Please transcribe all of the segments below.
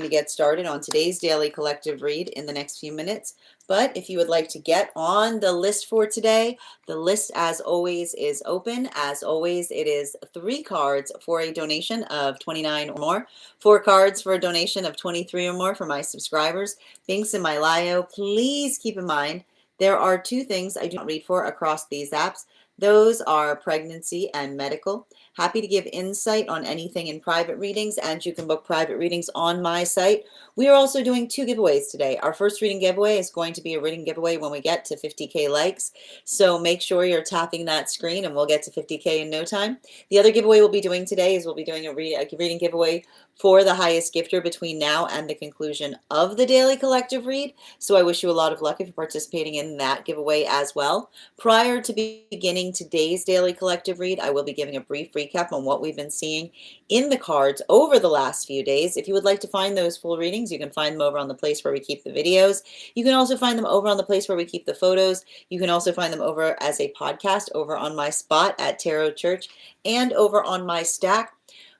to get started on today's daily collective read in the next few minutes. But if you would like to get on the list for today, the list, as always, is open. As always, it is 3 cards for a donation of $29 or more, 4 cards for a donation of $23 or more for my subscribers. Links in my bio. Please keep in mind, there are 2 things I do not read for across these apps. Those are pregnancy and medical. Happy to give insight on anything in private readings, and you can book private readings on my site. We are also doing 2 giveaways today. Our first reading giveaway is going to be a reading giveaway when we get to 50K likes. So make sure you're tapping that screen and we'll get to 50K in no time. The other giveaway we'll be doing today is we'll be doing a reading giveaway for the highest gifter between now and the conclusion of the daily collective read. So I wish you a lot of luck if you're participating in that giveaway as well. Prior to beginning today's daily collective read, I will be giving a brief recap on what we've been seeing in the cards over the last few days. If you would like to find those full readings, you can find them over on the place where we keep the videos. You can also find them over on the place where we keep the photos. You can also find them over as a podcast over on my spot at Tarot Church and over on my stack.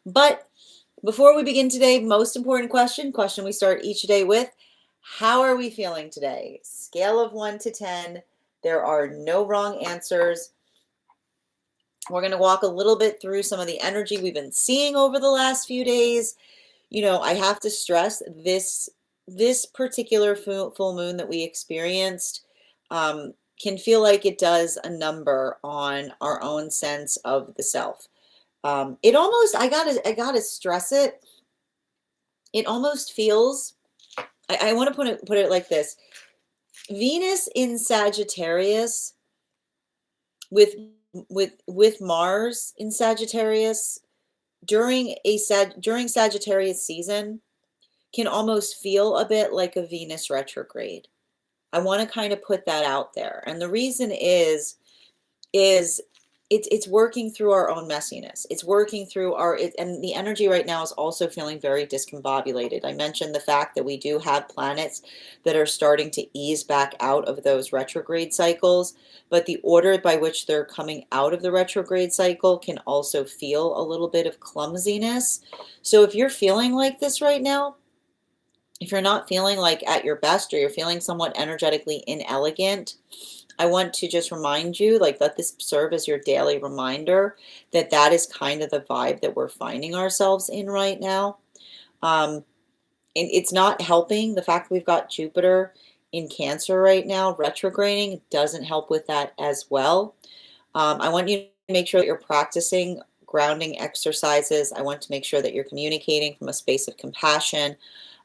But before we begin today, most important question we start each day with: how are we feeling today? Scale of 1 to 10. There are no wrong answers. We're going to walk a little bit through some of the energy we've been seeing over the last few days. You know, I have to stress this particular full moon that we experienced can feel like it does a number on our own sense of the self. It almost, I gotta stress it. It almost feels, I want to put it like this: Venus in Sagittarius with Mars in Sagittarius during Sagittarius season can almost feel a bit like a Venus retrograde. I want to kind of put that out there, and the reason is it's working through our own messiness. It's working through and the energy right now is also feeling very discombobulated. I mentioned the fact that we do have planets that are starting to ease back out of those retrograde cycles, but the order by which they're coming out of the retrograde cycle can also feel a little bit of clumsiness. So if you're feeling like this right now, if you're not feeling like at your best, or you're feeling somewhat energetically inelegant, I want to just remind you, like, let this serve as your daily reminder that that is kind of the vibe that we're finding ourselves in right now. And it's not helping. The fact that we've got Jupiter in Cancer right now, retrograding, doesn't help with that as well. I want you to make sure that you're practicing grounding exercises. I want to make sure that you're communicating from a space of compassion.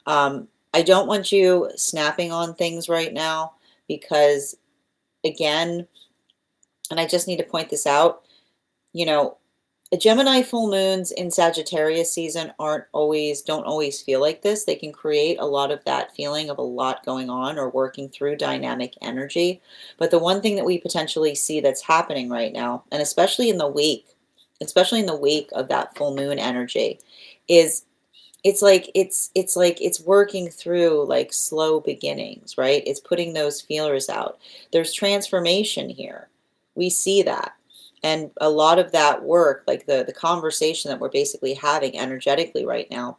I don't want you snapping on things right now because, again, and I just need to point this out, you know, Gemini full moons in Sagittarius season don't always feel like this. They can create a lot of that feeling of a lot going on or working through dynamic energy. But the one thing that we potentially see that's happening right now, and especially in the week of that full moon energy, is it's like it's working through like slow beginnings, right? It's putting those feelers out. There's transformation here. We see that. And a lot of that work, like the conversation that we're basically having energetically right now,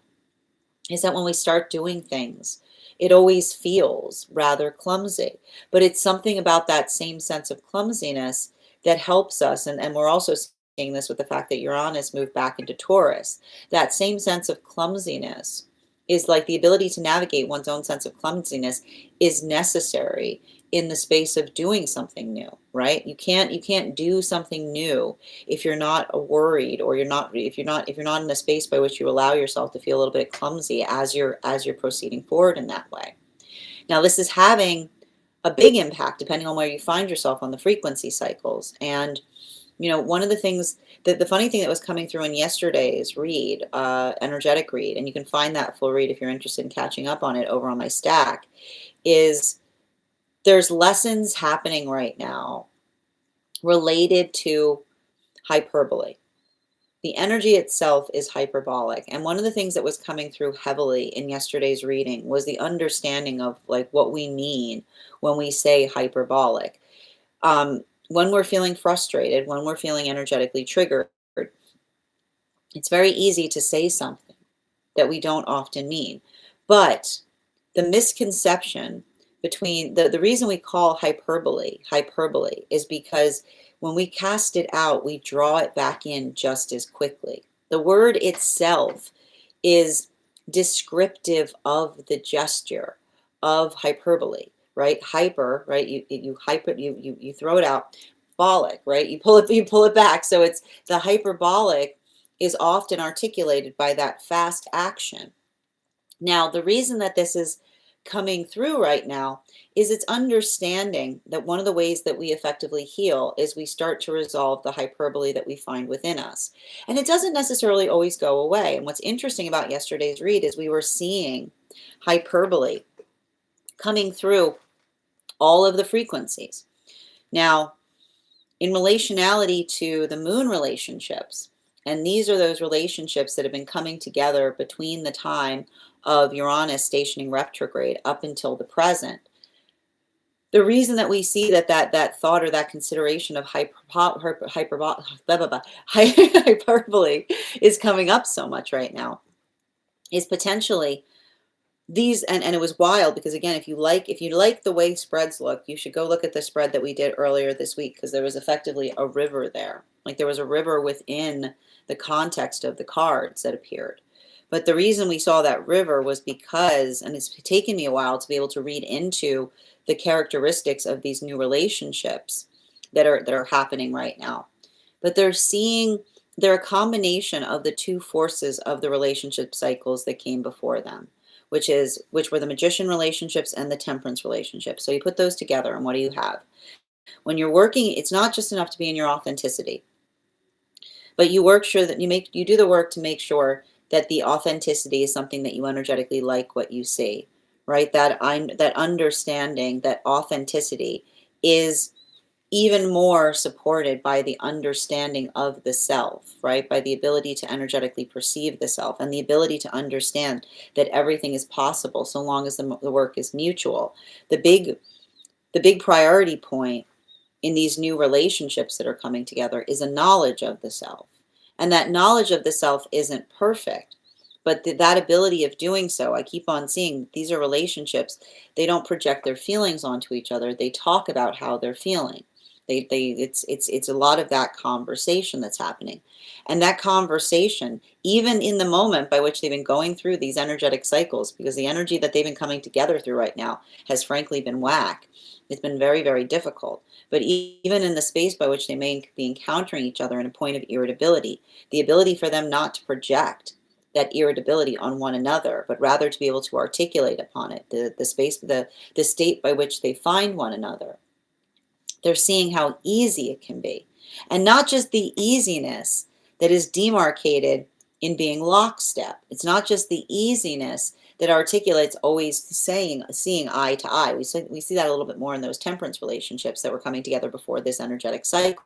is that when we start doing things, it always feels rather clumsy. But it's something about that same sense of clumsiness that helps us. And we're also seeing this with the fact that Uranus moved back into Taurus. That same sense of clumsiness is like the ability to navigate one's own sense of clumsiness is necessary in the space of doing something new, right? You can't do something new if you're not worried, or if you're not in a space by which you allow yourself to feel a little bit clumsy as you're proceeding forward in that way. Now, this is having a big impact depending on where you find yourself on the frequency cycles. And you know, one of the things that the funny thing that was coming through in yesterday's read, energetic read, and you can find that full read if you're interested in catching up on it over on my stack, is there's lessons happening right now related to hyperbole. The energy itself is hyperbolic. And one of the things that was coming through heavily in yesterday's reading was the understanding of like what we mean when we say hyperbolic. When we're feeling frustrated, when we're feeling energetically triggered, it's very easy to say something that we don't often mean. But the misconception between the reason we call hyperbole is because when we cast it out, we draw it back in just as quickly. The word itself is descriptive of the gesture of hyperbole, right? Hyper, right? You hyper, you throw it out. Bolic, right? You pull it back. So it's the hyperbolic is often articulated by that fast action. Now, the reason that this is coming through right now is it's understanding that one of the ways that we effectively heal is we start to resolve the hyperbole that we find within us. And it doesn't necessarily always go away. And what's interesting about yesterday's read is we were seeing hyperbole coming through all of the frequencies. Now, in relationality to the moon relationships, and these are those relationships that have been coming together between the time of Uranus stationing retrograde up until the present. The reason that we see that thought or that consideration of hyperbole is coming up so much right now is potentially these, and it was wild because again, if you like the way spreads look, you should go look at the spread that we did earlier this week, because there was effectively a river there. Like there was a river within the context of the cards that appeared. But the reason we saw that river was because, and it's taken me a while to be able to read into the characteristics of these new relationships that are happening right now. But they're a combination of the two forces of the relationship cycles that came before them, which were the magician relationships and the temperance relationships. So you put those together, and what do you have? When you're working, it's not just enough to be in your authenticity, but you do the work to make sure that the authenticity is something that you energetically like what you see, right? That understanding that authenticity is even more supported by the understanding of the self, right? By the ability to energetically perceive the self and the ability to understand that everything is possible so long as the work is mutual. The big priority point in these new relationships that are coming together is a knowledge of the self. And that knowledge of the self isn't perfect, but that ability of doing so, I keep on seeing these are relationships. They don't project their feelings onto each other. They talk about how they're feeling. It's a lot of that conversation that's happening. And that conversation, even in the moment by which they've been going through these energetic cycles, because the energy that they've been coming together through right now has frankly been whack. It's been very, very difficult. But even in the space by which they may be encountering each other in a point of irritability, the ability for them not to project that irritability on one another, but rather to be able to articulate upon it, the state by which they find one another. They're seeing how easy it can be. And not just the easiness that is demarcated in being lockstep. It's not just the easiness that articulates always seeing eye to eye. We see that a little bit more in those temperance relationships that were coming together before this energetic cycle.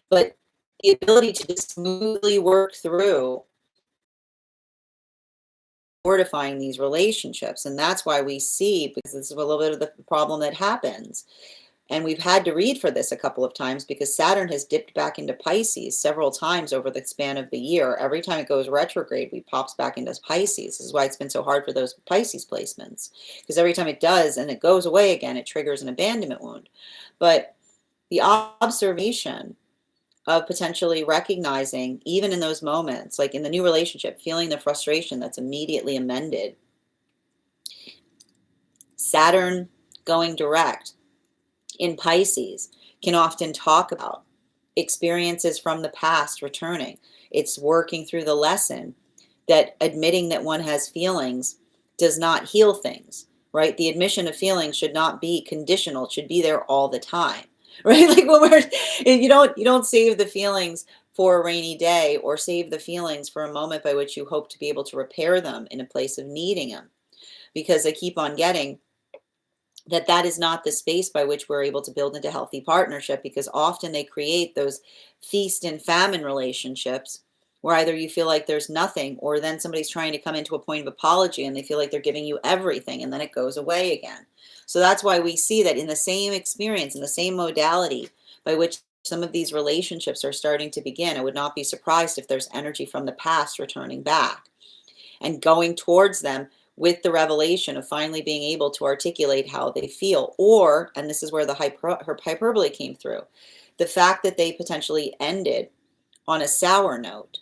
But the ability to just smoothly work through fortifying these relationships. And that's why we see, because this is a little bit of the problem that happens. And we've had to read for this a couple of times because Saturn has dipped back into Pisces several times over the span of the year. Every time it goes retrograde, we pops back into Pisces. This is why it's been so hard for those Pisces placements. Because every time it does and it goes away again, it triggers an abandonment wound. But the observation of potentially recognizing, even in those moments, like in the new relationship, feeling the frustration that's immediately amended. Saturn going direct in Pisces can often talk about experiences from the past returning. It's working through the lesson that admitting that one has feelings does not heal things, right? The admission of feelings should not be conditional. It should be there all the time, right? Like when you don't save the feelings for a rainy day or save the feelings for a moment by which you hope to be able to repair them in a place of needing them, because I keep on getting that is not the space by which we're able to build into healthy partnership, because often they create those feast and famine relationships where either you feel like there's nothing, or then somebody's trying to come into a point of apology and they feel like they're giving you everything and then it goes away again. So that's why we see that in the same experience, in the same modality by which some of these relationships are starting to begin, I would not be surprised if there's energy from the past returning back and going towards them with the revelation of finally being able to articulate how they feel. Or, and this is where the her hyperbole came through, the fact that they potentially ended on a sour note.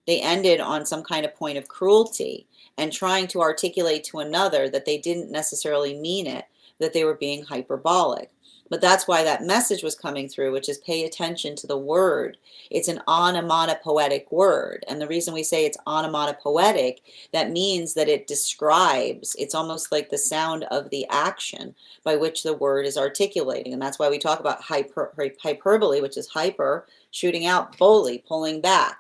They ended on some kind of point of cruelty and trying to articulate to another that they didn't necessarily mean it, that they were being hyperbolic. But that's why that message was coming through, which is pay attention to the word. It's an onomatopoetic word. And the reason we say it's onomatopoetic, that means that it describes, it's almost like the sound of the action by which the word is articulating. And that's why we talk about hyperbole, which is hyper, shooting out, bole, pulling back.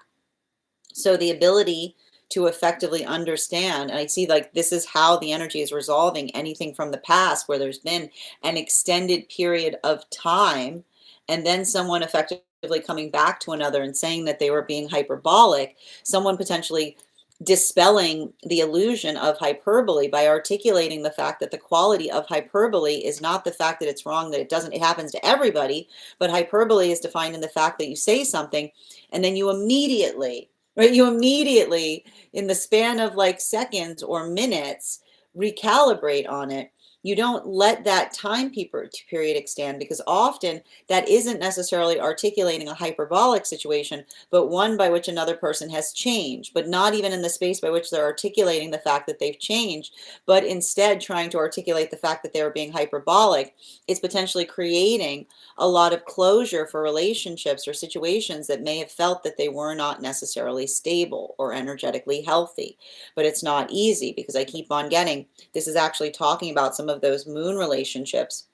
So the ability to effectively understand, and I see like this is how the energy is resolving anything from the past where there's been an extended period of time and then someone effectively coming back to another and saying that they were being hyperbolic, someone potentially dispelling the illusion of hyperbole by articulating the fact that the quality of hyperbole is not the fact that it's wrong, that it happens to everybody, but hyperbole is defined in the fact that you say something and then you immediately, right? You immediately, in the span of like seconds or minutes, recalibrate on it. You don't let that time period extend, because often that isn't necessarily articulating a hyperbolic situation, but one by which another person has changed, but not even in the space by which they're articulating the fact that they've changed, but instead trying to articulate the fact that they were being hyperbolic. It's potentially creating a lot of closure for relationships or situations that may have felt that they were not necessarily stable or energetically healthy. But it's not easy, because I keep on getting, this is actually talking about some of those moon relationships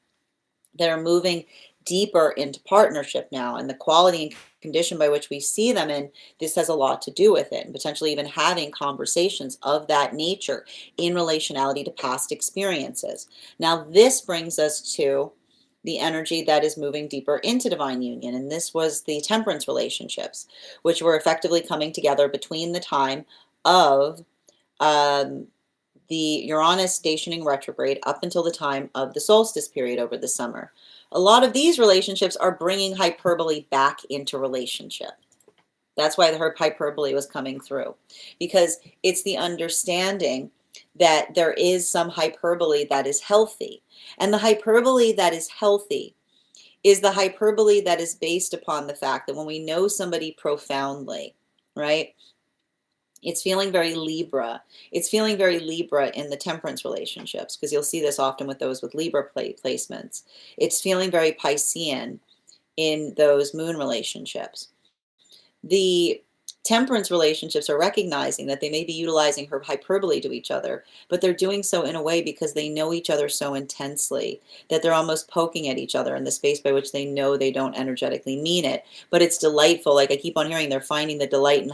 that are moving deeper into partnership now, and the quality and condition by which we see them in, this has a lot to do with it, and potentially even having conversations of that nature in relationality to past experiences. Now, this brings us to the energy that is moving deeper into divine union, and this was the temperance relationships, which were effectively coming together between the time of the Uranus stationing retrograde up until the time of the solstice period over the summer. A lot of these relationships are bringing hyperbole back into relationship. That's why the hyperbole was coming through, because it's the understanding that there is some hyperbole that is healthy. And the hyperbole that is healthy is the hyperbole that is based upon the fact that when we know somebody profoundly, right? It's feeling very Libra. It's feeling very Libra in the temperance relationships, because you'll see this often with those with Libra placements. It's feeling very Piscean in those moon relationships. The temperance relationships are recognizing that they may be utilizing her hyperbole to each other, but they're doing so in a way because they know each other so intensely that they're almost poking at each other in the space by which they know they don't energetically mean it. But it's delightful. Like I keep on hearing, they're finding the delight in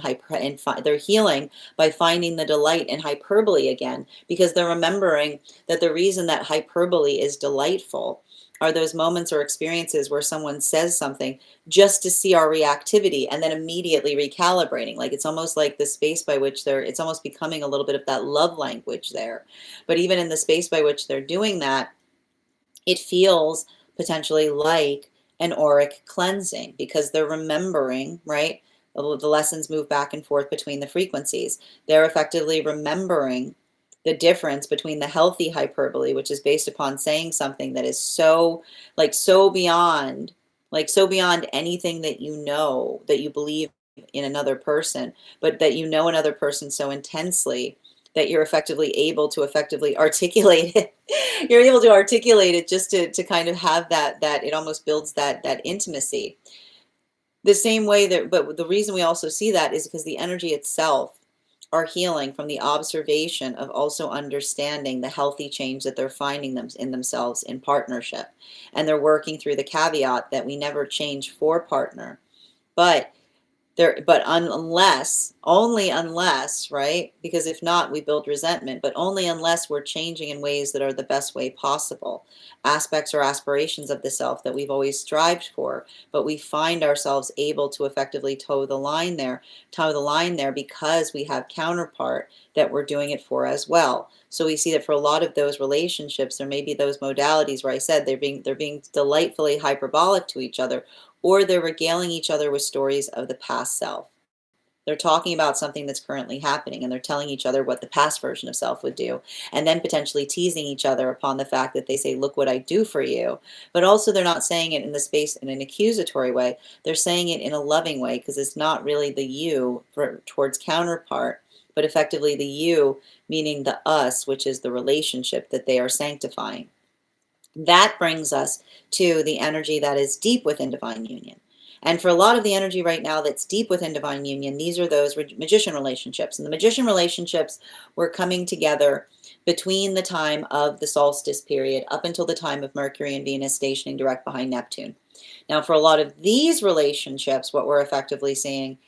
they're healing by finding the delight in hyperbole again, because they're remembering that the reason that hyperbole is delightful are those moments or experiences where someone says something just to see our reactivity and then immediately recalibrating. Like it's almost like the space by which it's almost becoming a little bit of that love language there. But even in the space by which they're doing that, it feels potentially like an auric cleansing, because they're remembering, right? The lessons move back and forth between the frequencies. They're effectively remembering the difference between the healthy hyperbole, which is based upon saying something that is so beyond anything that you know, that you believe in another person, but that you know another person so intensely that you're effectively able to effectively articulate it. You're able to articulate it just to kind of have that it almost builds that intimacy. The same way that, but the reason we also see that is because the energy itself are healing from the observation of also understanding the healthy change that they're finding in themselves in partnership. And they're working through the caveat that we never change for partner. But only unless, right? Because if not, we build resentment, but only unless we're changing in ways that are the best way possible. Aspects or aspirations of the self that we've always strived for, but we find ourselves able to effectively toe the line there because we have counterpart that we're doing it for as well. So we see that for a lot of those relationships, there may be those modalities where I said they're being delightfully hyperbolic to each other, or they're regaling each other with stories of the past self. They're talking about something that's currently happening, and they're telling each other what the past version of self would do, and then potentially teasing each other upon the fact that they say, look what I do for you. But also they're not saying it in the space in an accusatory way. They're saying it in a loving way, because it's not really the you towards counterpart, but effectively the you, meaning the us, which is the relationship that they are sanctifying. That brings us to the energy that is deep within divine union. And for a lot of the energy right now that's deep within divine union, these are those magician relationships. And the magician relationships were coming together between the time of the solstice period up until the time of Mercury and Venus stationing direct behind Neptune. Now, for a lot of these relationships, what we're effectively seeing,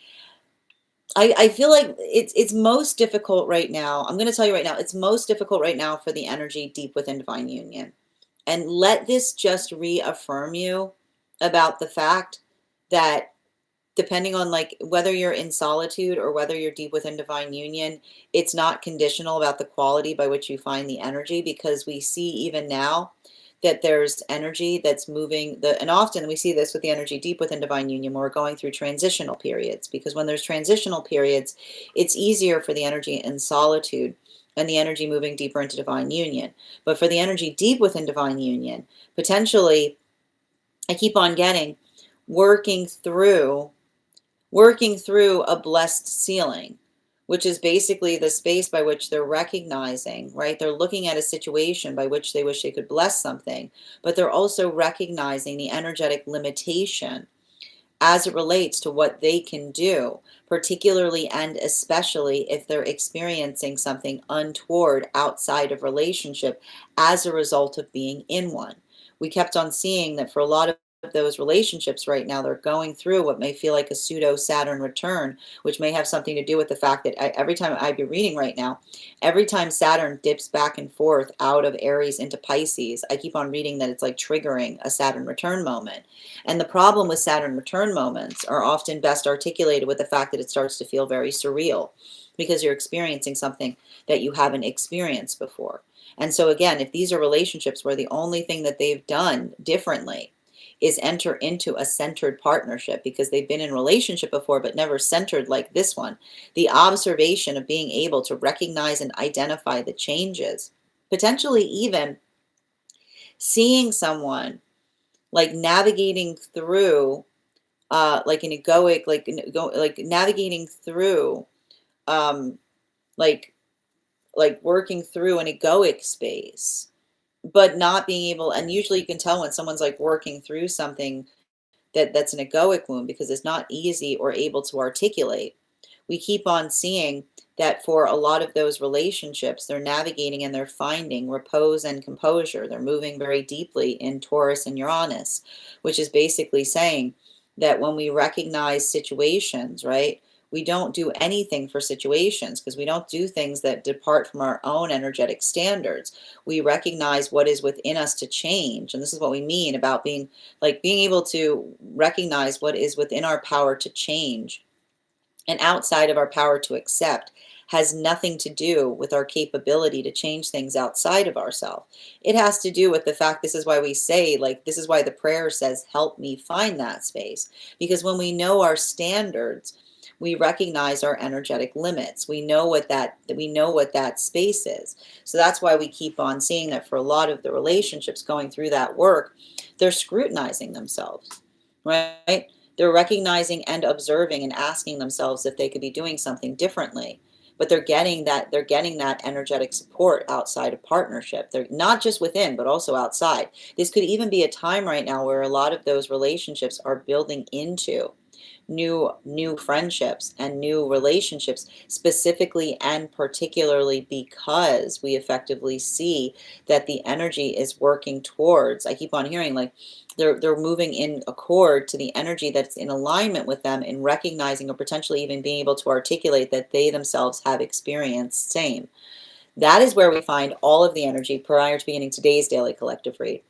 I feel like it's most difficult right now. I'm going to tell you right now, it's most difficult right now for the energy deep within divine union. And let this just reaffirm you about the fact that depending on like whether you're in solitude or whether you're deep within divine union, it's not conditional about the quality by which you find the energy, because we see even now that there's energy that's moving and often we see this with the energy deep within divine union when we're going through transitional periods, because when there's transitional periods, it's easier for the energy in solitude and the energy moving deeper into divine union. But for the energy deep within divine union, potentially, I keep on getting working through a blessed ceiling, which is basically the space by which they're recognizing, right? They're looking at a situation by which they wish they could bless something, but they're also recognizing the energetic limitation as it relates to what they can do, particularly and especially if they're experiencing something untoward outside of relationship as a result of being in one. We kept on seeing that for a lot of those relationships right now, they're going through what may feel like a pseudo Saturn return, which may have something to do with the fact that every time I'd be reading right now, every time Saturn dips back and forth out of Aries into Pisces, I keep on reading that it's like triggering a Saturn return moment. And the problem with Saturn return moments are often best articulated with the fact that it starts to feel very surreal, because you're experiencing something that you haven't experienced before. And so again, if these are relationships where the only thing that they've done differently is enter into a centered partnership, because they've been in relationship before but never centered like this one, the observation of being able to recognize and identify the changes, potentially even seeing someone like navigating through like an egoic, like navigating through um like working through an egoic space, but not being able, and usually you can tell when someone's like working through something that's an egoic wound, because it's not easy or able to articulate. We keep on seeing that for a lot of those relationships, they're navigating and they're finding repose and composure. They're moving very deeply in Taurus and Uranus, which is basically saying that when we recognize situations, right, we don't do anything for situations, because we don't do things that depart from our own energetic standards. We recognize what is within us to change. And this is what we mean about being able to recognize what is within our power to change and outside of our power to accept has nothing to do with our capability to change things outside of ourselves. It has to do with the fact, this is why we say, like, this is why the prayer says, help me find that space. Because when we know our standards, we recognize our energetic limits. We know what that space is. So that's why we keep on seeing that for a lot of the relationships going through that work, they're scrutinizing themselves, right? They're recognizing and observing and asking themselves if they could be doing something differently. But they're getting that energetic support outside of partnership. They're not just within, but also outside. This could even be a time right now where a lot of those relationships are building into new friendships and new relationships, specifically and particularly because we effectively see that the energy is working towards, I keep on hearing like they're moving in accord to the energy that's in alignment with them, in recognizing or potentially even being able to articulate that they themselves have experienced same. That is where we find all of the energy prior to beginning today's daily collective read.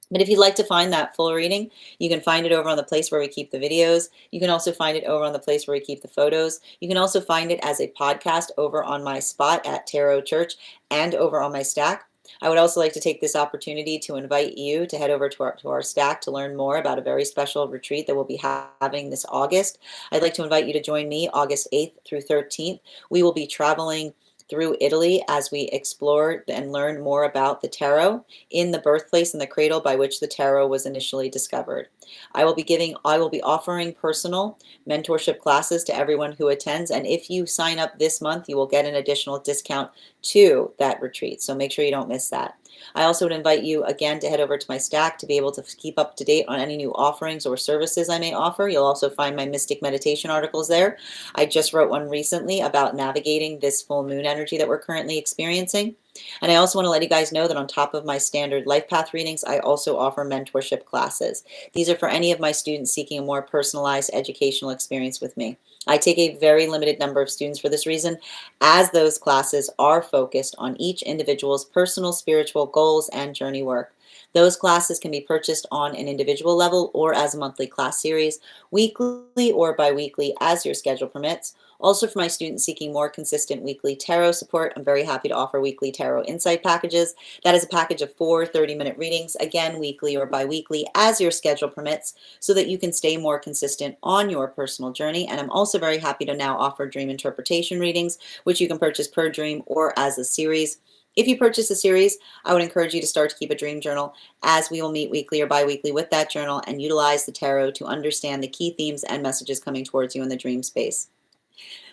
But if you'd like to find that full reading, you can find it over on the place where we keep the videos. You can also find it over on the place where we keep the photos. You can also find it as a podcast over on my spot at Tarot Church and over on my Stack. I would also like to take this opportunity to invite you to head over to our Stack to learn more about a very special retreat that we'll be having this August. I'd like to invite you to join me August 8th through 13th. We will be traveling through Italy as we explore and learn more about the tarot in the birthplace and the cradle by which the tarot was initially discovered. I will be offering personal mentorship classes to everyone who attends, and if you sign up this month, you will get an additional discount to that retreat. So make sure you don't miss that. I also would invite you again to head over to my Stack to be able to keep up to date on any new offerings or services I may offer. You'll also find my Mystic Meditation articles there. I just wrote one recently about navigating this full moon energy that we're currently experiencing. And I also want to let you guys know that on top of my standard life path readings, I also offer mentorship classes. These are for any of my students seeking a more personalized educational experience with me. I take a very limited number of students for this reason, as those classes are focused on each individual's personal spiritual goals and journey work. Those classes can be purchased on an individual level or as a monthly class series, weekly or bi-weekly as your schedule permits. Also, for my students seeking more consistent weekly tarot support, I'm very happy to offer weekly tarot insight packages. That is a package of 4 30-minute readings, again, weekly or bi-weekly as your schedule permits, so that you can stay more consistent on your personal journey. And I'm also very happy to now offer dream interpretation readings, which you can purchase per dream or as a series. If you purchase a series, I would encourage you to start to keep a dream journal, as we will meet weekly or bi-weekly with that journal and utilize the tarot to understand the key themes and messages coming towards you in the dream space.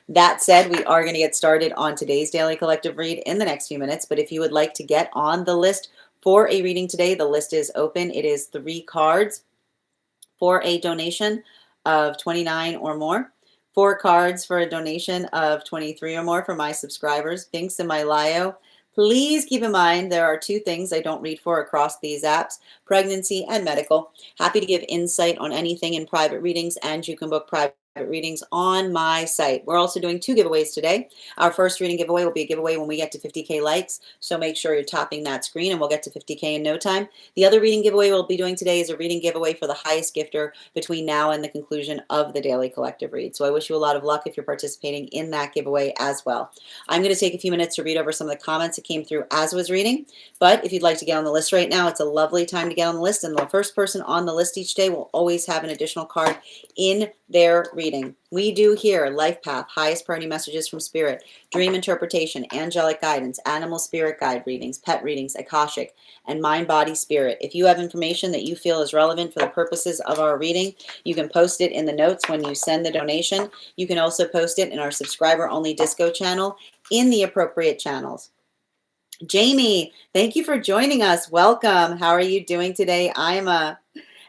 That said, we are going to get started on today's daily collective read in the next few minutes, but if you would like to get on the list for a reading today, the list is open. It is 3 cards for a donation of $29 or more, 4 cards for a donation of $23 or more for my subscribers. Links in my bio. Please keep in mind there are 2 things I don't read for across these apps: pregnancy and medical. Happy to give insight on anything in private readings, and you can book private readings on my site. We're also doing 2 giveaways today. Our first reading giveaway will be a giveaway when we get to 50K likes, so make sure you're tapping that screen and we'll get to 50K in no time. The other reading giveaway we'll be doing today is a reading giveaway for the highest gifter between now and the conclusion of the daily collective read. So I wish you a lot of luck if you're participating in that giveaway as well. I'm going to take a few minutes to read over some of the comments that came through as I was reading, but if you'd like to get on the list right now, it's a lovely time to get on the list, and the first person on the list each day will always have an additional card in their reading. We do here life path, highest priority messages from spirit, dream interpretation, angelic guidance, animal spirit guide readings, pet readings, akashic, and mind, body, spirit. If you have information that you feel is relevant for the purposes of our reading, you can post it in the notes when you send the donation. You can also post it in our subscriber only disco channel in the appropriate channels. Jamie, thank you for joining us. Welcome. How are you doing today?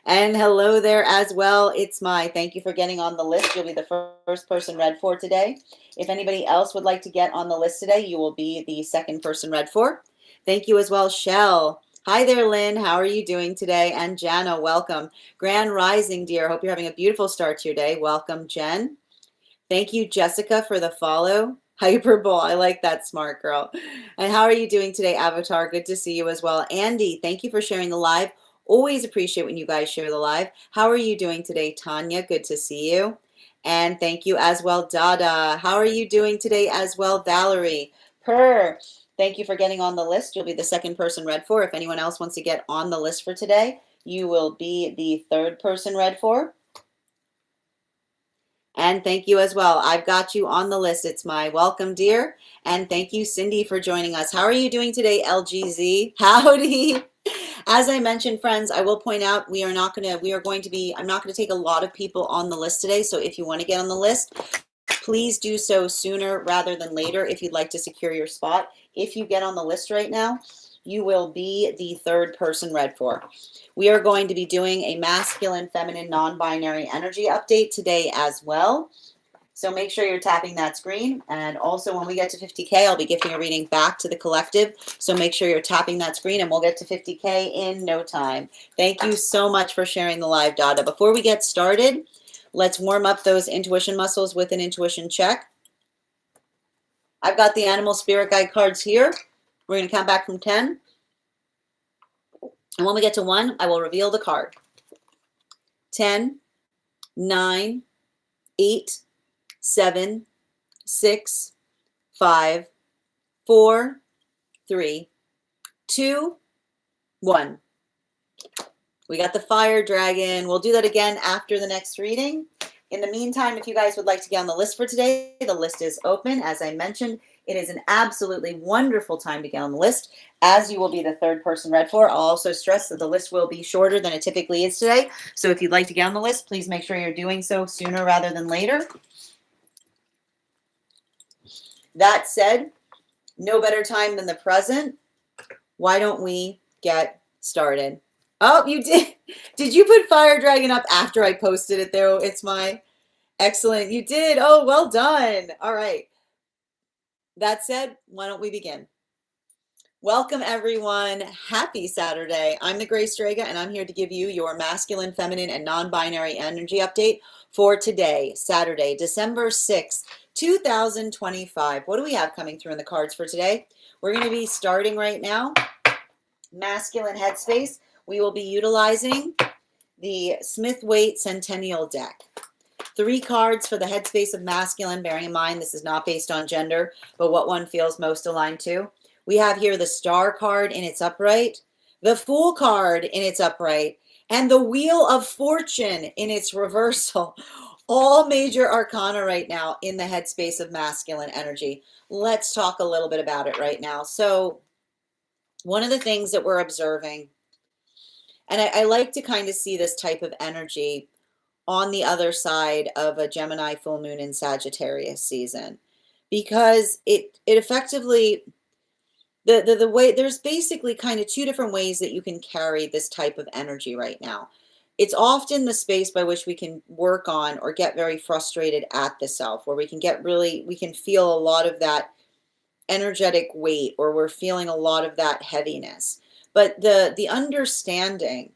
And hello there as well. It's my. Thank you for getting on the list. You'll be the first person read for today. If anybody else would like to get on the list today, you will be the second person read for. Thank you as well, Shell. Hi there, Lynn. How are you doing today? And Jana, welcome. Grand Rising, dear. Hope you're having a beautiful start to your day. Welcome, Jen. Thank you, Jessica, for the follow. Hyperbole. I like that, smart girl. And how are you doing today, Avatar? Good to see you as well. Andy, thank you for sharing the live. Always appreciate when you guys share the live. How are you doing today, Tanya? Good to see you. And thank you as well, Dada. How are you doing today as well, Valerie? Thank you for getting on the list. You'll be the second person read for. If anyone else wants to get on the list for today, you will be the third person read for. And thank you as well. I've got you on the list. It's my. Welcome, dear. And thank you, Cindy, for joining us. How are you doing today, LGZ? Howdy. As I mentioned, friends, I will point out I'm not going to take a lot of people on the list today. So if you want to get on the list, please do so sooner rather than later if you'd like to secure your spot. If you get on the list right now, you will be the third person read for. We are going to be doing a masculine, feminine, non-binary energy update today as well. So make sure you're tapping that screen. And also when we get to 50K, I'll be gifting a reading back to the collective. So make sure you're tapping that screen and we'll get to 50K in no time. Thank you so much for sharing the live, Dada. Before we get started, let's warm up those intuition muscles with an intuition check. I've got the animal spirit guide cards here. We're going to count back from 10. And when we get to 1, I will reveal the card. 10, 9, 8, 7, 6, 5, 4, 3, 2, 1. We got the fire dragon. We'll do that again after the next reading. In the meantime, if you guys would like to get on the list for today, the list is open. As I mentioned, it is an absolutely wonderful time to get on the list, as you will be the third person read for. I'll also stress that the list will be shorter than it typically is today. So if you'd like to get on the list, please make sure you're doing so sooner rather than later. That said, no better time than the present. Why don't we get started? Oh, you did. Did you put Fire Dragon up after I posted it, though? It's my excellent. You did. Oh, well done. All right. That said, why don't we begin? Welcome, everyone. Happy Saturday. I'm the Gray Strega, and I'm here to give you your masculine, feminine, and non-binary energy update for today, Saturday, December 6th, 2025. What do we have coming through in the cards for today? We're going to be starting right now. Masculine headspace. We will be utilizing the Smith-Waite Centennial deck. 3 cards for the headspace of masculine, bearing in mind this is not based on gender, but what one feels most aligned to. We have here the Star card in its upright, the Fool card in its upright, and the Wheel of Fortune in its reversal. All major arcana right now in the headspace of masculine energy. Let's talk a little bit about it right now. So one of the things that we're observing, and I like to kind of see this type of energy on the other side of a Gemini full moon in Sagittarius season, because it effectively, the way, there's basically kind of 2 different ways that you can carry this type of energy right now. It's often the space by which we can work on or get very frustrated at the self, where we can we can feel a lot of that energetic weight, or we're feeling a lot of that heaviness. But the understanding,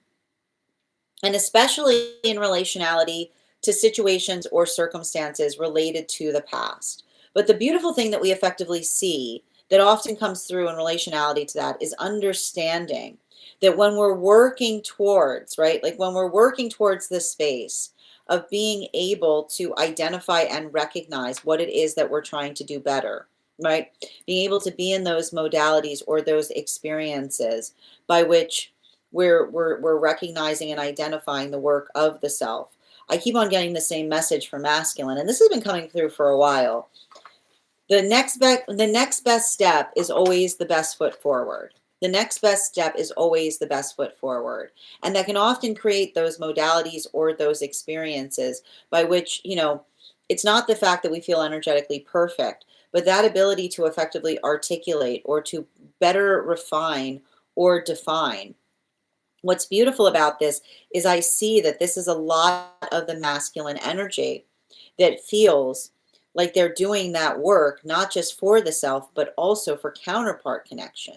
and especially in relationality to situations or circumstances related to the past. But the beautiful thing that we effectively see that often comes through in relationality to that is understanding that when we're working towards, right, like when we're working towards this space of being able to identify and recognize what it is that we're trying to do better, right? Being able to be in those modalities or those experiences by which we're recognizing and identifying the work of the self. I keep on getting the same message for masculine, and this has been coming through for a while. The next best step is always the best foot forward. The next best step is always the best foot forward. And that can often create those modalities or those experiences by which, it's not the fact that we feel energetically perfect, but that ability to effectively articulate or to better refine or define. What's beautiful about this is I see that this is a lot of the masculine energy that feels like they're doing that work, not just for the self, but also for counterpart connection,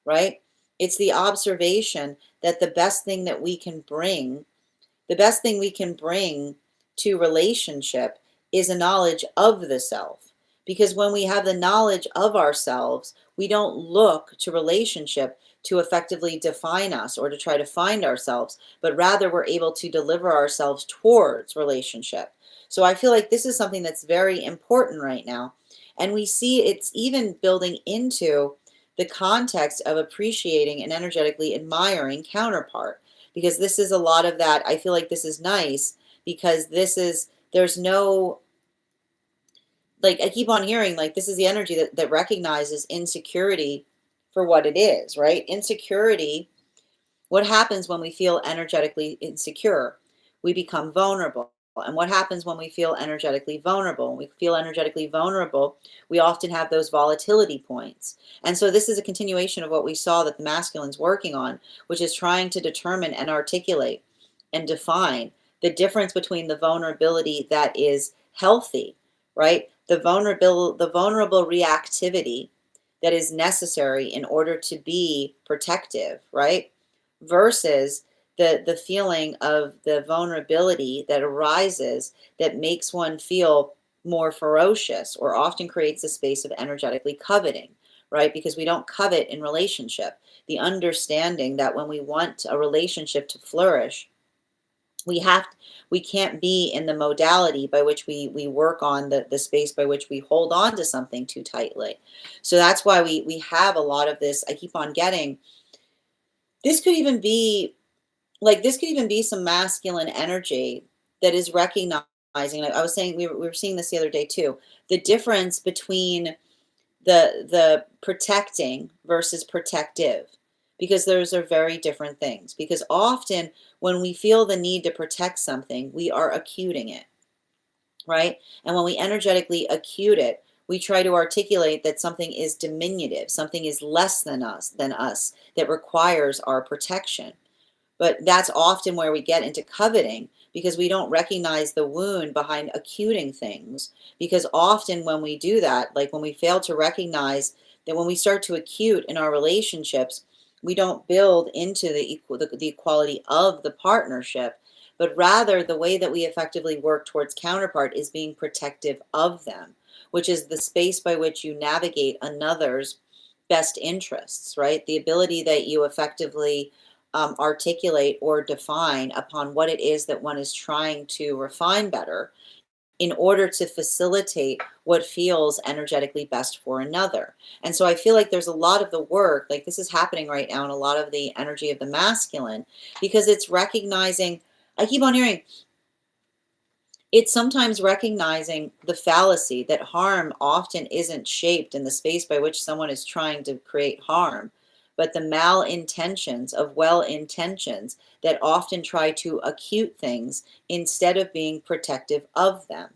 right? It's the observation that the best thing we can bring to relationship is a knowledge of the self. Because when we have the knowledge of ourselves, we don't look to relationship to effectively define us or to try to find ourselves, but rather we're able to deliver ourselves towards relationship. So I feel like this is something that's very important right now. And we see it's even building into the context of appreciating and energetically admiring counterpart, because this is a lot of that. I feel like this is nice because there's no, like, I keep on hearing, like, this is the energy that recognizes insecurity for what it is, right? Insecurity, what happens when we feel energetically insecure? We become vulnerable. And what happens when we feel energetically vulnerable? When we feel energetically vulnerable, we often have those volatility points. And so this is a continuation of what we saw that the masculine's working on, which is trying to determine and articulate and define the difference between the vulnerability that is healthy, right? The vulnerable reactivity that is necessary in order to be protective, right? Versus the feeling of the vulnerability that arises that makes one feel more ferocious, or often creates a space of energetically coveting, right? Because we don't covet in relationship. The understanding that when we want a relationship to flourish, we have we can't be in the modality by which we work on the space by which we hold on to something too tightly. So that's why we have a lot of this. I keep on getting, this could even be this could even be some masculine energy that is recognizing, like I was saying, we were seeing this the other day too, the difference between the protecting versus protective, because those are very different things. Because often when we feel the need to protect something, we are acuting it, right? And when we energetically acute it, we try to articulate that something is diminutive, something is less than us, that requires our protection. But that's often where we get into coveting, because we don't recognize the wound behind acuting things. Because often when we do that, like when we fail to recognize that when we start to acute in our relationships, we don't build into the equality of the partnership, but rather the way that we effectively work towards counterpart is being protective of them, which is the space by which you navigate another's best interests, right? The ability that you effectively articulate or define upon what it is that one is trying to refine better in order to facilitate what feels energetically best for another. And so I feel like there's a lot of the work, like this is happening right now in a lot of the energy of the masculine, because it's recognizing, I keep on hearing, it's sometimes recognizing the fallacy that harm often isn't shaped in the space by which someone is trying to create harm, but the malintentions of well intentions that often try to acute things instead of being protective of them.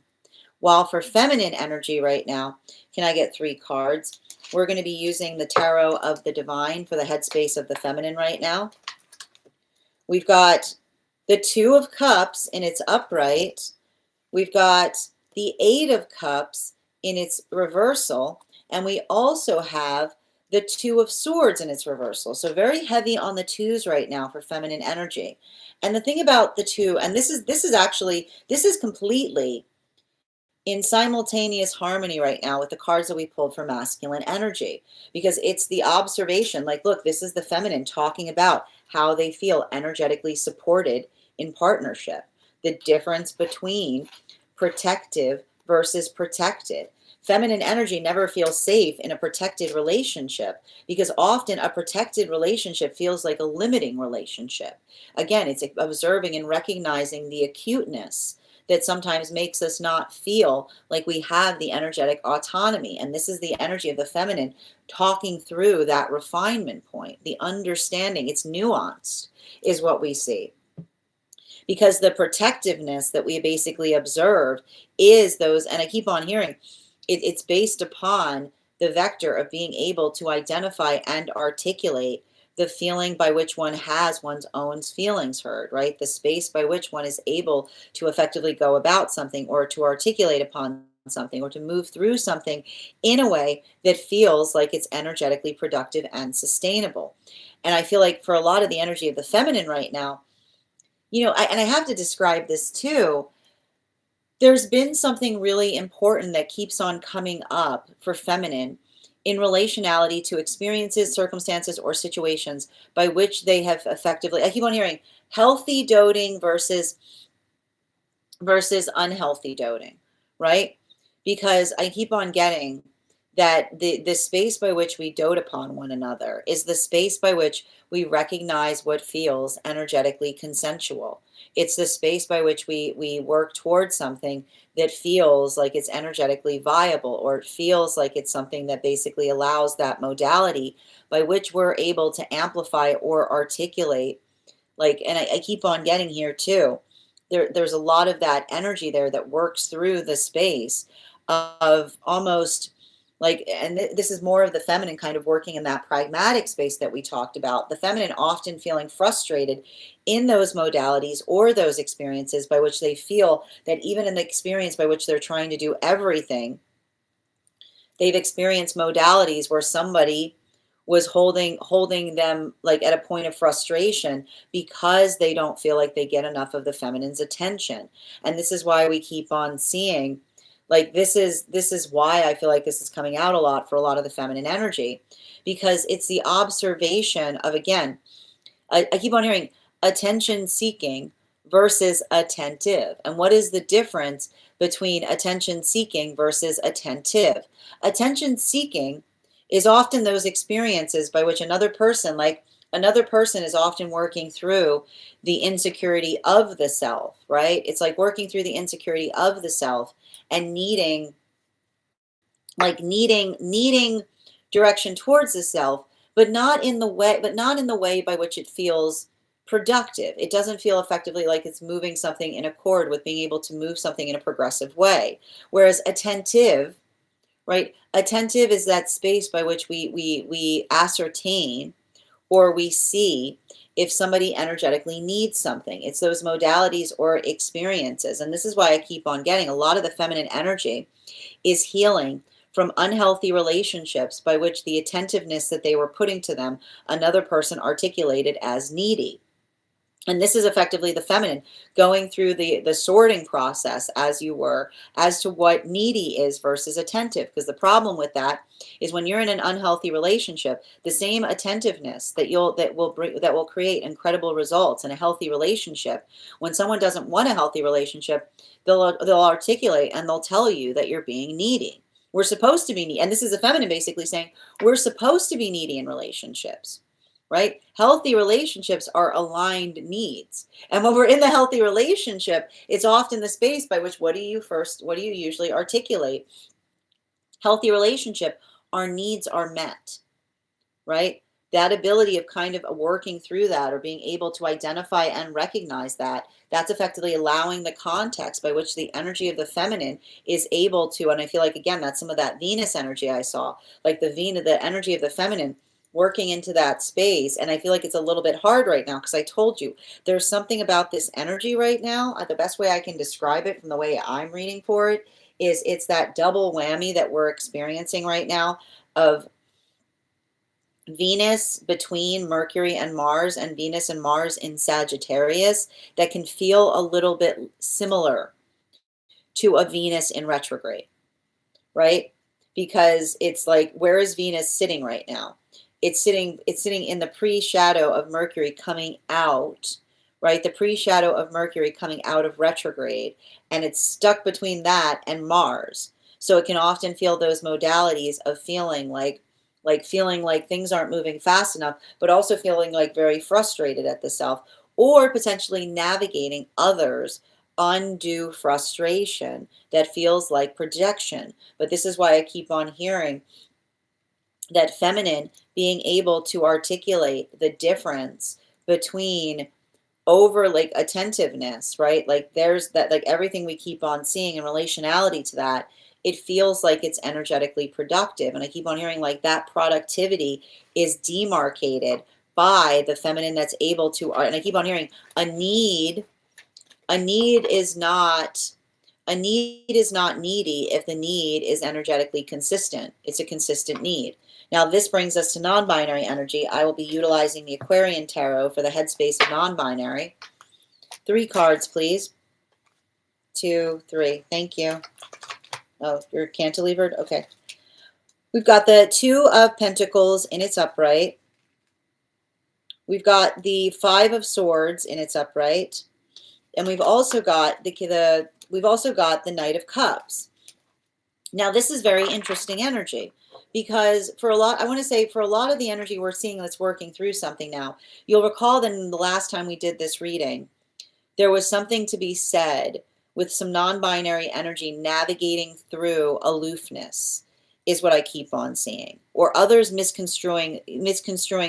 While for feminine energy right now, can I get 3 cards? We're going to be using the Tarot of the Divine for the headspace of the feminine right now. We've got the 2 of Cups in its upright. We've got the 8 of Cups in its reversal, and we also have the 2 of Swords in its reversal. So very heavy on the 2s right now for feminine energy. And the thing about the 2, and this is completely in simultaneous harmony right now with the cards that we pulled for masculine energy, because it's the observation, like, look, this is the feminine talking about how they feel energetically supported in partnership, the difference between protective versus protected. Feminine energy never feels safe in a protected relationship, because often a protected relationship feels like a limiting relationship. Again, it's observing and recognizing the acuteness that sometimes makes us not feel like we have the energetic autonomy. And this is the energy of the feminine talking through that refinement point, the understanding. It's nuanced, is what we see. Because the protectiveness that we basically observe is those, and I keep on hearing, it's based upon the vector of being able to identify and articulate the feeling by which one has one's own feelings heard, right? The space by which one is able to effectively go about something, or to articulate upon something, or to move through something in a way that feels like it's energetically productive and sustainable. And I feel like for a lot of the energy of the feminine right now, and I have to describe this too, there's been something really important that keeps on coming up for feminine in relationality to experiences, circumstances, or situations by which they have effectively, I keep on hearing, healthy doting versus unhealthy doting, right? Because I keep on getting that the space by which we dote upon one another is the space by which we recognize what feels energetically consensual. It's the space by which we work towards something that feels like it's energetically viable, or it feels like it's something that basically allows that modality by which we're able to amplify or articulate. Like, and I keep on getting here too. There's a lot of that energy there that works through the space of almost like, and this is more of the feminine kind of working in that pragmatic space that we talked about. The feminine often feeling frustrated in those modalities or those experiences by which they feel that even in the experience by which they're trying to do everything, they've experienced modalities where somebody was holding them like at a point of frustration because they don't feel like they get enough of the feminine's attention. And this is why we keep on seeing, like, this is why I feel like this is coming out a lot for a lot of the feminine energy, because it's the observation of, again, I keep on hearing attention seeking versus attentive. And what is the difference between attention seeking versus attentive? Attention seeking is often those experiences by which another person, like another person is often working through the insecurity of the self, right? It's like working through the insecurity of the self and needing direction towards the self, but not in the way by which it feels productive. It doesn't feel effectively like it's moving something in accord with being able to move something in a progressive way. Whereas attentive, right? Attentive is that space by which we ascertain or we see if somebody energetically needs something. It's those modalities or experiences. And this is why I keep on getting a lot of the feminine energy is healing from unhealthy relationships by which the attentiveness that they were putting to them, another person articulated as needy. And this is effectively the feminine going through the sorting process as you were as to what needy is versus attentive. Because the problem with that is when you're in an unhealthy relationship, the same attentiveness that will create incredible results in a healthy relationship. When someone doesn't want a healthy relationship, they'll articulate and they'll tell you that you're being needy. We're supposed to be needy, and this is the feminine basically saying we're supposed to be needy in relationships. Right? Healthy relationships are aligned needs. And when we're in the healthy relationship, it's often the space by which what do you usually articulate? Healthy relationship, our needs are met, right? That ability of kind of working through that or being able to identify and recognize that, that's effectively allowing the context by which the energy of the feminine is able to, and I feel like, again, that's some of that Venus energy I saw, like the energy of the feminine working into that space. And I feel like it's a little bit hard right now because I told you there's something about this energy right now. The best way I can describe it from the way I'm reading for it is it's that double whammy that we're experiencing right now of Venus between Mercury and Mars and Venus and Mars in Sagittarius that can feel a little bit similar to a Venus in retrograde, right? Because it's like, where is Venus sitting right now? It's sitting in the pre-shadow of Mercury coming out, right? The pre-shadow of Mercury coming out of retrograde, and it's stuck between that and Mars. So it can often feel those modalities of feeling like things aren't moving fast enough, but also feeling like very frustrated at the self, or potentially navigating others' undue frustration that feels like projection. But this is why I keep on hearing that feminine being able to articulate the difference between over like attentiveness, right? Like there's that, like everything we keep on seeing in relationality to that, it feels like it's energetically productive. And I keep on hearing like that productivity is demarcated by the feminine that's able to, and I keep on hearing a need is not needy if the need is energetically consistent. It's a consistent need. Now, this brings us to non-binary energy. I will be utilizing the Aquarian Tarot for the headspace of non-binary. 3 cards, please. 2, 3. Thank you. Oh, you're cantilevered? Okay. We've got the 2 of Pentacles in its upright. We've got the 5 of Swords in its upright. And we've also got the Knight of Cups. Now, this is very interesting energy because for a lot of the energy we're seeing that's working through something now, you'll recall that in the last time we did this reading, there was something to be said with some non-binary energy navigating through aloofness is what I keep on seeing, or others misconstruing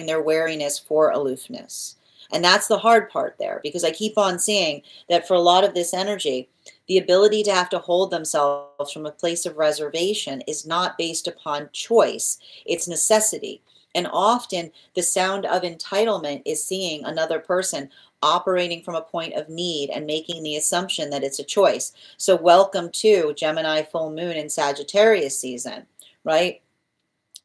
their wariness for aloofness. And that's the hard part there, because I keep on seeing that for a lot of this energy, the ability to have to hold themselves from a place of reservation is not based upon choice, it's necessity. And often the sound of entitlement is seeing another person operating from a point of need and making the assumption that it's a choice. So welcome to Gemini full moon in Sagittarius season, right?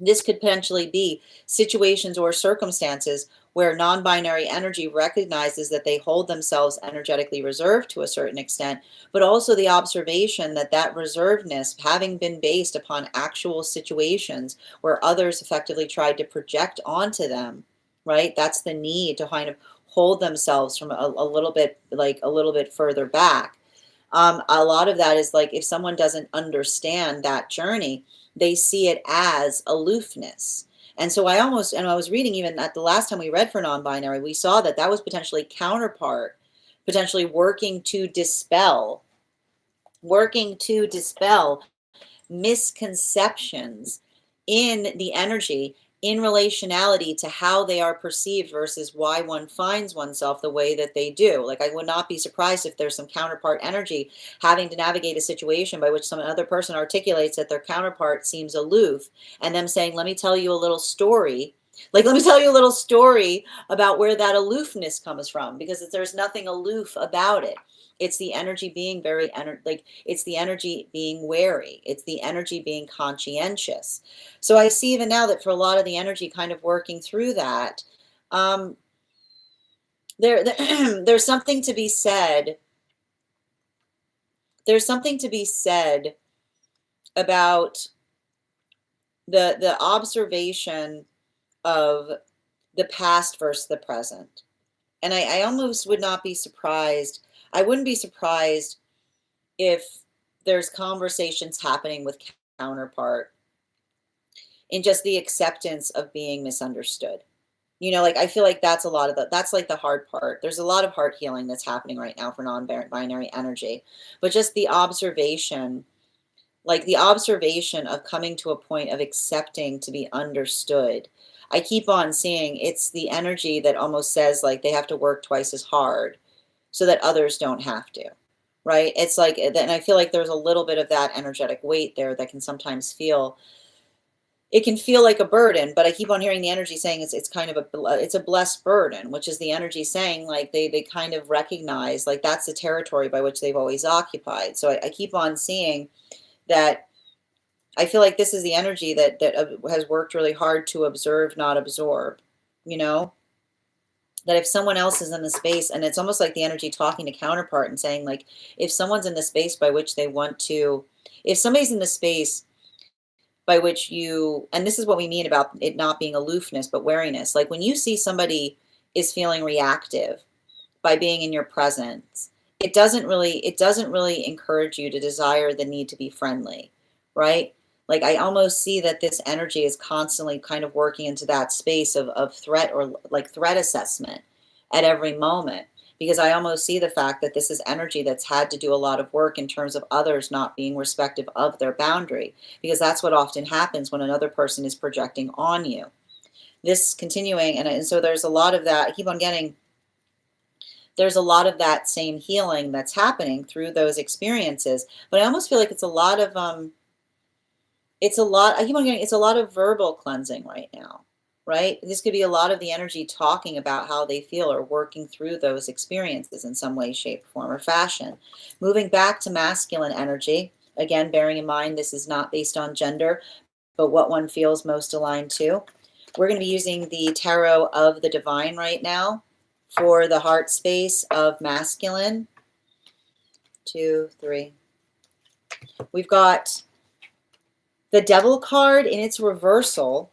This could potentially be situations or circumstances where non-binary energy recognizes that they hold themselves energetically reserved to a certain extent, but also the observation that that reservedness, having been based upon actual situations where others effectively tried to project onto them, right? That's the need to kind of hold themselves from a little bit, like a little bit further back. A lot of that is like if someone doesn't understand that journey, they see it as aloofness. And so and I was reading even at the last time we read for non-binary, we saw that that was potentially counterpart, potentially working to dispel misconceptions in the energy in relationality to how they are perceived versus why one finds oneself the way that they do. Like, I would not be surprised if there's some counterpart energy having to navigate a situation by which some other person articulates that their counterpart seems aloof, and them saying, let me tell you a little story. Like, let me tell you a little story about where that aloofness comes from, because there's nothing aloof about it. It's the energy being very, it's the energy being wary. It's the energy being conscientious. So I see even now that for a lot of the energy kind of working through that, um, there's something to be said. There's something to be said about the observation of the past versus the present. And I almost would not be surprised. I wouldn't be surprised if there's conversations happening with counterpart in just the acceptance of being misunderstood. You know, like, I feel like that's a lot of that's like the hard part. There's a lot of heart healing that's happening right now for non-binary energy, but just the observation, like the observation of coming to a point of accepting to be understood. I keep on seeing it's the energy that almost says like they have to work twice as hard so that others don't have to, right? It's like, and I feel like there's a little bit of that energetic weight there that can sometimes feel, it can feel like a burden, but I keep on hearing the energy saying it's kind of it's a blessed burden, which is the energy saying like they kind of recognize like that's the territory by which they've always occupied. So I keep on seeing that. I feel like this is the energy that has worked really hard to observe, not absorb. You know, that if someone else is in the space, and it's almost like the energy talking to counterpart and saying like, if someone's in the space by which they want to, if somebody's in the space by which you, and this is what we mean about it not being aloofness, but wariness. Like when you see somebody is feeling reactive by being in your presence, it doesn't really encourage you to desire the need to be friendly, right? Like I almost see that this energy is constantly kind of working into that space of threat, or like threat assessment at every moment. Because I almost see the fact that this is energy that's had to do a lot of work in terms of others not being respective of their boundary, because that's what often happens when another person is projecting on you. This continuing, and so there's a lot of that. I keep on getting, there's a lot of that same healing that's happening through those experiences, but I almost feel like it's a lot of, I keep on getting, it's a lot of verbal cleansing right now. Right? This could be a lot of the energy talking about how they feel or working through those experiences in some way, shape, form, or fashion. Moving back to masculine energy, again, bearing in mind this is not based on gender, but what one feels most aligned to. We're going to be using the Tarot of the Divine right now for the heart space of masculine. 2, 3. We've got the Devil card in its reversal.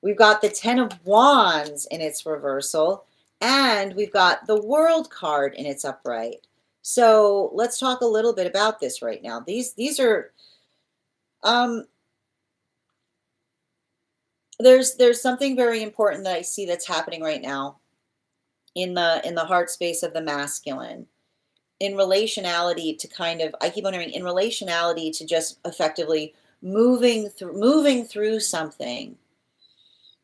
We've got the 10 of Wands in its reversal, and we've got the World card in its upright. So let's talk a little bit about this right now. These are, there's something very important that I see that's happening right now in the heart space of the masculine, in relationality to kind of, I keep on hearing, in relationality to just effectively moving through something.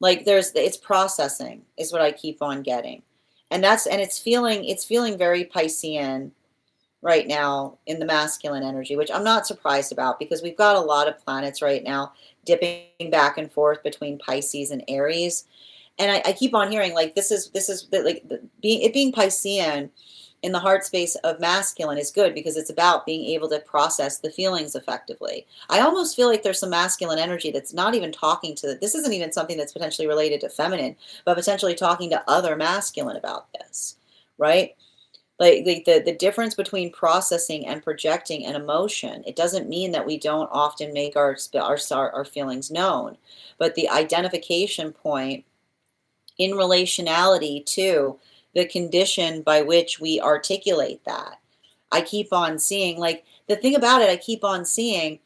Like it's processing is what I keep on getting. And it's feeling very Piscean right now in the masculine energy, which I'm not surprised about, because we've got a lot of planets right now dipping back and forth between Pisces and Aries. And I keep on hearing like this is like being Piscean in the heart space of masculine is good, because it's about being able to process the feelings effectively. I almost feel like there's some masculine energy that's not even talking to this isn't even something that's potentially related to feminine, but potentially talking to other masculine about this, right? Like the difference between processing and projecting an emotion, it doesn't mean that we don't often make our feelings known, but the identification point in relationality to the condition by which we articulate that. I keep on seeing, like, the thing about it, I keep on seeing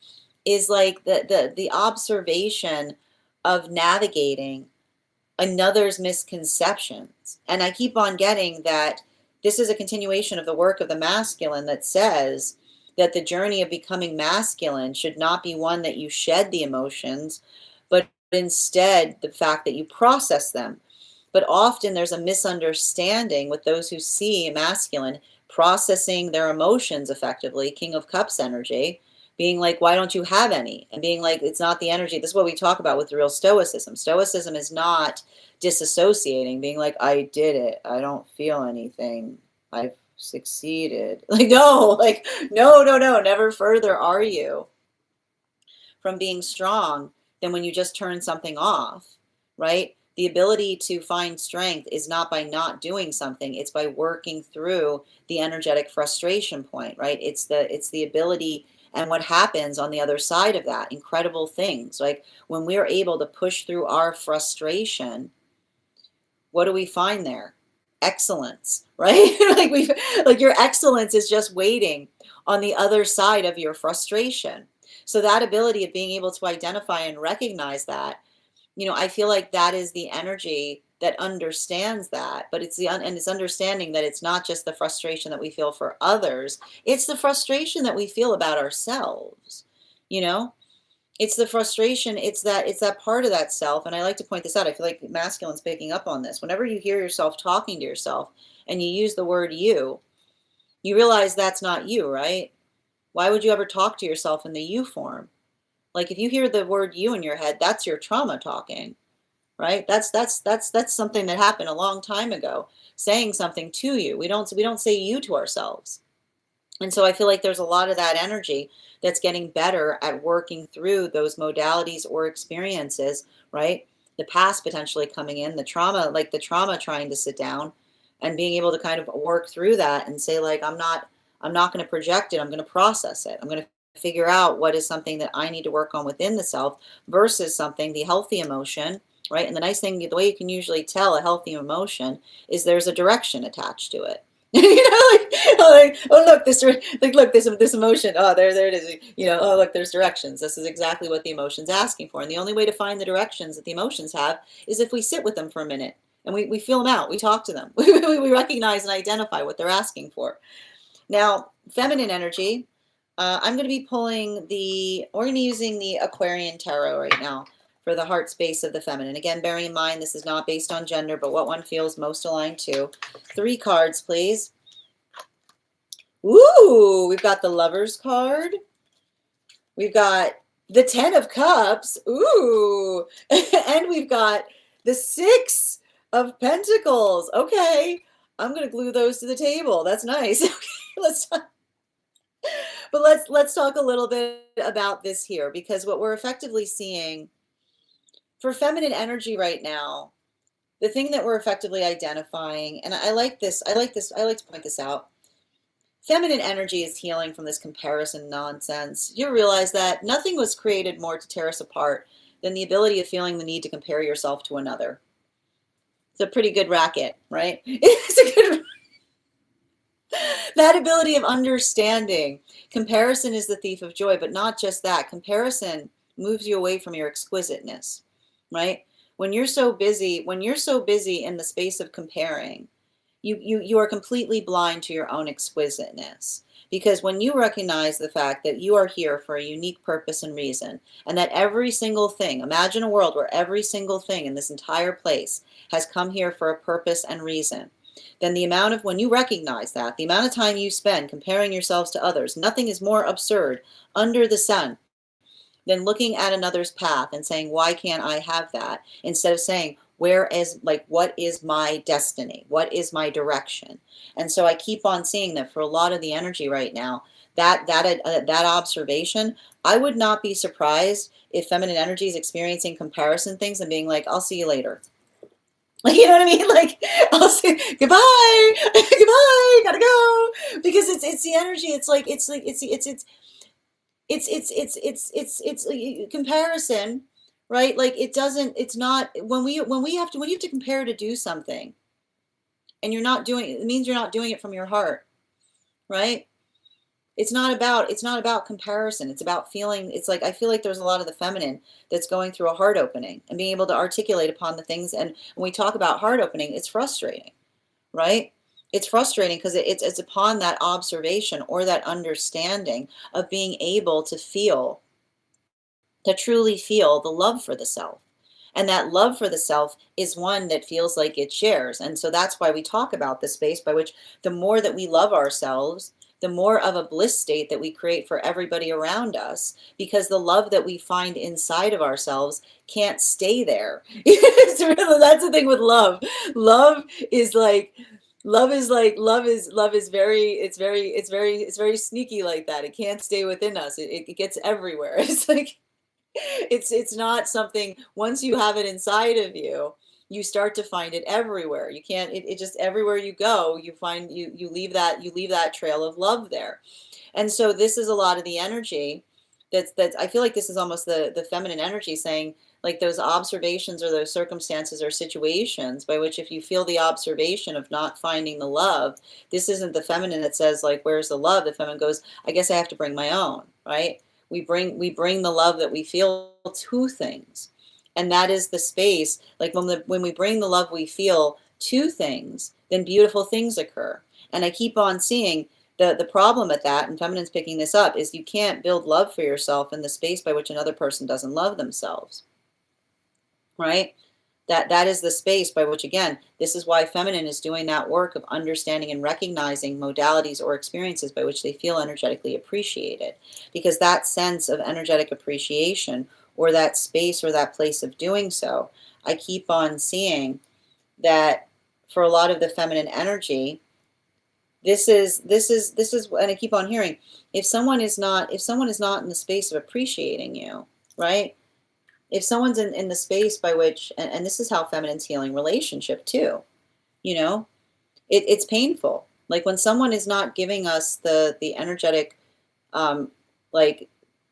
is like the observation of navigating another's misconceptions. And I keep on getting that this is a continuation of the work of the masculine that says that the journey of becoming masculine should not be one that you shed the emotions, but instead the fact that you process them. But often there's a misunderstanding with those who see masculine processing their emotions effectively, King of Cups energy, being like, why don't you have any? And being like, it's not the energy. This is what we talk about with the real stoicism. Stoicism is not disassociating, being like, I did it. I don't feel anything. I've succeeded. Like, no, like, no, never further are you from being strong than when you just turn something off, right? The ability to find strength is not by not doing something, it's by working through the energetic frustration point, right? It's the ability, and what happens on the other side of that, incredible things. Like when we're able to push through our frustration, what do we find there? Excellence, right? Like your excellence is just waiting on the other side of your frustration. So that ability of being able to identify and recognize that, I feel like that is the energy that understands that, but it's and it's understanding that it's not just the frustration that we feel for others, it's the frustration that we feel about ourselves. It's the frustration, it's that part of that self. And I like to point this out. I feel like masculine's picking up on this. Whenever you hear yourself talking to yourself and you use the word you realize that's not you, right? Why would you ever talk to yourself in the you form? Like if you hear the word you in your head, that's your trauma talking, right? That's something that happened a long time ago, saying something to you. We don't say you to ourselves. And so I feel like there's a lot of that energy that's getting better at working through those modalities or experiences, right? The past potentially coming in, the trauma trying to sit down and being able to kind of work through that and say, like, I'm not going to project it. I'm going to process it. I'm going to figure out what is something that I need to work on within the self versus something, the healthy emotion, right? And the nice thing, the way you can usually tell a healthy emotion is there's a direction attached to it. Oh look, this emotion. Oh, there it is. Oh look, there's directions. This is exactly what the emotion's asking for. And the only way to find the directions that the emotions have is if we sit with them for a minute and we feel them out. We talk to them. We recognize and identify what they're asking for. Now, feminine energy. I'm going to be we're going to be using the Aquarian Tarot right now for the heart space of the feminine. Again, bearing in mind, this is not based on gender, but what one feels most aligned to. 3 cards, please. Ooh, we've got the Lover's card. We've got the 10 of Cups. Ooh, and we've got the 6 of Pentacles. Okay, I'm going to glue those to the table. That's nice. Okay, let's talk a little bit about this here, because what we're effectively seeing for feminine energy right now, the thing that we're effectively identifying, and I like to point this out. Feminine energy is healing from this comparison nonsense. You realize that nothing was created more to tear us apart than the ability of feeling the need to compare yourself to another. It's a pretty good racket, right? It's a good that ability of understanding. Comparison is the thief of joy, but not just that. Comparison moves you away from your exquisiteness, right? When you're so busy in the space of comparing, you are completely blind to your own exquisiteness. Because when you recognize the fact that you are here for a unique purpose and reason, and that every single thing, imagine a world where every single thing in this entire place has come here for a purpose and reason, then when you recognize that, the amount of time you spend comparing yourselves to others, nothing is more absurd under the sun than looking at another's path and saying, why can't I have that? Instead of saying, what is my destiny? What is my direction? And so I keep on seeing that for a lot of the energy right now, that observation, I would not be surprised if feminine energy is experiencing comparison things and being like, I'll see you later. Like, you know what I mean? Like, I'll say goodbye, goodbye, gotta go. Because it's the energy. It's comparison, right? Like it's not when you have to compare to do something, and it means you're not doing it from your heart, right? It's not about comparison. It's about feeling. It's like, I feel like there's a lot of the feminine that's going through a heart opening and being able to articulate upon the things. And when we talk about heart opening, it's frustrating, right? It's frustrating because it's upon that observation or that understanding of being able to truly feel the love for the self. And that love for the self is one that feels like it shares. And so that's why we talk about the space by which the more that we love ourselves, the more of a bliss state that we create for everybody around us, because the love that we find inside of ourselves can't stay there. That's the thing with love. Love is like, love is very, it's very sneaky like that. It can't stay within us. It gets everywhere. It's like, it's not something, once you have it inside of you, you start to find it everywhere. You can't, it just, everywhere you go, you find, you leave that trail of love there. And so this is a lot of the energy that's I feel like this is almost the feminine energy saying, like, those observations or those circumstances or situations by which, if you feel the observation of not finding the love, this isn't the feminine that says, like, where's the love? The feminine goes, I guess I have to bring my own, right? We bring the love that we feel to things. And that is the space, like, when we bring the love we feel to things, then beautiful things occur. And I keep on seeing the problem at that, and feminine's picking this up, is you can't build love for yourself in the space by which another person doesn't love themselves, right? That is the space by which, again, this is why feminine is doing that work of understanding and recognizing modalities or experiences by which they feel energetically appreciated. Because that sense of energetic appreciation, or that space or that place of doing so, I keep on seeing that for a lot of the feminine energy, this is, and I keep on hearing, if someone is not in the space of appreciating you, right? If someone's in the space by which, and this is how feminine's healing relationship too, it's painful. Like, when someone is not giving us the energetic, like,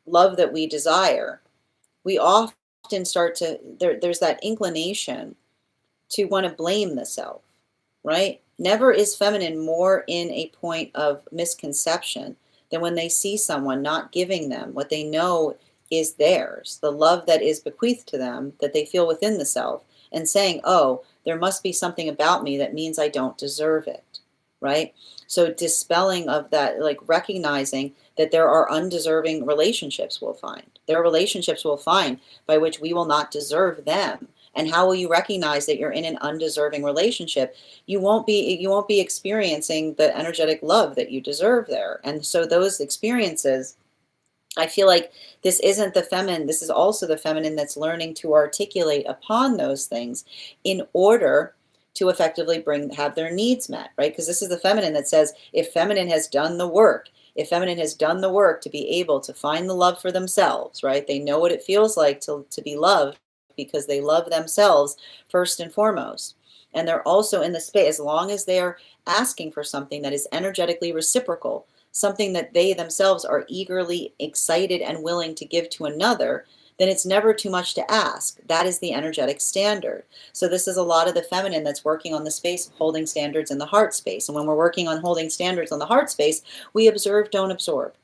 love that we desire, we often start to, there's that inclination to want to blame the self, right? Never is feminine more in a point of misconception than when they see someone not giving them what they know is theirs, the love that is bequeathed to them, that they feel within the self, and saying, oh, there must be something about me that means I don't deserve it, right? So dispelling of that, like, recognizing that there are undeserving relationships we'll find. There are relationships we'll find by which we will not deserve them. And how will you recognize that you're in an undeserving relationship? You won't be experiencing the energetic love that you deserve there. And so those experiences, I feel like this isn't the feminine, this is also the feminine that's learning to articulate upon those things in order to effectively have their needs met, right? Because this is the feminine that says, if feminine has done the work, to be able to find the love for themselves, right? They know what it feels like to be loved, because they love themselves first and foremost. And they're also in the space, as long as they're asking for something that is energetically reciprocal, something that they themselves are eagerly excited and willing to give to another, then it's never too much to ask. That is the energetic standard. So this is a lot of the feminine that's working on the space of holding standards in the heart space. And when we're working on holding standards on the heart space, we observe, don't absorb,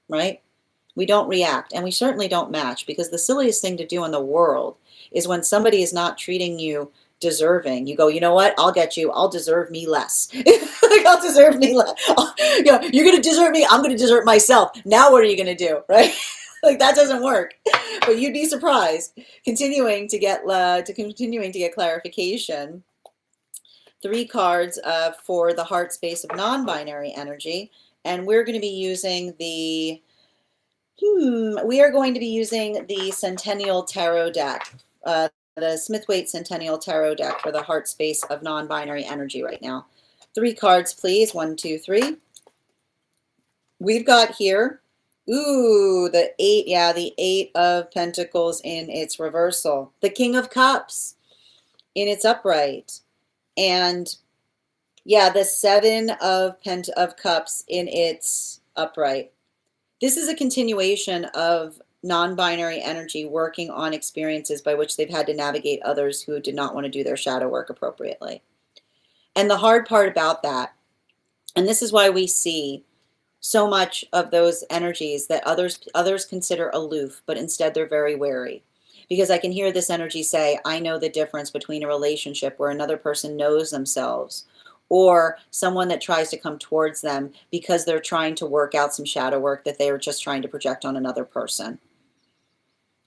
right? We don't react, and we certainly don't match, because the silliest thing to do in the world is, when somebody is not treating you deserving, you go, you know what, I'll get you, I'll deserve me less. Like, I'll deserve me less. You're going to deserve me, I'm going to desert myself. Now what are you going to do, right? Like, that doesn't work. But you'd be surprised. Continuing to get clarification. 3 cards for the heart space of non-binary energy, and we're going to be using the Centennial Tarot deck, the Smith-Waite Centennial Tarot deck for the heart space of non-binary energy right now. 3 cards, please. 1, 2, 3. We've got here, the 8, the 8 of Pentacles in its reversal. The King of Cups in its upright. And the 7 of Cups in its upright. This is a continuation of non-binary energy working on experiences by which they've had to navigate others who did not want to do their shadow work appropriately. And the hard part about that, and this is why we see so much of those energies that others consider aloof, but instead they're very wary. Because I can hear this energy say, I know the difference between a relationship where another person knows themselves or someone that tries to come towards them because they're trying to work out some shadow work that they are just trying to project on another person.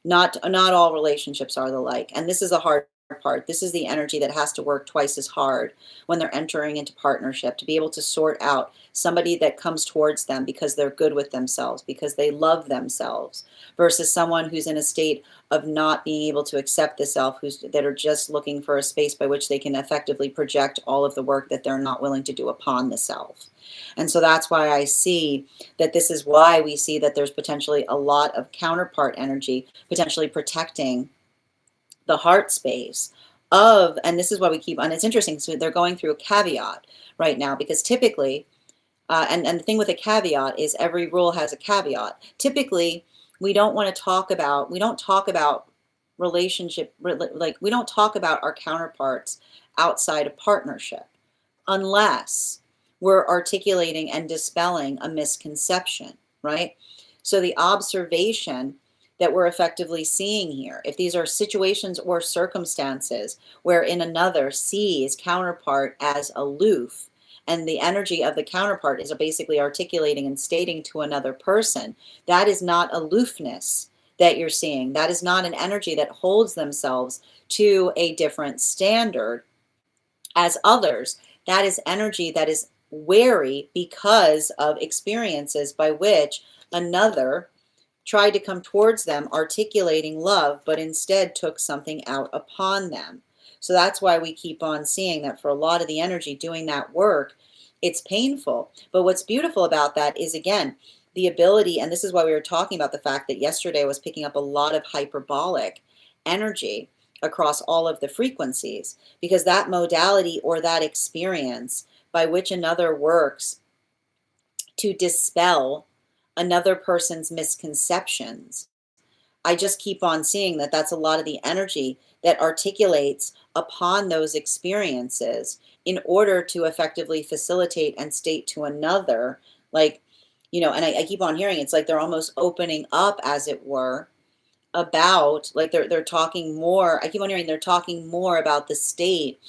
Not all relationships are the like. And this is the hard part. This is the energy that has to work twice as hard when they're entering into partnership to be able to sort out somebody that comes towards them because they're good with themselves, because they love themselves, versus someone who's in a state of not being able to accept the self, that are just looking for a space by which they can effectively project all of the work that they're not willing to do upon the self. And so that's why I see that this is why we see that there's potentially a lot of counterpart energy potentially protecting the heart space of, and this is why we keep on, it's interesting, so they're going through a caveat right now, because typically, and the thing with a caveat is every rule has a caveat. Typically, we don't talk about relationship, like we don't talk about our counterparts outside of partnership unless we're articulating and dispelling a misconception, right? So the observation that we're effectively seeing here, if these are situations or circumstances wherein another sees counterpart as aloof, and the energy of the counterpart is basically articulating and stating to another person, that is not aloofness that you're seeing. That is not an energy that holds themselves to a different standard as others. That is energy that is wary because of experiences by which another tried to come towards them articulating love, but instead took something out upon them. So that's why we keep on seeing that for a lot of the energy doing that work, it's painful. But what's beautiful about that is, again, the ability, and this is why we were talking about the fact that yesterday I was picking up a lot of hyperbolic energy across all of the frequencies, because that modality or that experience by which another works to dispel another person's misconceptions, I just keep on seeing that that's a lot of the energy that articulates upon those experiences in order to effectively facilitate and state to another, like, and I keep on hearing it's like they're almost opening up, as it were, about, like they're talking more. I keep on hearing they're talking more about the state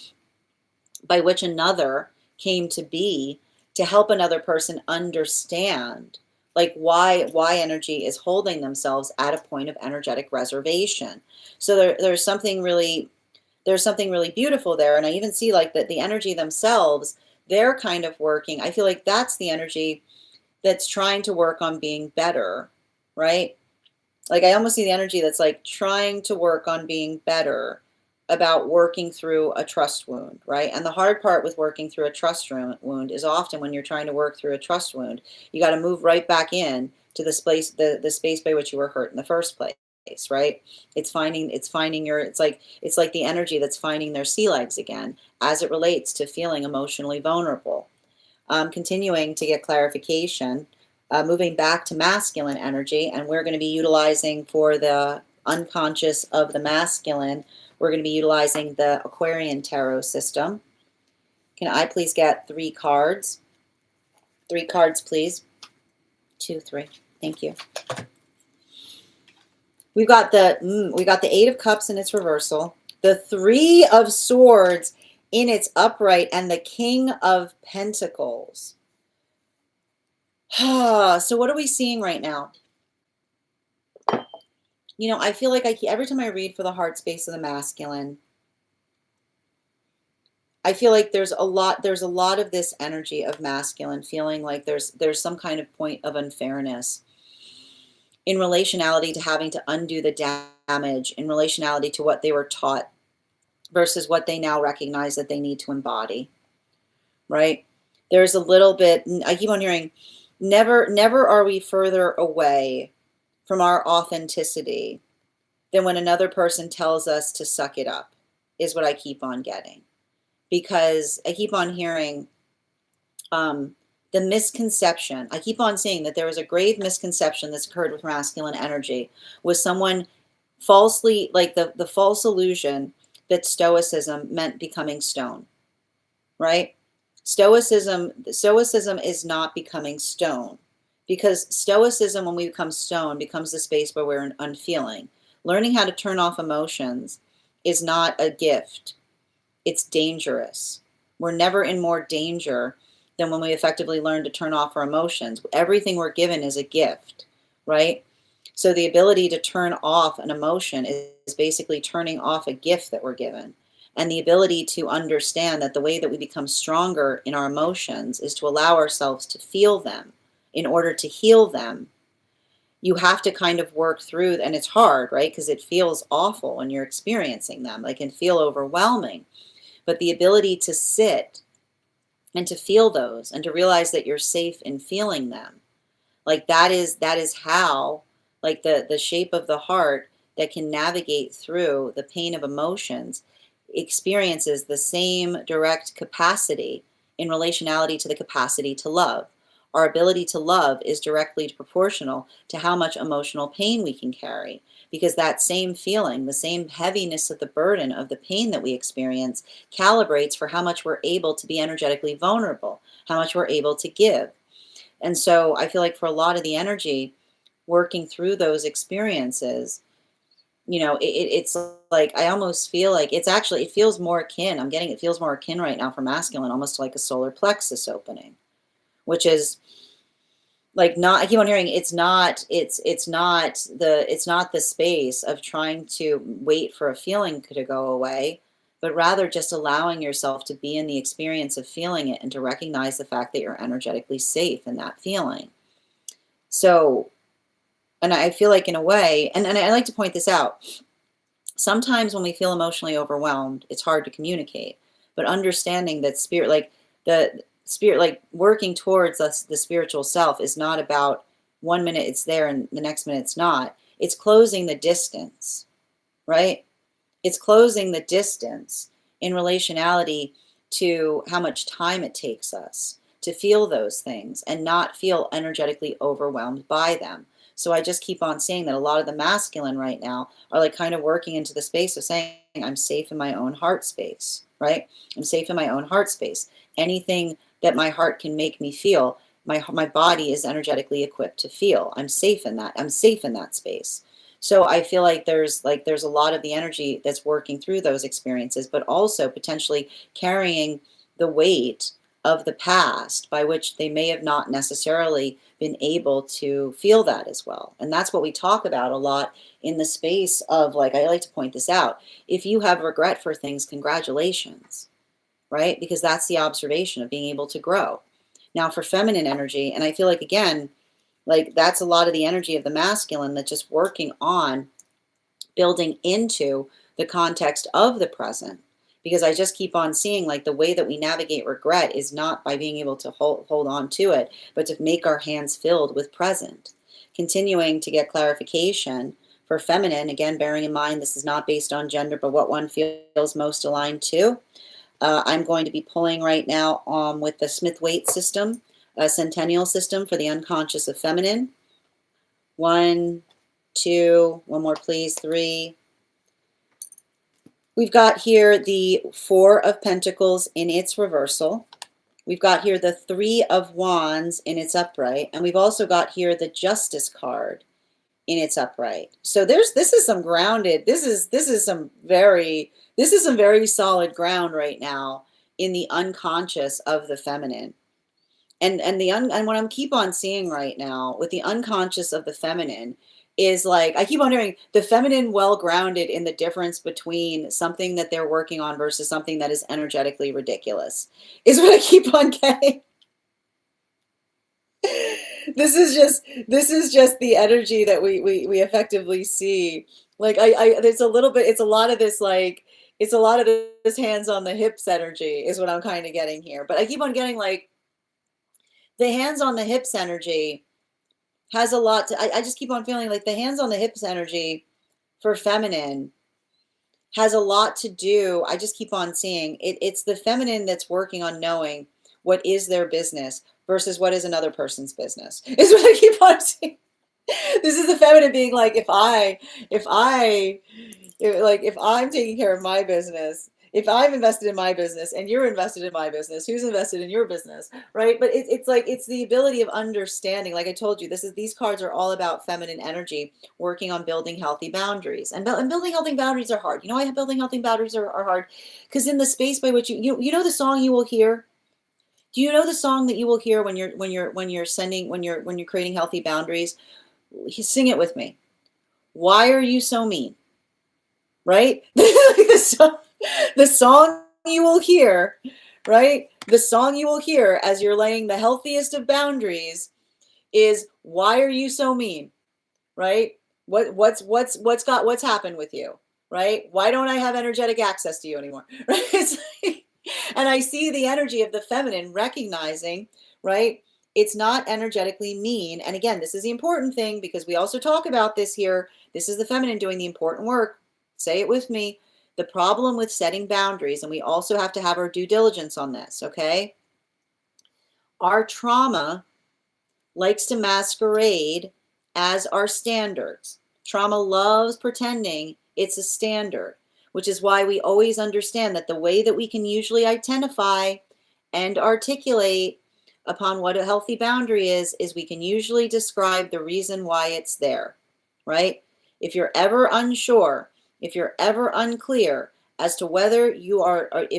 by which another came to be, to help another person understand, like why energy is holding themselves at a point of energetic reservation. So there's something really beautiful there. And I even see like that the energy themselves, they're kind of working. I feel like that's the energy that's trying to work on being better, right? Like I almost see the energy that's like trying to work on being better about working through a trust wound, right? And the hard part with working through a trust wound is often when you're trying to work through a trust wound, you got to move right back in to the space, the space by which you were hurt in the first place, right? It's like the energy that's finding their sea legs again as it relates to feeling emotionally vulnerable. Continuing to get clarification, moving back to masculine energy, and we're going to be utilizing for the unconscious of the masculine, we're going to be utilizing the Aquarian Tarot system. Can I please get 3 cards? 3 cards, please. 2, 3. Thank you. We got the 8 of Cups in its reversal, the 3 of Swords in its upright, and the King of Pentacles. So what are we seeing right now? I feel like every time I read for the heart space of the masculine, I feel like there's a lot of this energy of masculine feeling like there's some kind of point of unfairness in relationality to having to undo the damage, in relationality to what they were taught versus what they now recognize that they need to embody, right? There's a little bit, I keep on hearing, never are we further away from our authenticity than when another person tells us to suck it up, is what I keep on getting. Because I keep on hearing the misconception. I keep on seeing that there was a grave misconception that's occurred with masculine energy, with someone falsely, like the false illusion that stoicism meant becoming stone. right? Stoicism is not becoming stone, because stoicism, when we become stone, becomes the space where we're unfeeling. Learning how to turn off emotions is not a gift. It's dangerous. We're never in more danger than when we effectively learn to turn off our emotions. Everything we're given is a gift, right? So the ability to turn off an emotion is basically turning off a gift that we're given. And the ability to understand that the way that we become stronger in our emotions is to allow ourselves to feel them in order to heal them. You have to kind of work through, and it's hard, right? Because it feels awful when you're experiencing them. It can feel overwhelming. But the ability to sit and to feel those and to realize that you're safe in feeling them, that is how, the shape of the heart that can navigate through the pain of emotions experiences the same direct capacity in relationality to the capacity to love. Our ability to love is directly proportional to how much emotional pain we can carry, because that same feeling, the same heaviness of the burden of the pain that we experience, calibrates for how much we're able to be energetically vulnerable, how much we're able to give. And so I feel like for a lot of the energy working through those experiences, it's like, I almost feel like it feels more akin. It feels more akin right now for masculine, almost like a solar plexus opening, which is not, I keep on hearing, it's not the space of trying to wait for a feeling to go away, but rather just allowing yourself to be in the experience of feeling it and to recognize the fact that you're energetically safe in that feeling. So, and I feel like in a way, and I like to point this out, sometimes when we feel emotionally overwhelmed, it's hard to communicate, but understanding that the spirit, working towards us, the spiritual self, is not about 1 minute it's there and the next minute it's not. It's closing the distance, right? It's closing the distance in relationality to how much time it takes us to feel those things and not feel energetically overwhelmed by them. So I just keep on saying that a lot of the masculine right now are kind of working into the space of saying, I'm safe in my own heart space, right? I'm safe in my own heart space. Anything that my heart can make me feel, my body is energetically equipped to feel. I'm safe in that. I'm safe in that space. So I feel like there's a lot of the energy that's working through those experiences, but also potentially carrying the weight of the past by which they may have not necessarily been able to feel that as well. And that's what we talk about a lot in the space of, I like to point this out. If you have regret for things, congratulations, right? Because that's the observation of being able to grow. Now for feminine energy, and I feel like, again, that's a lot of the energy of the masculine that's just working on building into the context of the present. Because I just keep on seeing the way that we navigate regret is not by being able to hold on to it, but to make our hands filled with present. Continuing to get clarification for feminine, again, bearing in mind this is not based on gender, but what one feels most aligned to. I'm going to be pulling right now with the Smith-Waite system, a centennial system for the unconscious of feminine. 1, 2, one more please, 3. We've got here the 4 of Pentacles in its reversal. We've got here the 3 of Wands in its upright, and we've also got here the Justice card in its upright. So this is some grounded, this is some very solid ground right now in the unconscious of the feminine. And what I'm keep on seeing right now with the unconscious of the feminine is I keep on hearing the feminine well grounded in the difference between something that they're working on versus something that is energetically ridiculous, is what I keep on getting. This is just the energy that we effectively see. There's a little bit, it's a lot of this hands on the hips energy is what I'm kind of getting here. But I keep on getting the hands on the hips energy has a lot to, I just keep on feeling the hands on the hips energy for feminine has a lot to do. I just keep on seeing it's the feminine that's working on knowing what is their business versus what is another person's business, is what I keep on seeing. This is the feminine being if I'm taking care of my business, if I'm invested in my business and you're invested in my business, who's invested in your business, right? But it's like, it's the ability of understanding. Like I told you, these cards are all about feminine energy, working on building healthy boundaries. And building healthy boundaries are hard. You know why building healthy boundaries are hard? Because in the space by which you know the song you will hear. Do you know the song that you will hear when you're creating healthy boundaries? Sing it with me. Why are you so mean? Right? The song you will hear, right? The song you will hear as you're laying the healthiest of boundaries is, why are you so mean? Right? What's happened with you? Right? Why don't I have energetic access to you anymore? Right? It's like, and I see the energy of the feminine recognizing, right? It's not energetically mean. And again, this is the important thing, because we also talk about this here. This is the feminine doing the important work. Say it with me. The problem with setting boundaries, and we also have to have our due diligence on this, okay? Our trauma likes to masquerade as our standards. Trauma loves pretending it's a standard, which is why we always understand that the way that we can usually identify and articulate upon what a healthy boundary is we can usually describe the reason why it's there, right? If you're ever unsure, if you're ever unclear as to whether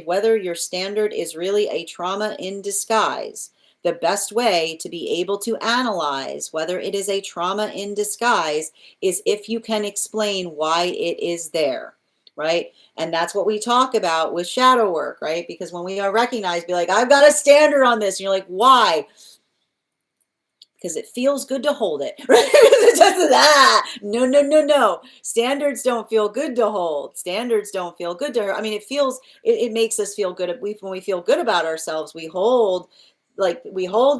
whether your standard is really a trauma in disguise, the best way to be able to analyze whether it is a trauma in disguise is if you can explain why it is there, right? And that's what we talk about with shadow work, right? Because when we are recognized, be like, I've got a standard on this. And you're like, why? Because it feels good to hold it, right? It's just no. Standards don't feel good to hold. Standards don't feel good to her. I mean, it makes us feel good. When we feel good about ourselves, we hold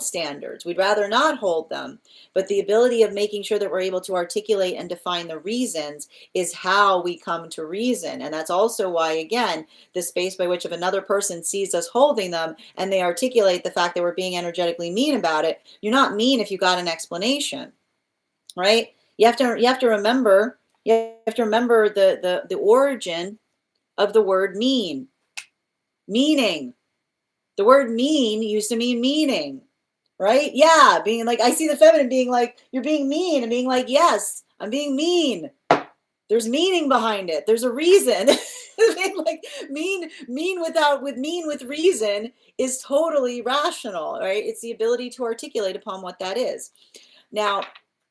standards. We'd rather not hold them. But the ability of making sure that we're able to articulate and define the reasons is how we come to reason. And that's also why, again, the space by which if another person sees us holding them and they articulate the fact that we're being energetically mean about it, you're not mean if you got an explanation, right? You have to remember the origin of the word mean. Meaning. The word mean used to mean meaning, right? Yeah, being like, I see the feminine being like, you're being mean, and being like, yes, I'm being mean. There's meaning behind it. There's a reason. Like mean with reason is totally rational, right? It's the ability to articulate upon what that is. Now,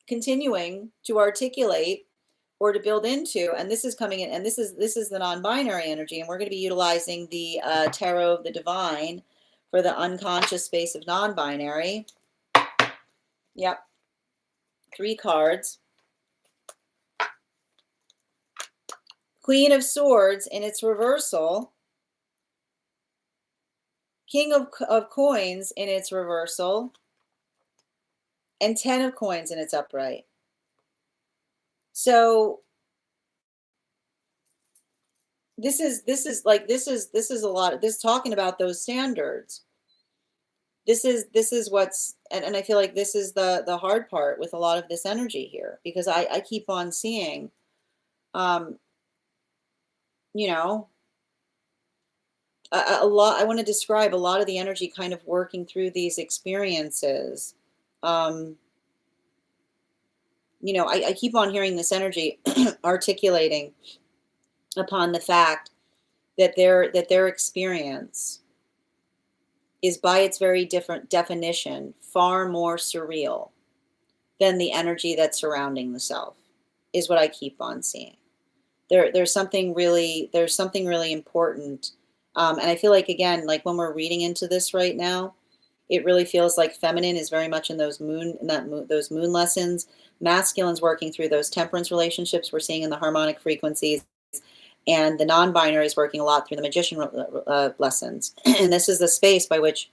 continuing to articulate or to build into, and this is coming in, and this is the non-binary energy, and we're going to be utilizing the Tarot of the Divine for the unconscious space of non-binary. Yep. 3 cards. Queen of Swords in its reversal. King of Coins in its reversal. And 10 of Coins in its upright. So this is a lot of this, talking about those standards. This is what's, and I feel like this is the hard part with a lot of this energy here, because I keep on seeing, you know, a lot. I want to describe a lot of the energy kind of working through these experiences. You know, I keep on hearing this energy articulating upon the fact that their experience is, by its very different definition, far more surreal than the energy that's surrounding the self, is what I keep on seeing. There's something really important. And I feel like, again, like when we're reading into this right now, it really feels like feminine is very much in those moon lessons. Masculine's working through those temperance relationships we're seeing in the harmonic frequencies. And the non-binary is working a lot through the magician lessons. And this is the space by which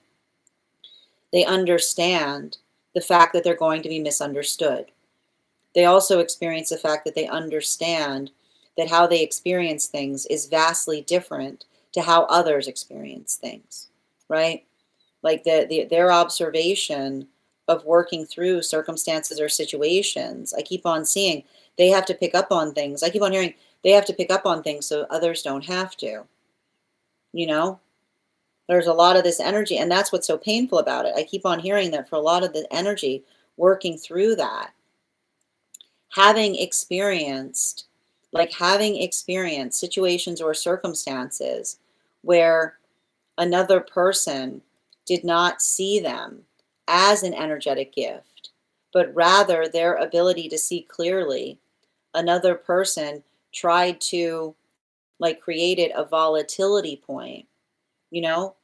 they understand the fact that they're going to be misunderstood. They also experience the fact that they understand that how they experience things is vastly different to how others experience things, right? Like their observation of working through circumstances or situations. I keep on seeing they have to pick up on things. I keep on hearing they have to pick up on things so others don't have to. you know? There's a lot of this energy, and that's what's so painful about it. I keep on hearing that for a lot of the energy working through that, having experienced, having experienced situations or circumstances where another person did not see them as an energetic gift, but rather their ability to see clearly, another person tried to created a volatility point, you know?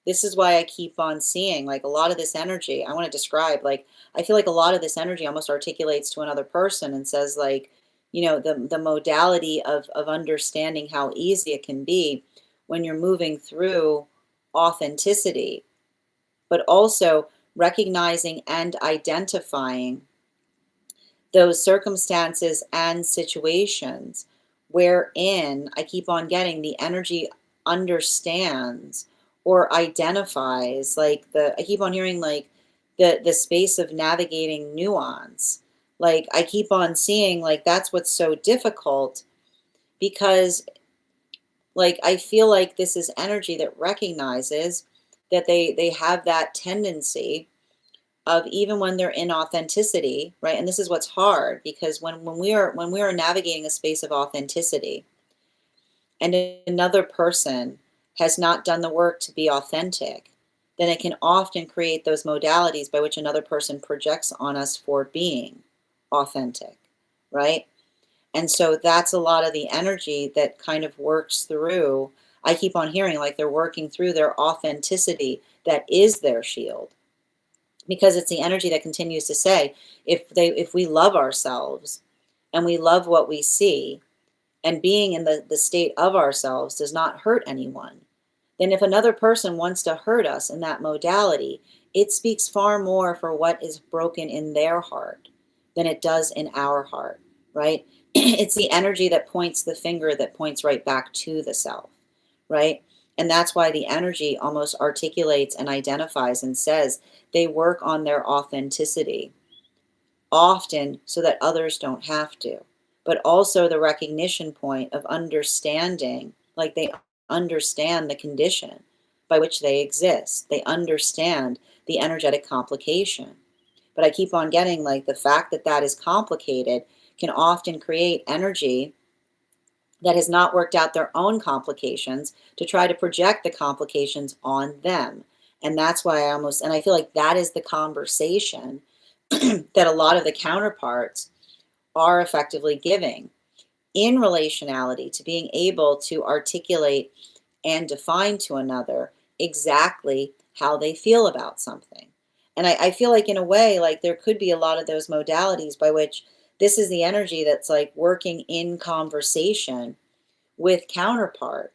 This is why I keep on seeing a lot of this energy. I want to describe, I feel like a lot of this energy almost articulates to another person and says, the modality of understanding how easy it can be when you're moving through authenticity, but also recognizing and identifying those circumstances and situations wherein I keep on getting the energy understands or identifies I keep on hearing the space of navigating nuance. I keep on seeing that's what's so difficult because I feel like this is energy that recognizes that they have that tendency of, even when they're in authenticity, right? And this is what's hard, because when we are navigating a space of authenticity and another person has not done the work to be authentic, then it can often create those modalities by which another person projects on us for being authentic, right? And so that's a lot of the energy that kind of works through. I keep on hearing they're working through their authenticity that is their shield, because it's the energy that continues to say, if we love ourselves and we love what we see, and being in the state of ourselves does not hurt anyone, then if another person wants to hurt us in that modality, it speaks far more for what is broken in their heart than it does in our heart, right? It's the energy that points the finger that points right back to the self, right? And that's why the energy almost articulates and identifies and says they work on their authenticity, often so that others don't have to, but also the recognition point of understanding, they understand the condition by which they exist. They understand the energetic complication. But I keep on getting the fact that that is complicated can often create energy that has not worked out their own complications to try to project the complications on them. And that's why and I feel like that is the conversation that a lot of the counterparts are effectively giving in relationality to being able to articulate and define to another exactly how they feel about something. And I feel like, in a way, there could be a lot of those modalities by which this is the energy that's working in conversation with counterpart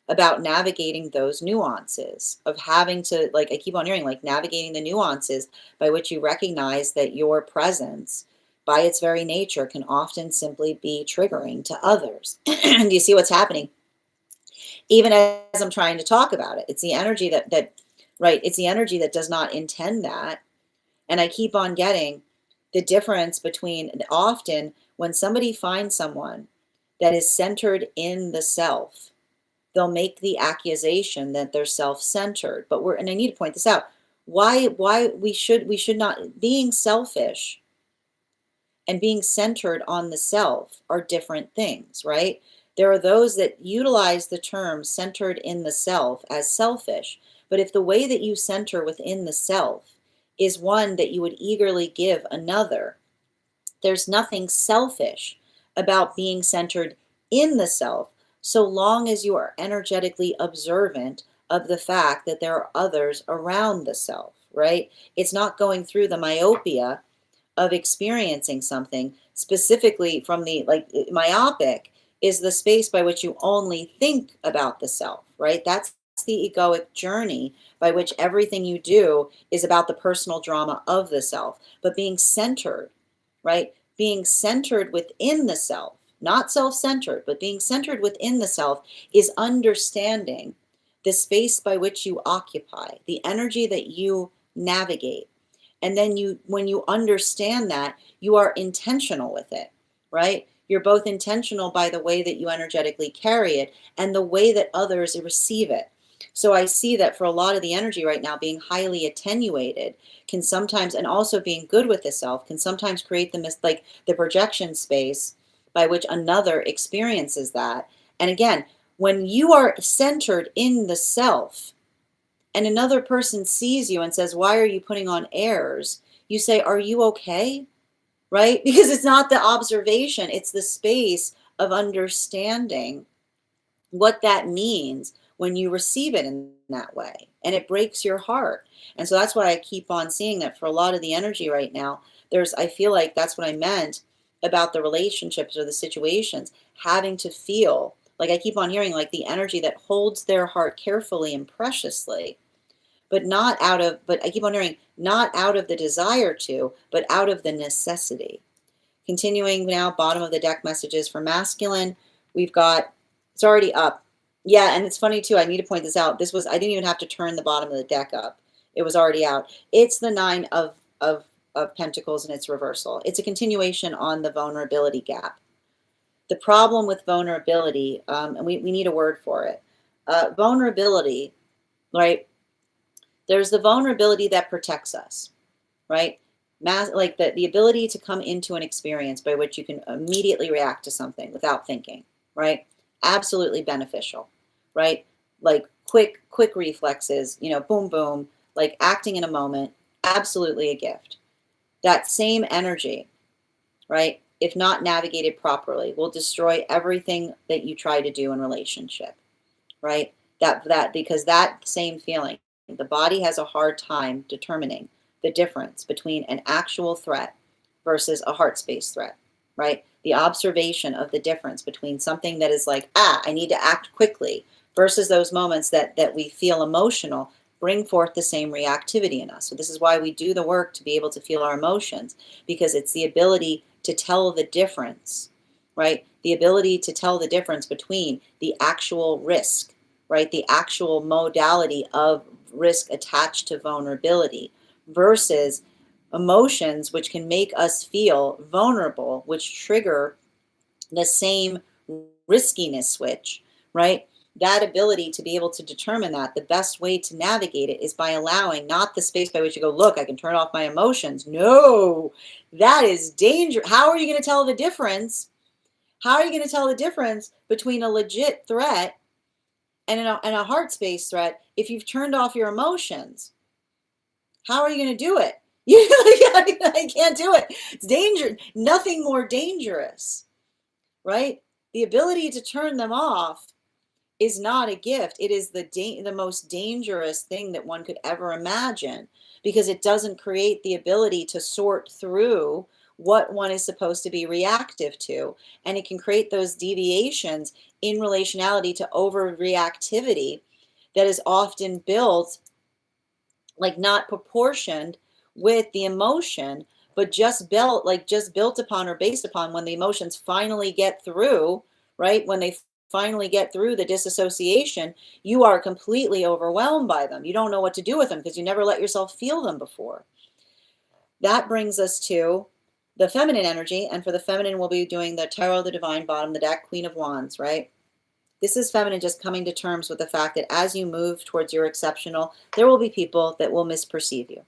about navigating those nuances of having to, I keep on hearing, navigating the nuances by which you recognize that your presence by its very nature can often simply be triggering to others. Do you see what's happening? Even as I'm trying to talk about it, it's the energy that right, it's the energy that does not intend that. And I keep on getting the difference between, often when somebody finds someone that is centered in the self, they'll make the accusation that they're self-centered. But and I need to point this out, why we should not, being selfish and being centered on the self are different things, right? There are those that utilize the term centered in the self as selfish. But if the way that you center within the self is one that you would eagerly give another, there's nothing selfish about being centered in the self, so long as you are energetically observant of the fact that there are others around the self, right? It's not going through the myopia of experiencing something specifically from the, myopic is the space by which you only think about the self, right? That's the egoic journey by which everything you do is about the personal drama of the self. But being centered, right? Being centered within the self, not self-centered, but being centered within the self, is understanding the space by which you occupy, the energy that you navigate. And then when you understand that, you are intentional with it, right? You're both intentional by the way that you energetically carry it and the way that others receive it. So I see that for a lot of the energy right now, being highly attenuated can sometimes, and also being good with the self, can sometimes create like the projection space by which another experiences that. And again, when you are centered in the self and another person sees you and says, "Why are you putting on airs?" You say, "Are you okay?" Right? Because it's not the observation, it's the space of understanding what that means when you receive it in that way. And it breaks your heart. And so that's why I keep on seeing that for a lot of the energy right now. I feel like that's what I meant about the relationships or the situations, having to feel like I keep on hearing like the energy that holds their heart carefully and preciously, but I keep on hearing not out of the desire to, but out of the necessity. Continuing now, bottom of the deck messages for masculine. We've got, it's already up. Yeah, and it's funny too, I need to point this out. I didn't even have to turn the bottom of the deck up. It was already out. It's the Nine of Pentacles and its reversal. It's a continuation on the vulnerability gap. The problem with vulnerability, and we need a word for it. Vulnerability, right? There's the vulnerability that protects us, right? Like the ability to come into an experience by which you can immediately react to something without thinking, right? Absolutely beneficial, right? Like quick reflexes, boom, boom, like acting in a moment, absolutely a gift. That same energy, right, if not navigated properly, will destroy everything that you try to do in relationship, right? Because that same feeling, the body has a hard time determining the difference between an actual threat versus a heart space threat, right? The observation of the difference between something that is like, I need to act quickly, versus those moments that we feel emotional bring forth the same reactivity in us. So this is why we do the work to be able to feel our emotions, because it's the ability to tell the difference, right? The ability to tell the difference between the actual risk, right? The actual modality of risk attached to vulnerability versus emotions, which can make us feel vulnerable, which trigger the same riskiness switch, right? That ability to be able to determine that the best way to navigate it is by allowing not the space by which you go, look, I can turn off my emotions. No, that is dangerous. How are you going to tell the difference? How are you going to tell the difference between a legit threat and a heart space threat if you've turned off your emotions? How are you going to do it? I can't do it. It's dangerous. Nothing more dangerous, right? The ability to turn them off is not a gift. It is the most dangerous thing that one could ever imagine, because it doesn't create the ability to sort through what one is supposed to be reactive to. And it can create those deviations in relationality to overreactivity that is often built like not proportioned with the emotion, but just built upon or based upon when the emotions finally get through, right? When they finally get through the disassociation, you are completely overwhelmed by them. You don't know what to do with them because you never let yourself feel them before. That brings us to the feminine energy. And for the feminine, we'll be doing the Tarot of the Divine, bottom, the deck, Queen of Wands, right? This is feminine just coming to terms with the fact that as you move towards your exceptional, there will be people that will misperceive you.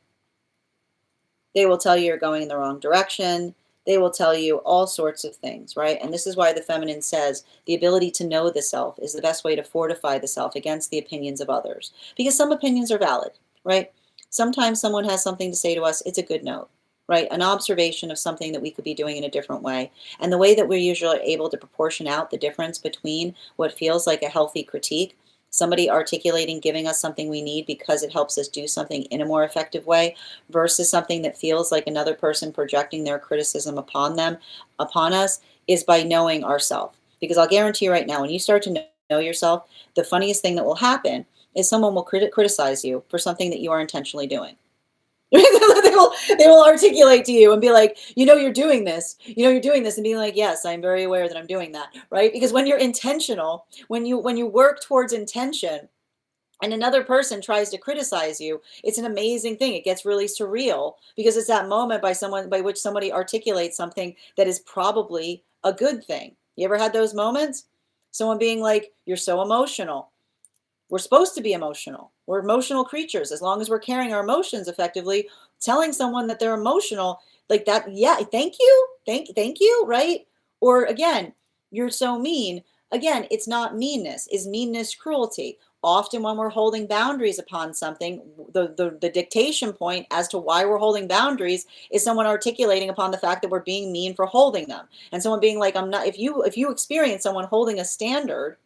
They will tell you you're going in the wrong direction. They will tell you all sorts of things, right? And this is why the feminine says the ability to know the self is the best way to fortify the self against the opinions of others. Because some opinions are valid, right? Sometimes someone has something to say to us. It's a good note, right? An observation of something that we could be doing in a different way. And the way that we're usually able to proportion out the difference between what feels like a healthy critique, somebody articulating, giving us something we need because it helps us do something in a more effective way, versus something that feels like another person projecting their criticism upon us, is by knowing ourselves. Because I'll guarantee you right now, when you start to know yourself, the funniest thing that will happen is someone will criticize you for something that you are intentionally doing. They will articulate to you and be like, you're doing this, and being like, yes, I'm very aware that I'm doing that, right? Because when you're intentional, when you work towards intention, and another person tries to criticize you, it's an amazing thing. It gets really surreal because it's that moment by which somebody articulates something that is probably a good thing. You ever had those moments? Someone being like, you're so emotional. We're supposed to be emotional. We're emotional creatures. As long as we're carrying our emotions effectively, telling someone that they're emotional like that, yeah, thank you. Thank you, right? Or again, you're so mean. Again, it's not meanness. Is meanness cruelty? Often when we're holding boundaries upon something, the dictation point as to why we're holding boundaries is someone articulating upon the fact that we're being mean for holding them. And someone being like, I'm not, if you experience someone holding a standard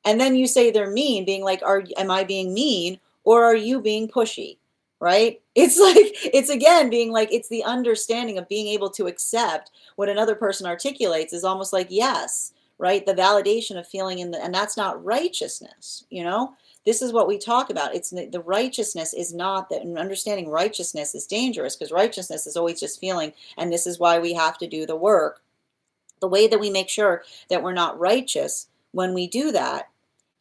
and then you say they're mean, being like, am I being mean or are you being pushy? Right? It's like, it's again being like, it's the understanding of being able to accept what another person articulates is almost like, yes, right? The validation of feeling and that's not righteousness, you know? This is what we talk about. It's the righteousness is not that, and understanding righteousness is dangerous because righteousness is always just feeling, and this is why we have to do the work. The way that we make sure that we're not righteous when we do that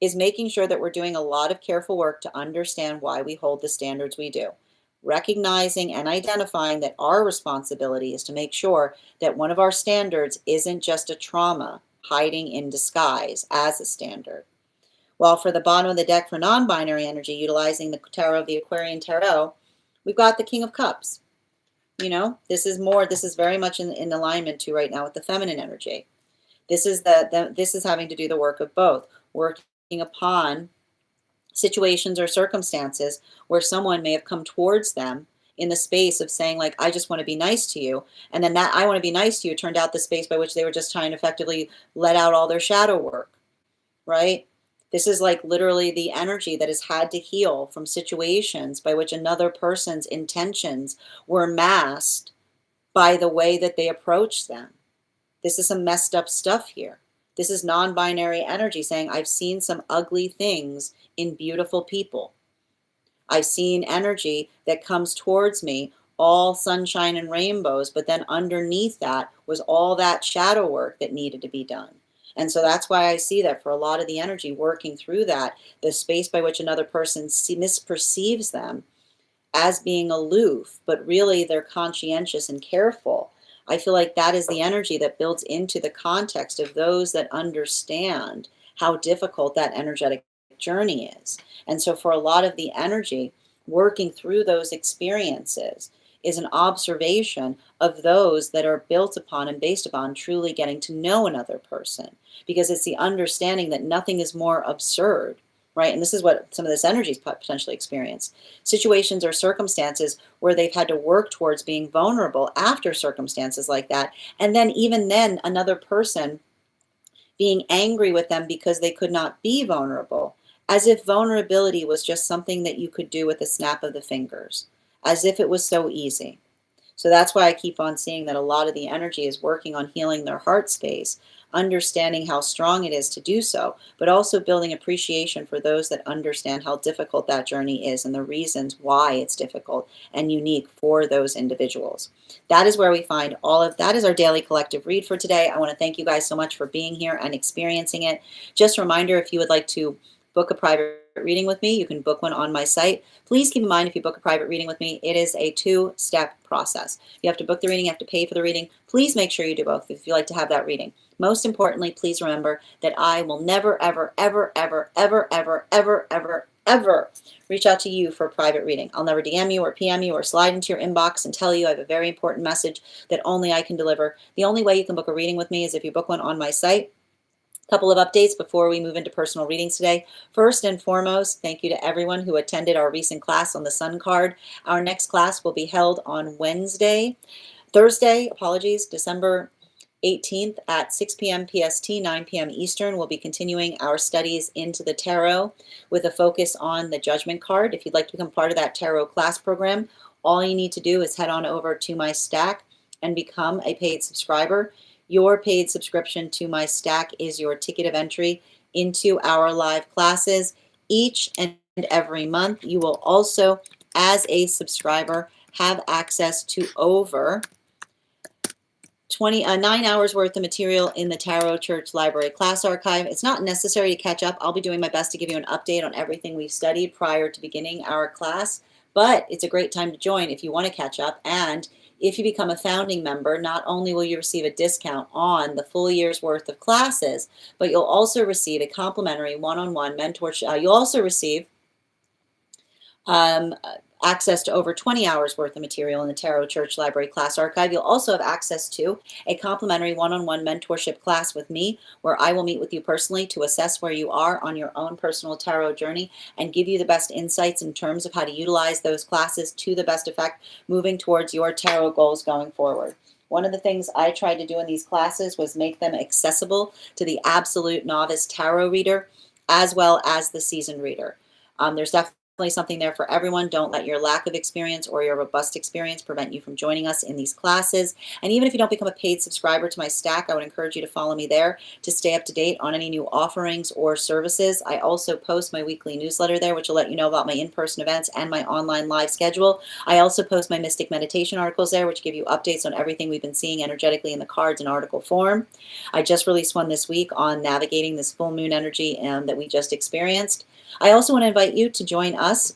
is making sure that we're doing a lot of careful work to understand why we hold the standards we do. Recognizing and identifying that our responsibility is to make sure that one of our standards isn't just a trauma hiding in disguise as a standard. Well, for the bottom of the deck for non-binary energy, utilizing the tarot of the Aquarian Tarot, we've got the King of Cups. You know, this is very much in alignment to right now with the feminine energy. This is this is having to do the work of both, working upon situations or circumstances where someone may have come towards them in the space of saying like, I just want to be nice to you. And then that I want to be nice to you turned out the space by which they were just trying to effectively let out all their shadow work, right? This is like literally the energy that has had to heal from situations by which another person's intentions were masked by the way that they approach them. This is some messed up stuff here. This is non-binary energy saying, I've seen some ugly things in beautiful people. I've seen energy that comes towards me, all sunshine and rainbows, but then underneath that was all that shadow work that needed to be done. And so that's why I see that for a lot of the energy working through that, the space by which another person misperceives them as being aloof, but really they're conscientious and careful. I feel like that is the energy that builds into the context of those that understand how difficult that energetic journey is. And so for a lot of the energy, working through those experiences is an observation of those that are built upon and based upon truly getting to know another person, because it's the understanding that nothing is more absurd, right? And this is what some of this energy is potentially experienced. Situations or circumstances where they've had to work towards being vulnerable after circumstances like that. And then even then another person being angry with them because they could not be vulnerable, as if vulnerability was just something that you could do with a snap of the fingers, as if it was so easy. So that's why I keep on seeing that a lot of the energy is working on healing their heart space, understanding how strong it is to do so, but also building appreciation for those that understand how difficult that journey is and the reasons why it's difficult and unique for those individuals. That is where we find all of that. Is our daily collective read for today. I want to thank you guys so much for being here and experiencing it. Just a reminder, if you would like to book a private reading with me, you can book one on my site. Please keep in mind, if you book a private reading with me, it is a two-step process. You have to book the reading, you have to pay for the reading. Please make sure you do both if you like to have that reading. Most importantly, please remember that I will never, ever, ever, ever, ever, ever, ever, ever, ever reach out to you for a private reading. I'll never DM you or PM you or slide into your inbox and tell you I have a very important message that only I can deliver. The only way you can book a reading with me is if you book one on my site. Couple of updates before we move into personal readings today. First and foremost, thank you to everyone who attended our recent class on the Sun card. Our next class will be held on Thursday, December 18th at 6 p.m. PST, 9 p.m. Eastern. We'll be continuing our studies into the tarot with a focus on the Judgment card. If you'd like to become part of that tarot class program, all you need to do is head on over to my Stack and become a paid subscriber. Your paid subscription to my Stack is your ticket of entry into our live classes each and every month. You will also, as a subscriber, have access to over 9 hours worth of material in the Tarot Church Library Class Archive. It's not necessary to catch up. I'll be doing my best to give you an update on everything we've studied prior to beginning our class, but it's a great time to join if you want to catch up. And If you become a founding member, not only will you receive a discount on the full year's worth of classes, but you'll also receive a complimentary one-on-one mentorship. You'll also receive um, access to over 20 hours worth of material in the Tarot Church Library class archive. You'll also have access to a complimentary one-on-one mentorship class with me, where I will meet with you personally to assess where you are on your own personal tarot journey and give you the best insights in terms of how to utilize those classes to the best effect, moving towards your tarot goals going forward. One of the things I tried to do in these classes was make them accessible to the absolute novice tarot reader as well as the seasoned reader. There's definitely something there for everyone. Don't let your lack of experience or your robust experience prevent you from joining us in these classes. And even if you don't become a paid subscriber to my Stack, I would encourage you to follow me there to stay up to date on any new offerings or services. I also post my weekly newsletter there, which will let you know about my in-person events and my online live schedule. I also post my Mystic Meditation articles there, which give you updates on everything we've been seeing energetically in the cards in article form. I just released one this week on navigating this full moon energy that we just experienced. I also want to invite you to join us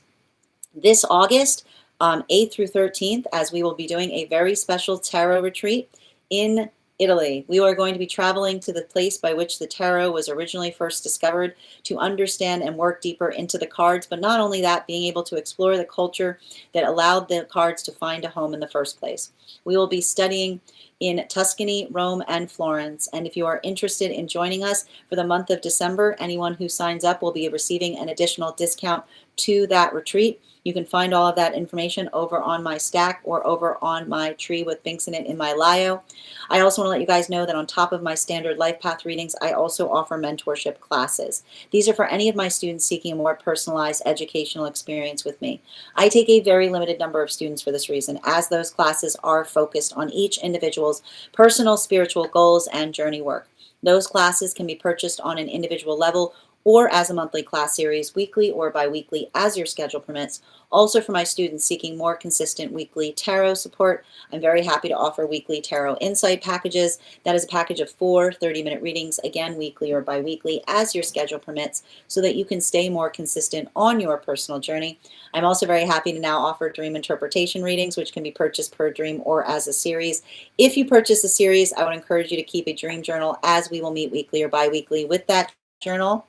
this August, 8th through 13th, as we will be doing a very special tarot retreat in Italy. We are going to be traveling to the place by which the tarot was originally first discovered to understand and work deeper into the cards, but not only that, being able to explore the culture that allowed the cards to find a home in the first place. We will be studying in Tuscany, Rome, and Florence. And if you are interested in joining us for the month of December, anyone who signs up will be receiving an additional discount to that retreat. You can find all of that information over on my Stack or over on my tree with Binks in it in my bio. I also want to let you guys know that on top of my standard life path readings, I also offer mentorship classes. These are for any of my students seeking a more personalized educational experience with me. I take a very limited number of students for this reason, as those classes are focused on each individual's personal spiritual goals and journey work. Those classes can be purchased on an individual level or as a monthly class series, weekly or bi-weekly, as your schedule permits. Also, for my students seeking more consistent weekly tarot support, I'm very happy to offer weekly tarot insight packages. That is a package of 4 30-minute readings, again, weekly or bi-weekly, as your schedule permits, so that you can stay more consistent on your personal journey. I'm also very happy to now offer dream interpretation readings, which can be purchased per dream or as a series. If you purchase a series, I would encourage you to keep a dream journal, as we will meet weekly or bi-weekly with that journal,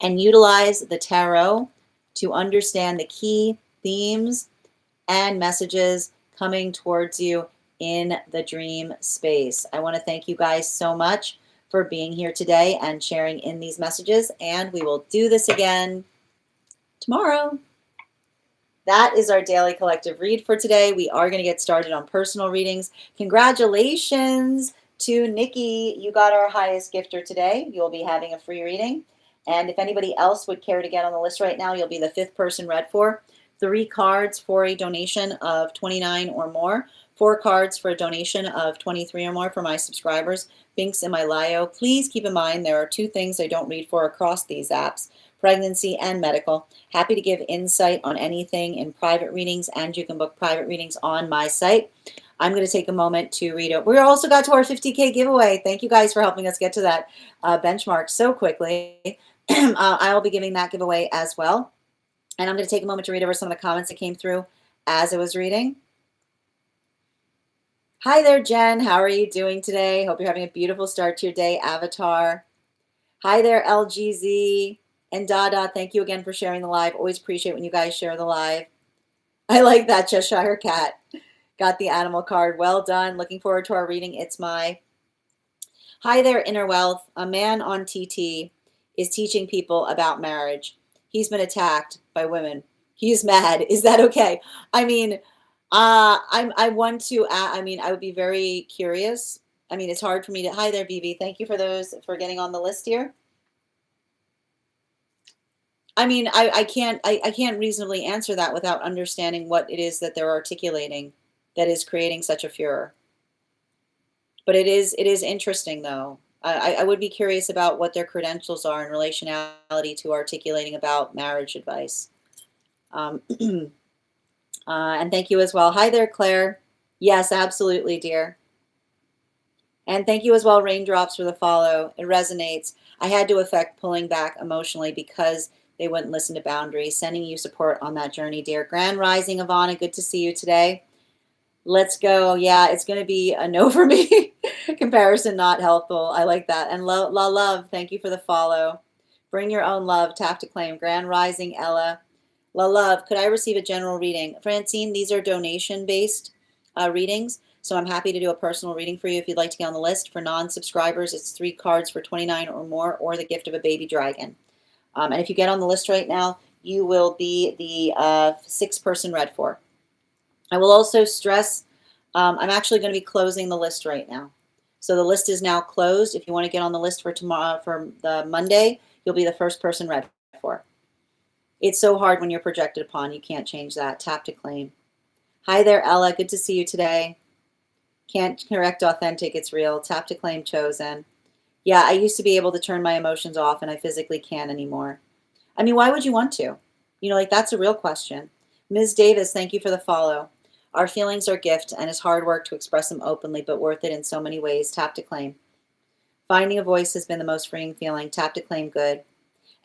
and utilize the tarot to understand the key themes and messages coming towards you in the dream space. I want to thank you guys so much for being here today and sharing in these messages, and we will do this again tomorrow. That is our daily collective read for today. We are going to get started on personal readings. Congratulations to Nikki. You got our highest gifter today. You'll be having a free reading. And if anybody else would care to get on the list right now, you'll be the 5th person read for. 3 cards for a donation of $29 or more. 4 cards for a donation of $23 or more for my subscribers. Binks in my bio. Please keep in mind there are 2 things I don't read for across these apps: pregnancy and medical. Happy to give insight on anything in private readings, and you can book private readings on my site. I'm going to take a moment to read it. We also got to our 50K giveaway. Thank you guys for helping us get to that benchmark so quickly. I will be giving that giveaway as well. And I'm going to take a moment to read over some of the comments that came through as I was reading. Hi there, Jen. How are you doing today? Hope you're having a beautiful start to your day, Avatar. Hi there, LGZ. And Dada, thank you again for sharing the live. Always appreciate when you guys share the live. I like that, Cheshire Cat. Got the animal card. Well done. Looking forward to our reading. It's my. Hi there, Inner Wealth. A man on TT is teaching people about marriage. He's been attacked by women. He's mad. Is that okay? I mean, I want to, I would be very curious. I mean, it's hard for me to, hi there, BB. Thank you for getting on the list here. I mean, I can't reasonably answer that without understanding what it is that they're articulating that is creating such a furor. But it is interesting, though. I would be curious about what their credentials are in relationality to articulating about marriage advice. And thank you as well. Hi there, Claire. Yes, absolutely, dear. And thank you as well, Raindrops, for the follow. It resonates. I had to affect pulling back emotionally because they wouldn't listen to boundaries. Sending you support on that journey, dear. Grand Rising, Ivana. Good to see you today. Let's go. Yeah, it's going to be a no for me. Comparison not helpful. I like that. And love, thank you for the follow. Bring your own love. Tap to claim. Grand Rising, Ella. Love, could I receive a general reading? Francine, these are donation-based readings, so I'm happy to do a personal reading for you if you'd like to get on the list. For non-subscribers, it's 3 cards for $29 or more, or the gift of a baby dragon. And if you get on the list right now, you will be the 6th person read for. I will also stress, I'm actually going to be closing the list right now. So the list is now closed. If you want to get on the list for tomorrow, for the Monday, you'll be the 1st person read for. It's so hard when you're projected upon. You can't change that. Tap to claim. Hi there, Ella. Good to see you today. Can't correct authentic. It's real. Tap to claim chosen. Yeah, I used to be able to turn my emotions off, and I physically can't anymore. I mean, why would you want to? You know, like, that's a real question. Ms. Davis, thank you for the follow. Our feelings are gift, and it's hard work to express them openly, but worth it in so many ways. Tap to claim. Finding a voice has been the most freeing feeling. Tap to claim good.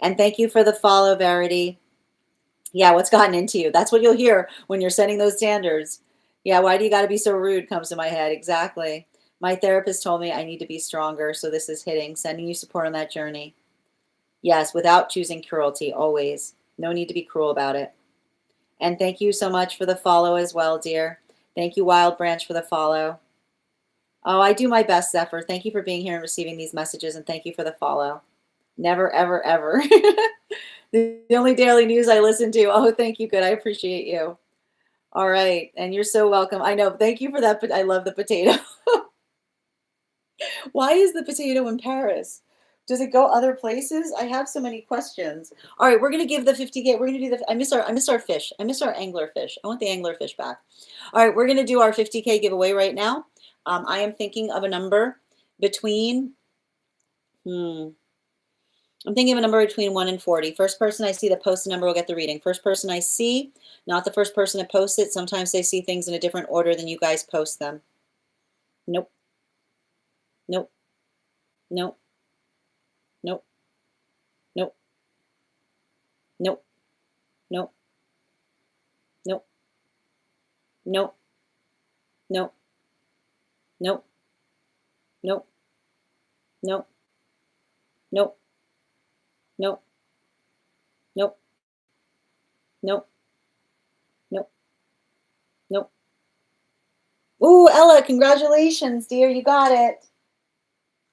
And thank you for the follow, Verity. Yeah, what's gotten into you? That's what you'll hear when you're setting those standards. Yeah, why do you got to be so rude comes to my head. Exactly. My therapist told me I need to be stronger, so this is hitting. Sending you support on that journey. Yes, without choosing cruelty, always. No need to be cruel about it. And thank you so much for the follow as well, dear. Thank you, Wild Branch, for the follow. Oh, I do my best, Zephyr. Thank you for being here and receiving these messages, and thank you for the follow. Never, ever, ever. The only daily news I listen to. Oh, thank you. Good. I appreciate you. All right. And you're so welcome. I know. Thank you for that. But I love the potato. Why is the potato in Paris? Does it go other places? I have so many questions. All right, we're gonna give the 50K. We're gonna do the. I miss our fish. I miss our angler fish. I want the angler fish back. All right, we're gonna do our 50K giveaway right now. I am thinking of a number between. I'm thinking of a number between 1 and 40. First person I see that posts a number will get the reading. First person I see, not the first person that posts it. Sometimes they see things in a different order than you guys post them. Nope. Nope. Nope. Nope. Nope. Nope. Nope. Nope. Nope. Nope. Nope. Nope. Nope. Nope. Nope. Nope. Nope. Nope. Nope. Ooh, Ella, congratulations, dear. You got it.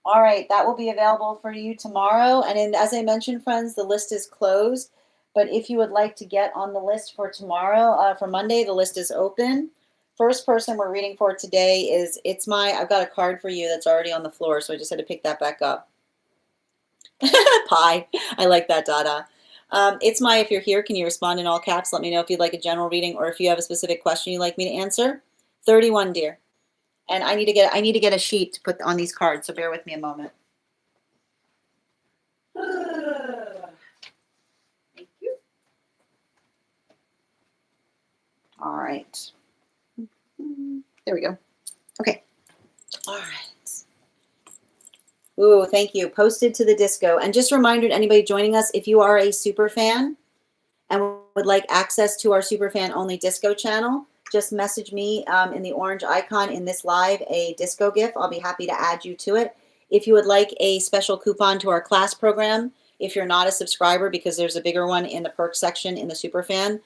All right, that will be available for you tomorrow. And as I mentioned, friends, the list is closed. But if you would like to get on the list for tomorrow, for Monday, the list is open. First person we're reading for today is I've got a card for you that's already on the floor, so I just had to pick that back up. Pie. I like that, Dada. If you're here, can you respond in all caps? Let me know if you'd like a general reading or if you have a specific question you'd like me to answer. 31, dear. And I need to get a sheet to put on these cards, so bear with me a moment. Thank you. All right. There we go. Okay. All right. Ooh, thank you. Posted to the disco. And just a reminder to anybody joining us, if you are a super fan and would like access to our super fan only disco channel, just message me in the orange icon in this live a disco GIF. I'll be happy to add you to it. If you would like a special coupon to our class program, if you're not a subscriber, because there's a bigger one in the perks section in the superfan,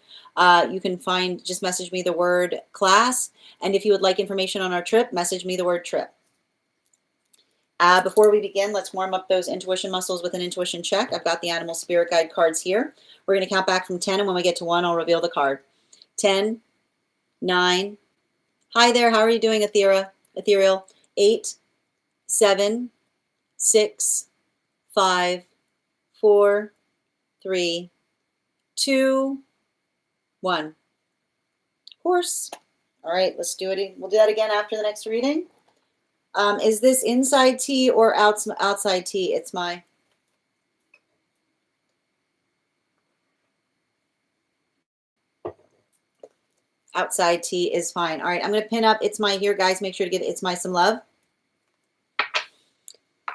you can just message me the word class. And if you would like information on our trip, message me the word trip. Before we begin, let's warm up those intuition muscles with an intuition check. I've got the animal spirit guide cards here. We're going to count back from 10, and when we get to 1, I'll reveal the card. 10, 9. Hi there. How are you doing, Ethereal? 8, 7, 6, 5, 4, 3, 2, 1. Horse. All right, let's do it. We'll do that again after the next reading. Is this inside T or outside T? It's my... Outside T is fine. All right, I'm going to pin up It's My here, guys. Make sure to give It's My some love.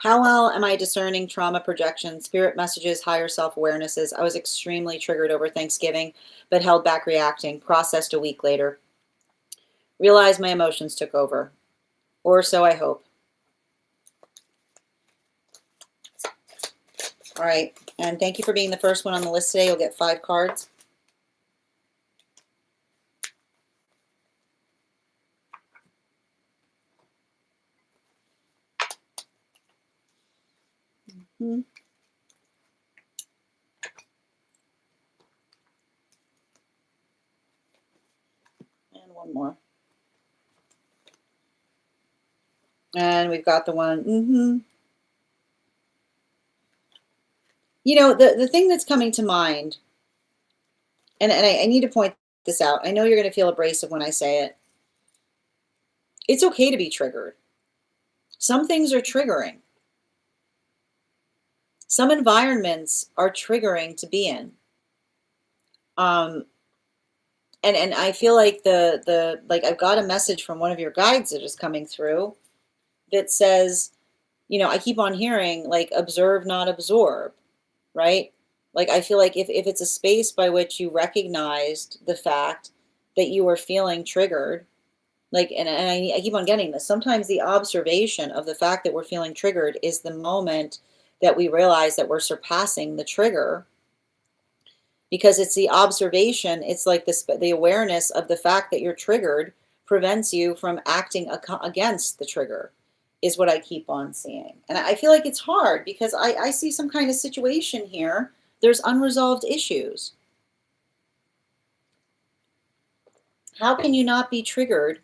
How well am I discerning trauma projection, spirit messages, higher self-awarenesses? I was extremely triggered over Thanksgiving, but held back reacting. Processed a week later. Realize my emotions took over, or so I hope. All right, and thank you for being the first one on the list today. You'll get 5 cards. And one more. And we've got the one. You know, the thing that's coming to mind, and I need to point this out. I know you're going to feel abrasive when I say it. It's okay to be triggered. Some things are triggering. Some environments are triggering to be in. And I feel like like I've got a message from one of your guides that is coming through that says, you know, I keep on hearing like observe, not absorb, right? Like I feel like if it's a space by which you recognized the fact that you were feeling triggered, like, and I keep on getting this. Sometimes the observation of the fact that we're feeling triggered is the moment that we realize that we're surpassing the trigger, because it's the observation. It's like this, the awareness of the fact that you're triggered prevents you from acting against the trigger, is what I keep on seeing. And I feel like it's hard because I see some kind of situation here. There's unresolved issues. How can you not be triggered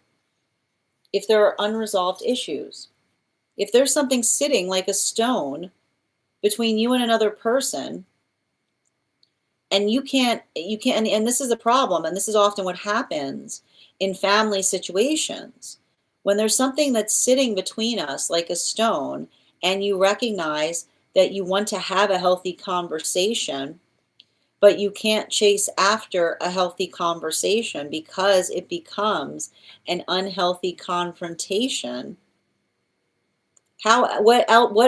if there are unresolved issues? If there's something sitting like a stone between you and another person, and you can't, and this is a problem, and this is often what happens in family situations. When there's something that's sitting between us like a stone, and you recognize that you want to have a healthy conversation, but you can't chase after a healthy conversation because it becomes an unhealthy confrontation. What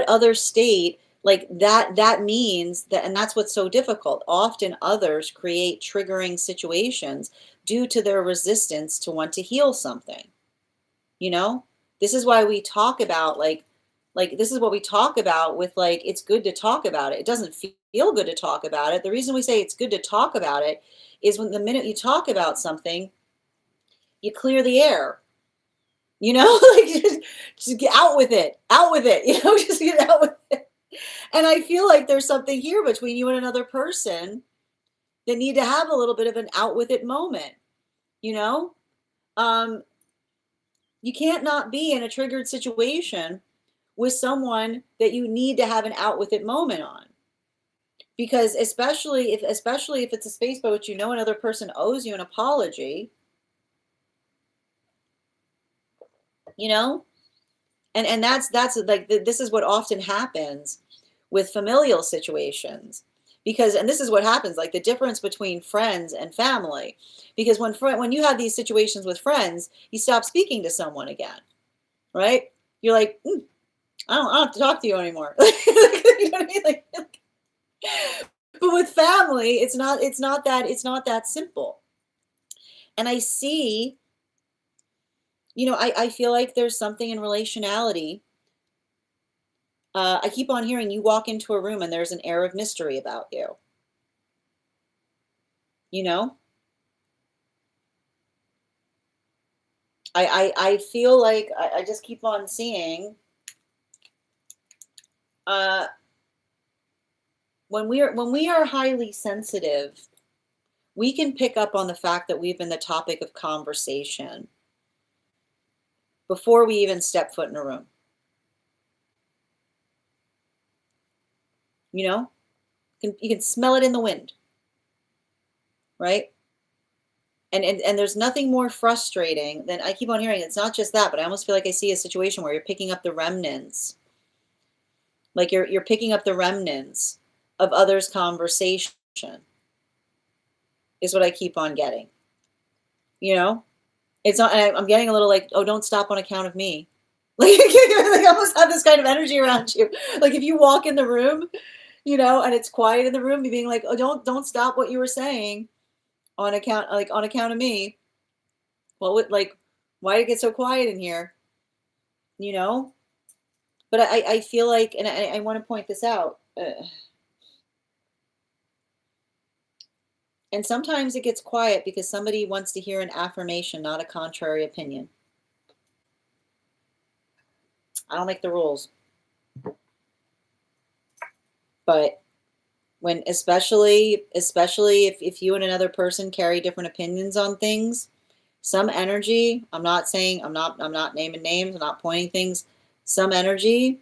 other state like that means that, and that's what's so difficult. Often others create triggering situations due to their resistance to want to heal something. You know, this is why we talk about like this is what we talk about with like, it's good to talk about it. It doesn't feel good to talk about it. The reason we say it's good to talk about it is when the minute you talk about something, you clear the air. You know, like just get out with it, you know, just get out with it. And I feel like there's something here between you and another person that need to have a little bit of an out with it moment, you know? You can't not be in a triggered situation with someone that you need to have an out with it moment on. Because especially if it's a space by which you know another person owes you an apology, you know? And that's like this is what often happens with familial situations, because, and this is what happens, like the difference between friends and family, because when you have these situations with friends, you stop speaking to someone again, right? You're like, I don't have to talk to you anymore. You know what I mean? Like, but with family, it's not that simple. And I see, you know, I feel like there's something in relationality. I keep on hearing you walk into a room and there's an air of mystery about you. You know, I feel like I just keep on seeing when we are highly sensitive, we can pick up on the fact that we've been the topic of conversation before we even step foot in a room. You know, you can smell it in the wind, right? And there's nothing more frustrating than, I keep on hearing, it's not just that, but I almost feel like I see a situation where you're picking up the remnants. Like you're picking up the remnants of others' conversation, is what I keep on getting. You know? It's not, and I'm getting a little like, oh, don't stop on account of me. Like, I almost have this kind of energy around you. Like if you walk in the room, you know, and it's quiet in the room, you being like, oh, don't stop what you were saying on account of me. What would, like, Why did it get so quiet in here? You know? But I feel like, and I want to point this out, and sometimes it gets quiet because somebody wants to hear an affirmation, not a contrary opinion. I don't make the rules. But when, especially if you and another person carry different opinions on things, some energy, I'm not naming names, I'm not pointing things, some energy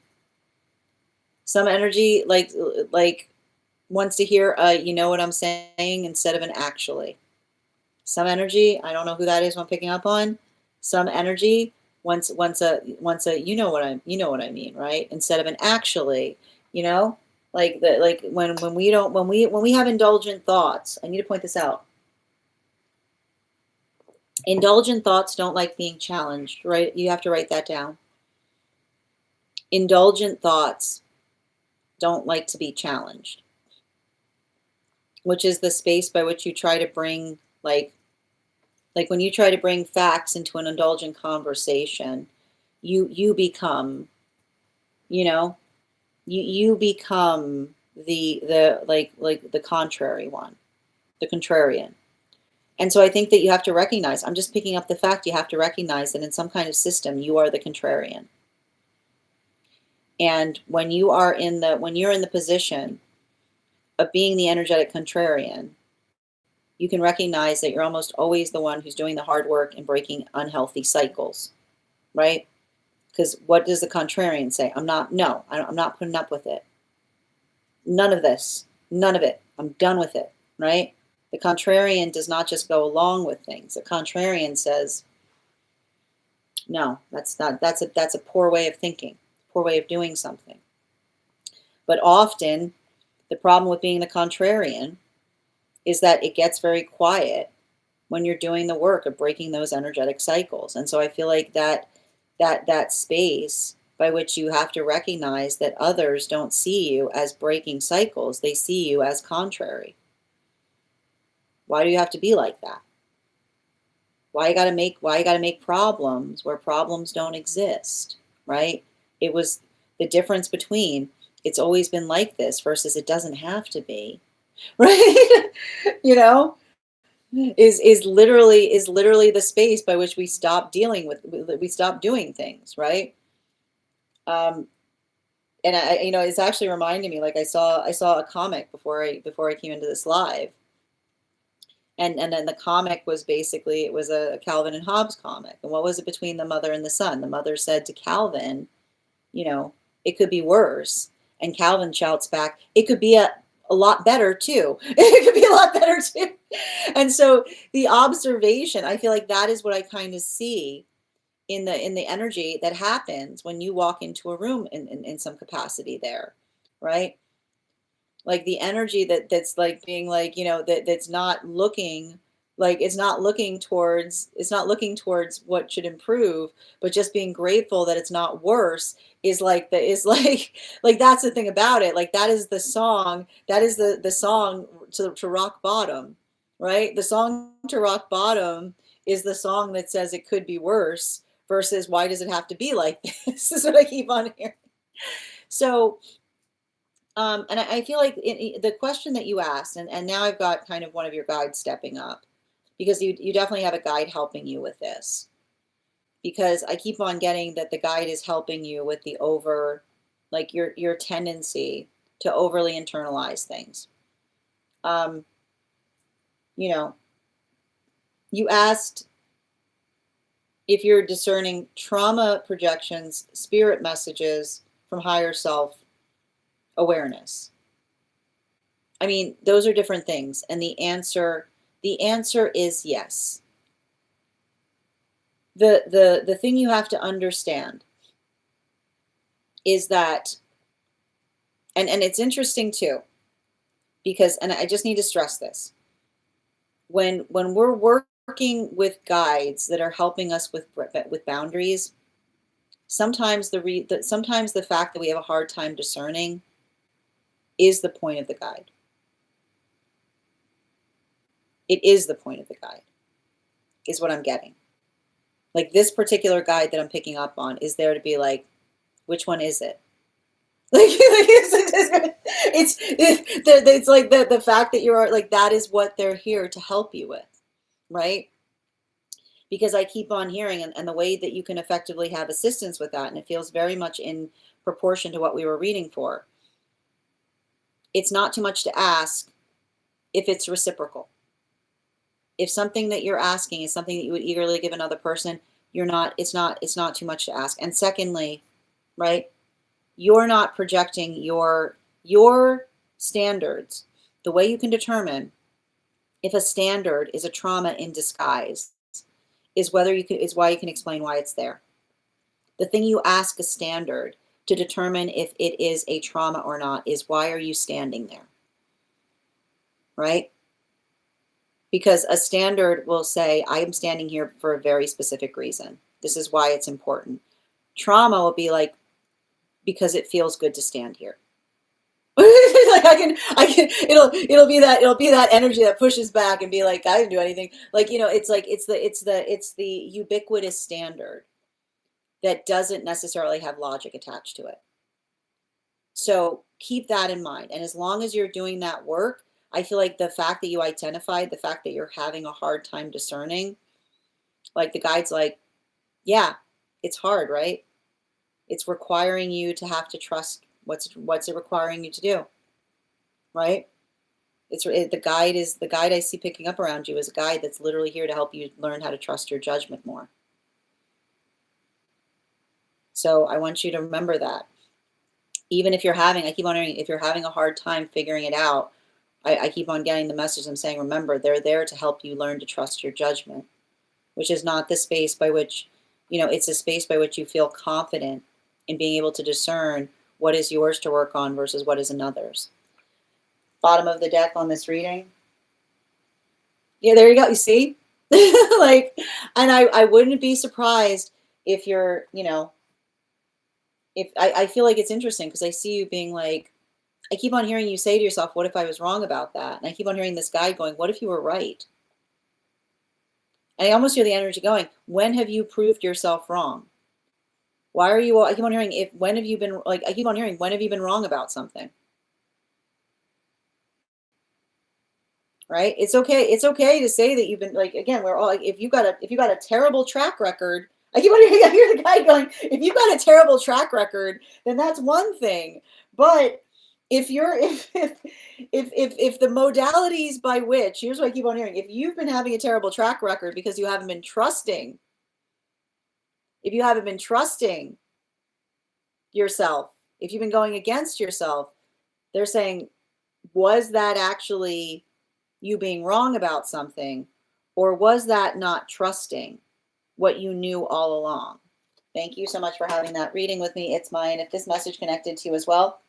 like wants to hear you know what I'm saying instead of an actually. Some energy, I don't know who that is I'm picking up on. Some energy wants a you know what I mean, right? Instead of an actually, you know? Like when we have indulgent thoughts, I need to point this out. Indulgent thoughts don't like being challenged, right? You have to write that down. Indulgent thoughts don't like to be challenged, which is the space by which you try to bring, like when you try to bring facts into an indulgent conversation, you become, you know, you become the like the contrary one, the contrarian. And so I think that you have to recognize, I'm just picking up the fact, you have to recognize that in some kind of system you are the contrarian. And when you're in the position of being the energetic contrarian, you can recognize that you're almost always the one who's doing the hard work and breaking unhealthy cycles, right? Because what does the contrarian say? I'm not putting up with it. None of this, none of it. I'm done with it, right? The contrarian does not just go along with things. The contrarian says, no, that's a poor way of thinking, poor way of doing something. But often the problem with being the contrarian is that it gets very quiet when you're doing the work of breaking those energetic cycles. And so I feel like that space by which you have to recognize that others don't see you as breaking cycles, they see you as contrary. Why do you have to be like that? Why you gotta make problems where problems don't exist, right? It was the difference between it's always been like this versus it doesn't have to be, right? You know, is literally the space by which we stop we stop doing things, right? And it's actually reminding me, like I saw a comic before I came into this live, and then the comic was basically, it was a Calvin and Hobbes comic, and what was it between the mother and the son? The mother said to Calvin, it could be worse, and Calvin shouts back, it could be a lot better too. It could be a lot better too. And so the observation, I feel like that is what I kind of see in the energy that happens when you walk into a room in some capacity there, right? Like the energy that's like being like, that's not looking, like it's not looking towards what should improve, but just being grateful that it's not worse is like like that's the thing about it. Like that is the song, the song to rock bottom, right? The song to rock bottom is the song that says it could be worse versus why does it have to be like this? This is what I keep on hearing. So and I feel like the question that you asked, and now I've got kind of one of your guides stepping up, because you definitely have a guide helping you with this. Because I keep on getting that the guide is helping you with the like your tendency to overly internalize things. You asked if you're discerning trauma projections, spirit messages from higher self awareness. I mean, those are different things. And the answer is yes. The thing you have to understand is that, and it's interesting too, because, and I just need to stress this, when we're working with guides that are helping us with boundaries, sometimes sometimes the fact that we have a hard time discerning is the point of the guide. It is the point of the guide, is what I'm getting. Like this particular guide that I'm picking up on is there to be like, which one is it? Like, it's like the fact that you are like, that is what they're here to help you with, right? Because I keep on hearing, and the way that you can effectively have assistance with that, and it feels very much in proportion to what we were reading for. It's not too much to ask if it's reciprocal. If something that you're asking is something that you would eagerly give another person, it's not too much to ask. And secondly, right, you're not projecting your standards. The way you can determine if a standard is a trauma in disguise is why you can explain why it's there. The thing you ask a standard to determine if it is a trauma or not is, why are you standing there? Right? Because a standard will say, I am standing here for a very specific reason. This is why it's important. Trauma will be like, because it feels good to stand here. Like it'll be that energy that pushes back and be like, I didn't do anything. Like, it's the ubiquitous standard that doesn't necessarily have logic attached to it. So keep that in mind. And as long as you're doing that work, I feel like the fact that you identified, the fact that you're having a hard time discerning, like the guide's like, yeah, it's hard, right? It's requiring you to have to trust what's it requiring you to do, right? The guide I see picking up around you is a guide that's literally here to help you learn how to trust your judgment more. So I want you to remember that. Even if I keep on hearing, if you're having a hard time figuring it out, I keep on getting the message. I'm saying, remember, they're there to help you learn to trust your judgment, which is not the space by which, it's a space by which you feel confident in being able to discern what is yours to work on versus what is another's. Bottom of the deck on this reading. Yeah, there you go. You see? Like, and I wouldn't be surprised if you're, if I feel like it's interesting because I see you being like, I keep on hearing you say to yourself, what if I was wrong about that? And I keep on hearing this guide going, what if you were right? And I almost hear the energy going, when have you proved yourself wrong? I keep on hearing, when have you been wrong about something? Right? It's okay to say that you've been, like, again, we're all like, if you got a terrible track record, I hear the guy going, if you've got a terrible track record, then that's one thing. But if the modalities by which, here's what I keep on hearing, if you've been having a terrible track record because you haven't been trusting, if you haven't been trusting yourself, if you've been going against yourself, they're saying, was that actually you being wrong about something, or was that not trusting what you knew all along? Thank you so much for having that reading with me. It's mine. If this message connected to you as well,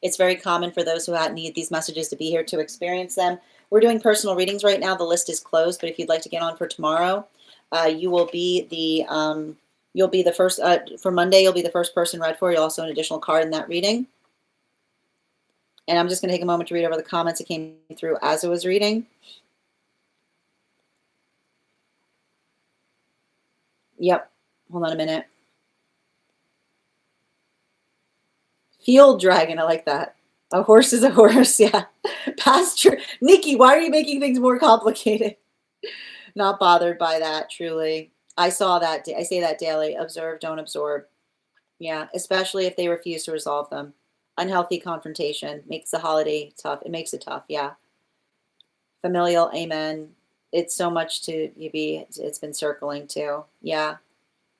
it's very common for those who need these messages to be here to experience them. We're doing personal readings right now. The list is closed, but if you'd like to get on for tomorrow, you will be you'll be the first, for Monday, you'll be the first person read for. You'll also an additional card in that reading. And I'm just going to take a moment to read over the comments that came through as I was reading. Yep. Hold on a minute. Field dragon. I like that. A horse is a horse. Yeah. Pasture. Nikki, why are you making things more complicated? Not bothered by that, truly. I saw that. I say that daily. Observe, don't absorb. Yeah. Especially if they refuse to resolve them. Unhealthy confrontation makes the holiday tough. It makes it tough. Yeah. Familial. Amen. It's so much to be. It's been circling too. Yeah.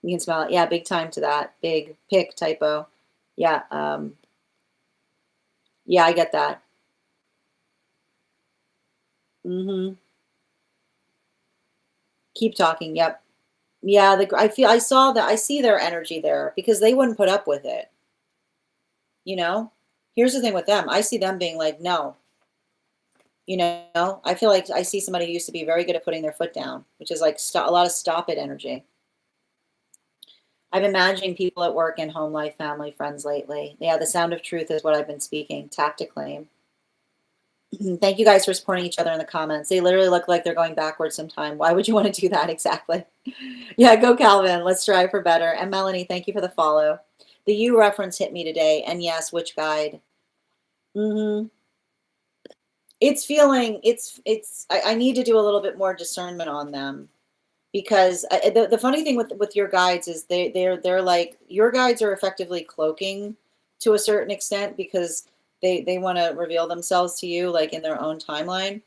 You can smell it. Yeah. Big time to that. Big pick typo. Yeah. Yeah, I get that. Keep talking. Yep. Yeah. I saw that. I see their energy there because they wouldn't put up with it. Here's the thing with them. I see them being like, no. I feel like I see somebody who used to be very good at putting their foot down, which is like a lot of stop it energy. I'm imagining people at work and home life, family, friends lately. Yeah, the sound of truth is what I've been speaking. Tap to claim. Thank you guys for supporting each other in the comments. They literally look like they're going backwards sometime. Why would you want to do that exactly? Yeah, go Calvin. Let's strive for better. And Melanie, thank you for the follow. The U reference hit me today. And yes, witch guide. It's feeling, I need to do a little bit more discernment on them, because the funny thing with your guides is they're like, your guides are effectively cloaking to a certain extent, because they want to reveal themselves to you like in their own timeline.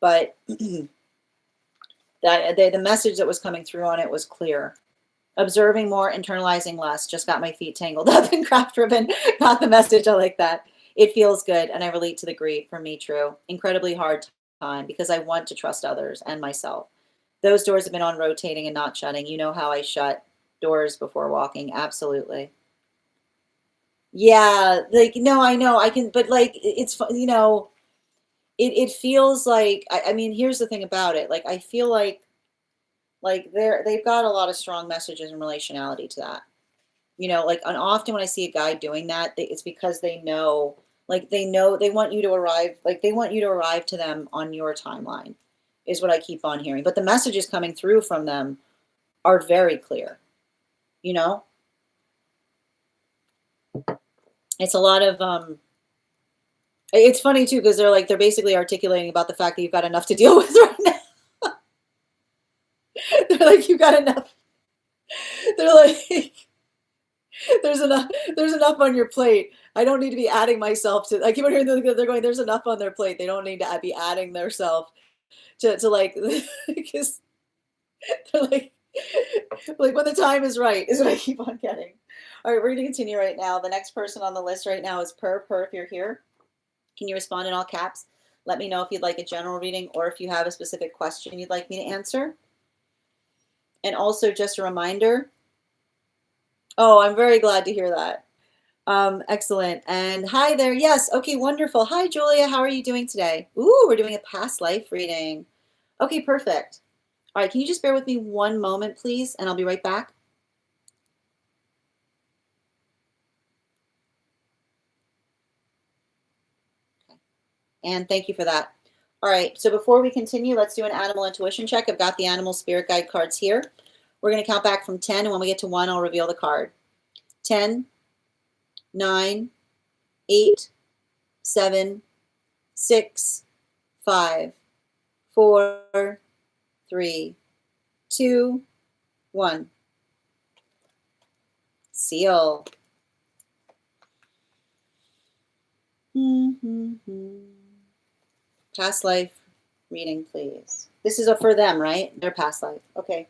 But the message that was coming through on it was clear. Observing more, internalizing less. Just got my feet tangled up in craft ribbon. Got the message. I like that. It feels good, and I relate to the grief. For me, true. Incredibly hard time, because I want to trust others and myself. Those doors have been on rotating and not shutting. You know how I shut doors before walking. Absolutely. Yeah, like, no, I know I can, but like, it's, it feels like, I mean, here's the thing about it. Like, I feel like they've got a lot of strong messages and relationality to that. Like, and often when I see a guy doing that, it's because they know, like, they want you to arrive, like, they want you to arrive to them on your timeline, is what I keep on hearing. But the messages coming through from them are very clear. It's a lot of, it's funny too, because they're basically articulating about the fact that you've got enough to deal with right now. They're like, you've got enough. They're like, there's enough on your plate. I don't need to be adding myself to. I keep on hearing they're going, there's enough on their plate. They don't need to be adding their self to like, because they're like when the time is right, is what I keep on getting. All right, we're going to continue right now. The next person on the list right now is Per. If you're here, can you respond in all caps? Let me know if you'd like a general reading, or if you have a specific question you'd like me to answer. And also, just a reminder. Oh, I'm very glad to hear that. Excellent. And hi there. Yes. Okay, wonderful. Hi, Julia. How are you doing today? Ooh, we're doing a past life reading. Okay, perfect. All right, can you just bear with me one moment, please? And I'll be right back. Okay. And thank you for that. All right, so before we continue, let's do an animal intuition check. I've got the animal spirit guide cards here. We're going to count back from 10, and when we get to 1, I'll reveal the card. 10, 9, 8, 7, 6, 5, 4, 3, 2, 1. Seal. Past life reading, please. This is for them, right? Their past life. Okay.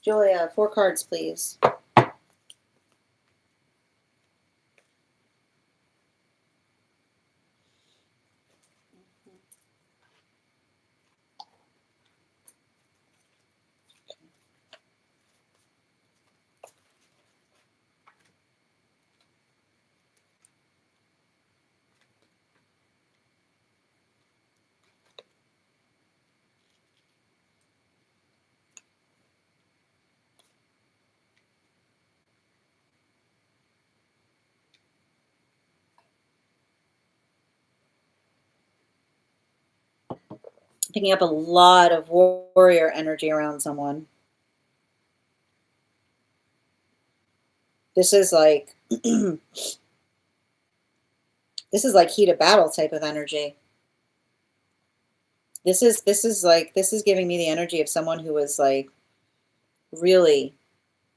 Julia, 4 cards, please. Picking up a lot of warrior energy around someone. This is like this is like heat of battle type of energy. This is giving me the energy of someone who is like really,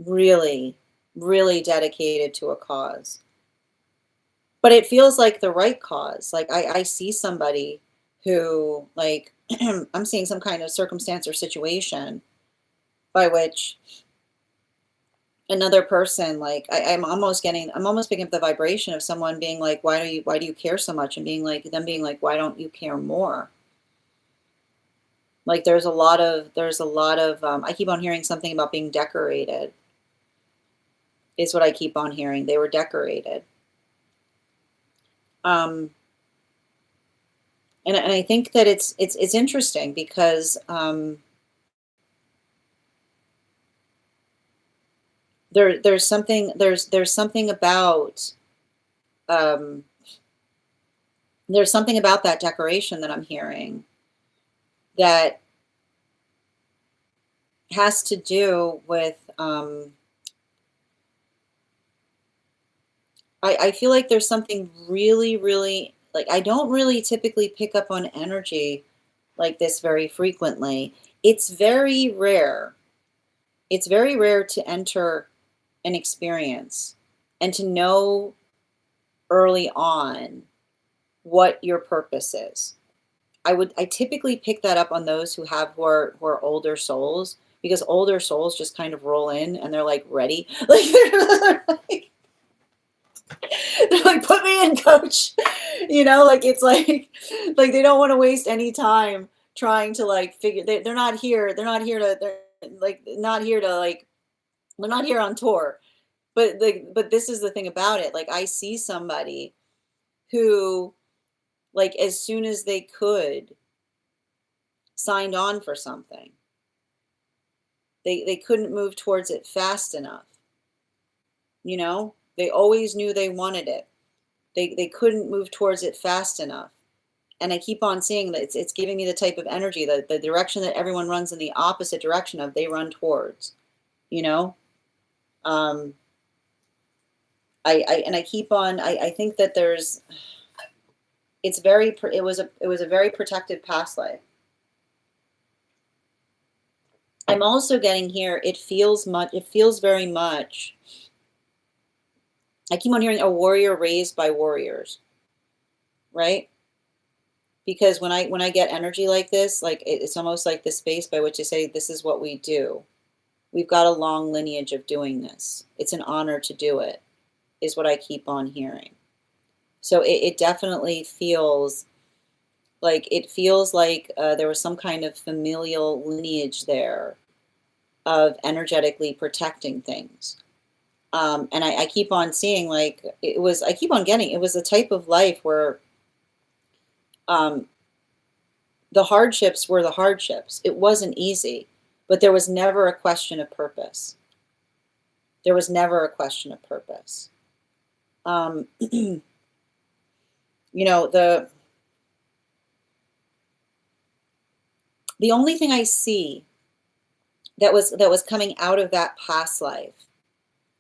really, really dedicated to a cause. But it feels like the right cause. Like I see somebody who, like, I'm seeing some kind of circumstance or situation by which another person, like, I'm almost picking up the vibration of someone being like, why do you care so much? And being like, why don't you care more? Like, there's a lot of I keep on hearing something about being decorated, is what I keep on hearing. They were decorated. And I think that it's interesting, because there's something about there's something about that decoration that I'm hearing that has to do with, I feel like there's something really, really, like, I don't really typically pick up on energy like this very frequently. It's very rare. It's very rare to enter an experience and to know early on what your purpose is. I typically pick that up on those who are older souls, because older souls just kind of roll in and they're like ready. Like they're like, put me in, coach. Like it's like they don't want to waste any time trying to like figure they're not here. They're like not here to like they're not here on tour. But this is the thing about it. Like I see somebody who, like, as soon as they could, signed on for something. They couldn't move towards it fast enough. They always knew they wanted it. They couldn't move towards it fast enough. And I keep on seeing that it's giving me the type of energy that the direction that everyone runs in the opposite direction of, they run towards. You know, um, I keep on. I think that there's. It's very. It was a very protected past life. I'm also getting here. It feels much. It feels very much. I keep on hearing a warrior raised by warriors, right? Because when I get energy like this, like it's almost like the space by which I say this is what we do. We've got a long lineage of doing this. It's an honor to do it, is what I keep on hearing. So it definitely feels like there was some kind of familial lineage there of energetically protecting things. And I keep on seeing, like, I keep on getting, it was a type of life where um, the hardships were the hardships. It wasn't easy, but there was never a question of purpose. There was never a question of purpose. You know, the only thing I see that was coming out of that past life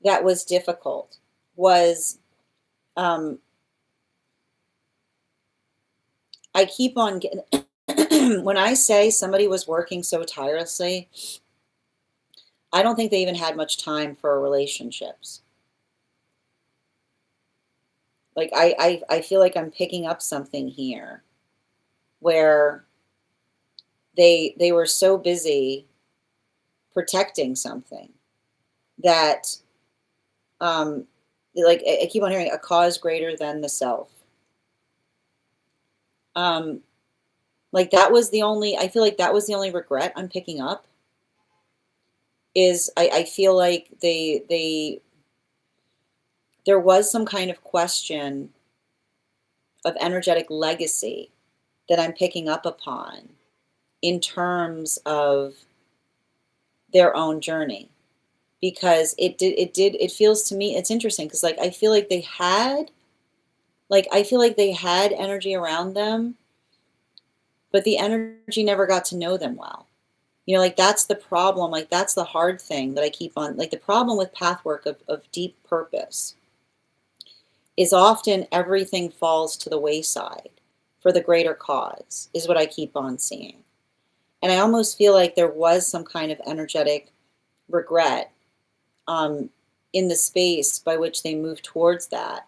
that was difficult was, um, I keep on getting when I say somebody was working so tirelessly, I don't think they even had much time for relationships. Like I feel like I'm picking up something here where they were so busy protecting something that, um like I keep on hearing a cause greater than the self. Um like that was the only I feel like that was the only regret I'm picking up, is I feel like there was some kind of question of energetic legacy that I'm picking up upon in terms of their own journey, because it feels to me, it's interesting because like I feel like they had energy around them, but the energy never got to know them well. Like that's the problem, like that's the hard thing that I keep on, like the problem with path work of deep purpose is often everything falls to the wayside for the greater cause, is what I keep on seeing. And I almost feel like there was some kind of energetic regret, um, in the space by which they move towards that,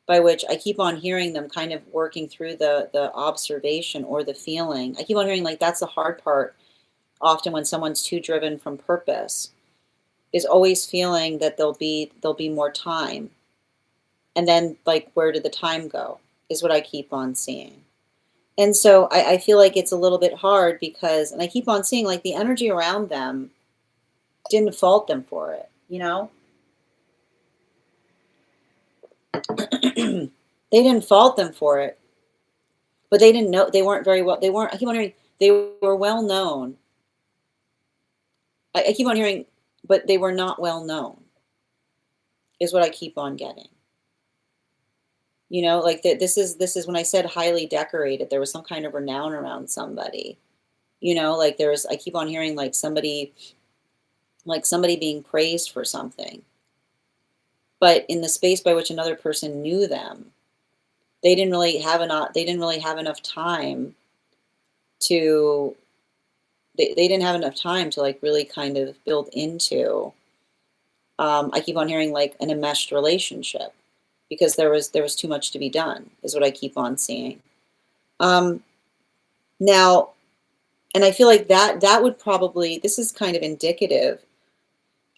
by which I keep on hearing them kind of working through the observation or the feeling. I keep on hearing like that's the hard part often when someone's too driven from purpose, is always feeling that there'll be more time. And then like where did the time go, is what I keep on seeing. And so I feel like it's a little bit hard because, and I keep on seeing like the energy around them didn't fault them for it, they didn't fault them for it, but they didn't know, they weren't very well, I keep on hearing they were well known. I keep on hearing, but they were not well known, is what I keep on getting. You know, like this is when I said highly decorated, there was some kind of renown around somebody. You know, like there's I keep on hearing like somebody being praised for something. But in the space by which another person knew them, they didn't really have enough time to they didn't have enough time to like really kind of build into I keep on hearing like an enmeshed relationship because there was too much to be done, is what I keep on seeing. Um, now, and I feel like that would probably this is kind of indicative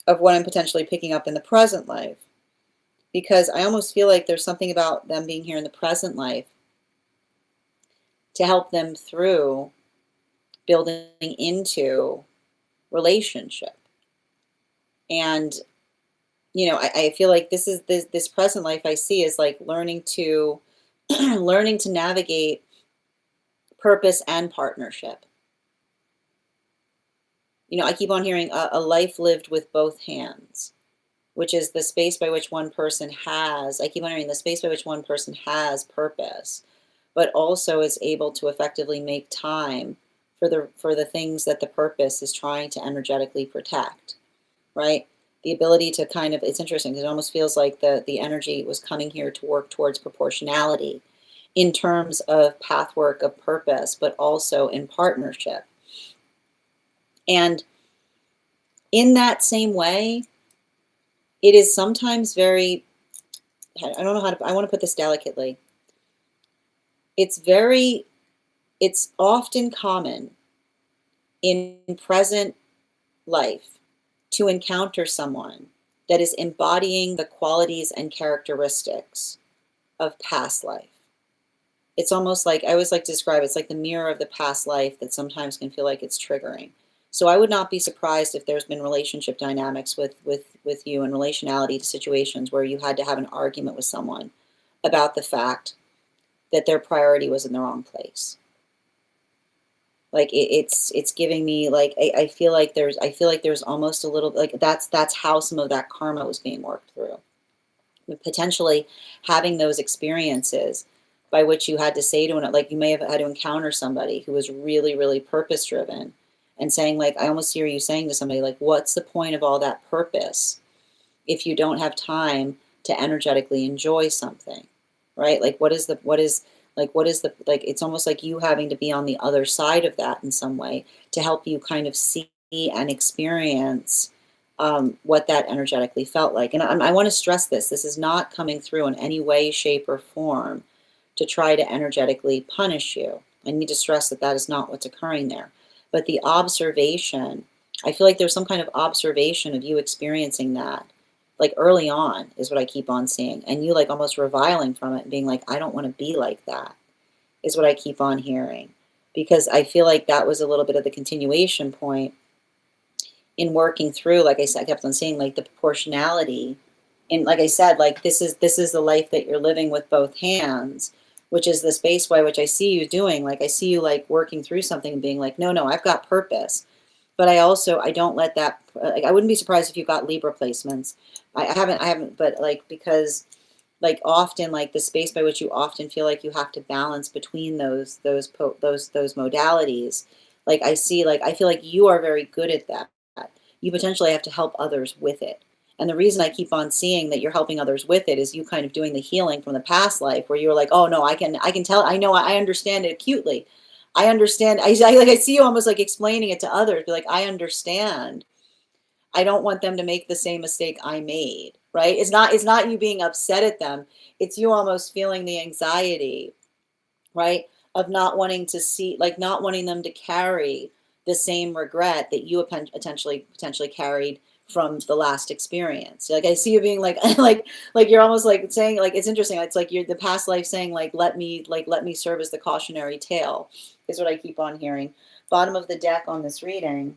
of what I'm potentially picking up in the present life because I almost feel like there's something about them being here in the present life to help them through building into relationship. And I feel like this present life I see is like learning to learning to navigate purpose and partnership. I keep on hearing a life lived with both hands, which is the space by which one person has, I keep on hearing the space by which one person has purpose, but also is able to effectively make time for the things that the purpose is trying to energetically protect, right? The ability to kind of, it's interesting because it almost feels like the energy was coming here to work towards proportionality in terms of pathwork of purpose, but also in partnership. And in that same way, it is sometimes very, I don't know how to, I want to put this delicately. It's very, it's often common in present life to encounter someone that is embodying the qualities and characteristics of past life. It's almost like I always like to describe it's like the mirror of the past life that sometimes can feel like it's triggering. So I would not be surprised if there's been relationship dynamics with you and relationality to situations where you had to have an argument with someone about the fact that their priority was in the wrong place. Like it's giving me like I feel like there's almost a little like that's how some of that karma was being worked through. Potentially having those experiences by which you had to say to like you may have had to encounter somebody who was really really purpose driven and saying like I almost hear you saying to somebody like what's the point of all that purpose if you don't have time to energetically enjoy something, right? Like what is the like it's almost like you having to be on the other side of that in some way to help you kind of see and experience what that energetically felt like. And I want to stress this is not coming through in any way, shape, or form to try to energetically punish you. I need to stress that that is not what's occurring there. But the observation, I feel like there's some kind of observation of you experiencing that, like early on, is what I keep on seeing. And you like almost reviling from it and being like, I don't want to be like that, is what I keep on hearing. Because I feel like that was a little bit of the continuation point in working through, like I said, I kept on saying like the proportionality. And like I said, like this is the life that you're living with both hands, which is the space by which I see you doing. Like I see you like working through something and being like, no, I've got purpose. But I don't let that like I wouldn't be surprised if you got Libra placements. I haven't, but like because like often like the space by which you often feel like you have to balance between those modalities. Like I feel like you are very good at that. You potentially have to help others with it. And the reason I keep on seeing that you're helping others with it is you kind of doing the healing from the past life where you're like, oh no, I can tell, I know, I understand it acutely. I understand. I see you almost like explaining it to others, be like, I understand. I don't want them to make the same mistake I made, right? It's not you being upset at them. It's you almost feeling the anxiety, right? Of not wanting to see, like not wanting them to carry the same regret that you potentially carried from the last experience. Like I see you being like like you're almost like saying like it's interesting. It's like you're the past life saying let me serve as the cautionary tale is what I keep on hearing. Bottom of the deck on this reading.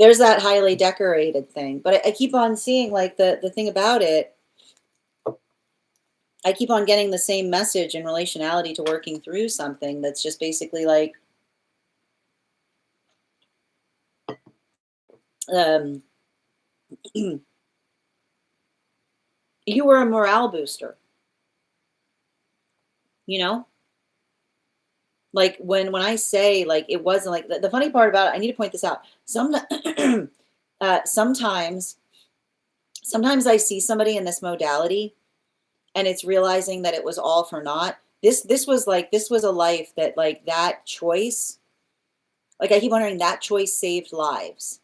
There's that highly decorated thing, but I keep on seeing like the thing about it. I keep on getting the same message in relationality to working through something that's just basically like um, you were a morale booster. you know? Like when I say like it wasn't like the funny part about it, I need to point this out. Sometimes I see somebody in this modality and it's realizing that it was all for naught. This was a life that like that choice, like I keep on hearing that choice saved lives.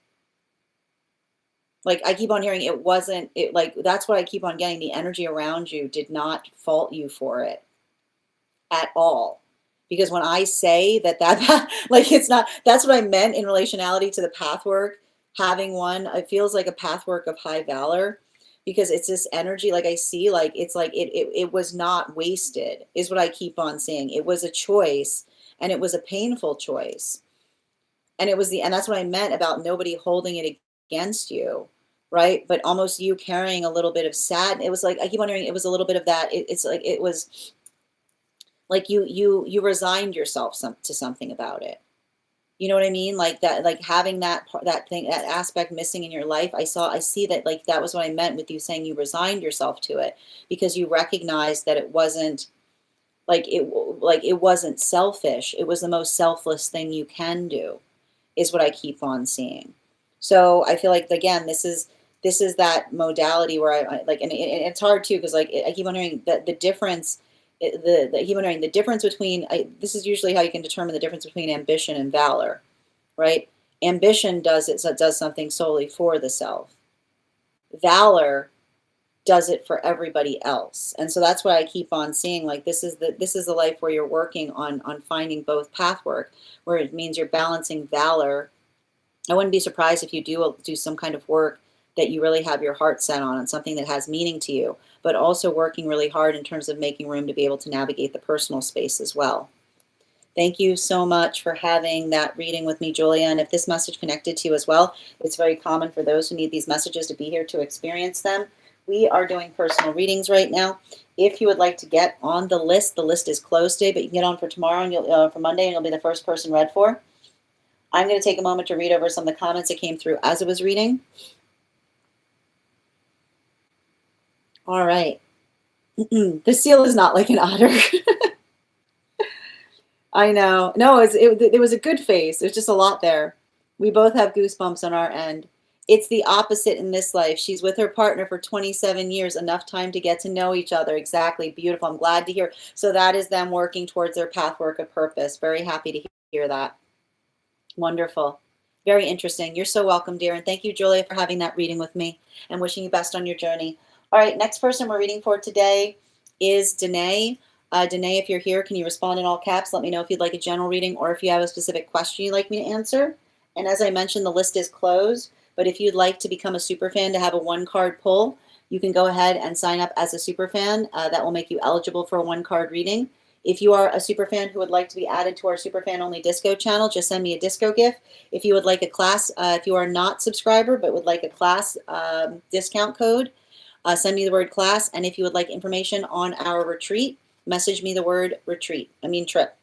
Like I keep on hearing it wasn't it like that's what I keep on getting. The energy around you did not fault you for it at all. Because when I say that like it's not, that's what I meant in relationality to the path work, having one, it feels like a path work of high valor because it's this energy, like I see, like it's like it was not wasted, is what I keep on saying. It was a choice and it was a painful choice. And and that's what I meant about nobody holding it against you, right? But almost you carrying a little bit of sadness. It was like, I keep on hearing it was a little bit of that. It's like, it was like you resigned yourself to something about it. You know what I mean? Like that, like having that thing, that aspect missing in your life. I see that, like that was what I meant with you saying you resigned yourself to it because you recognized that it wasn't like it wasn't selfish. It was the most selfless thing you can do, is what I keep on seeing. So I feel like again, this is that modality where I like, and it's hard too because like I keep on hearing that the difference I keep wondering the difference between this is usually how you can determine the difference between ambition and valor, right? Ambition does something solely for the self. Valor does it for everybody else. And so that's why I keep on seeing like this is the life where you're working on finding both path work, where it means you're balancing valor. I wouldn't be surprised if you do some kind of work that you really have your heart set on something that has meaning to you, but also working really hard in terms of making room to be able to navigate the personal space as well. Thank you so much for having that reading with me, Julia. And if this message connected to you as well, it's very common for those who need these messages to be here to experience them. We are doing personal readings right now. If you would like to get on the list is closed today, but you can get on for tomorrow and for Monday, and you'll be the first person read for. I'm going to take a moment to read over some of the comments that came through as I was reading. All right. The seal is not like an otter. I know. No, it was a good face. There's just a lot there. We both have goosebumps on our end. It's the opposite in this life. She's with her partner for 27 years, enough time to get to know each other. Exactly. Beautiful. I'm glad to hear. So that is them working towards their pathwork of purpose. Very happy to hear that. Wonderful. Very interesting. You're so welcome, dear. And thank you, Julia, for having that reading with me and wishing you best on your journey. All right, next person we're reading for today is Danae. Danae, if you're here, can you respond in all caps? Let me know if you'd like a general reading or if you have a specific question you'd like me to answer. And as I mentioned, the list is closed. But if you'd like to become a superfan to have a one-card pull, you can go ahead and sign up as a superfan. That will make you eligible for a one-card reading. If you are a superfan who would like to be added to our superfan only disco channel, just send me a disco gift. If you would like a class, if you are not subscriber but would like a class discount code, send me the word class. And if you would like information on our retreat, message me the word retreat. Trip.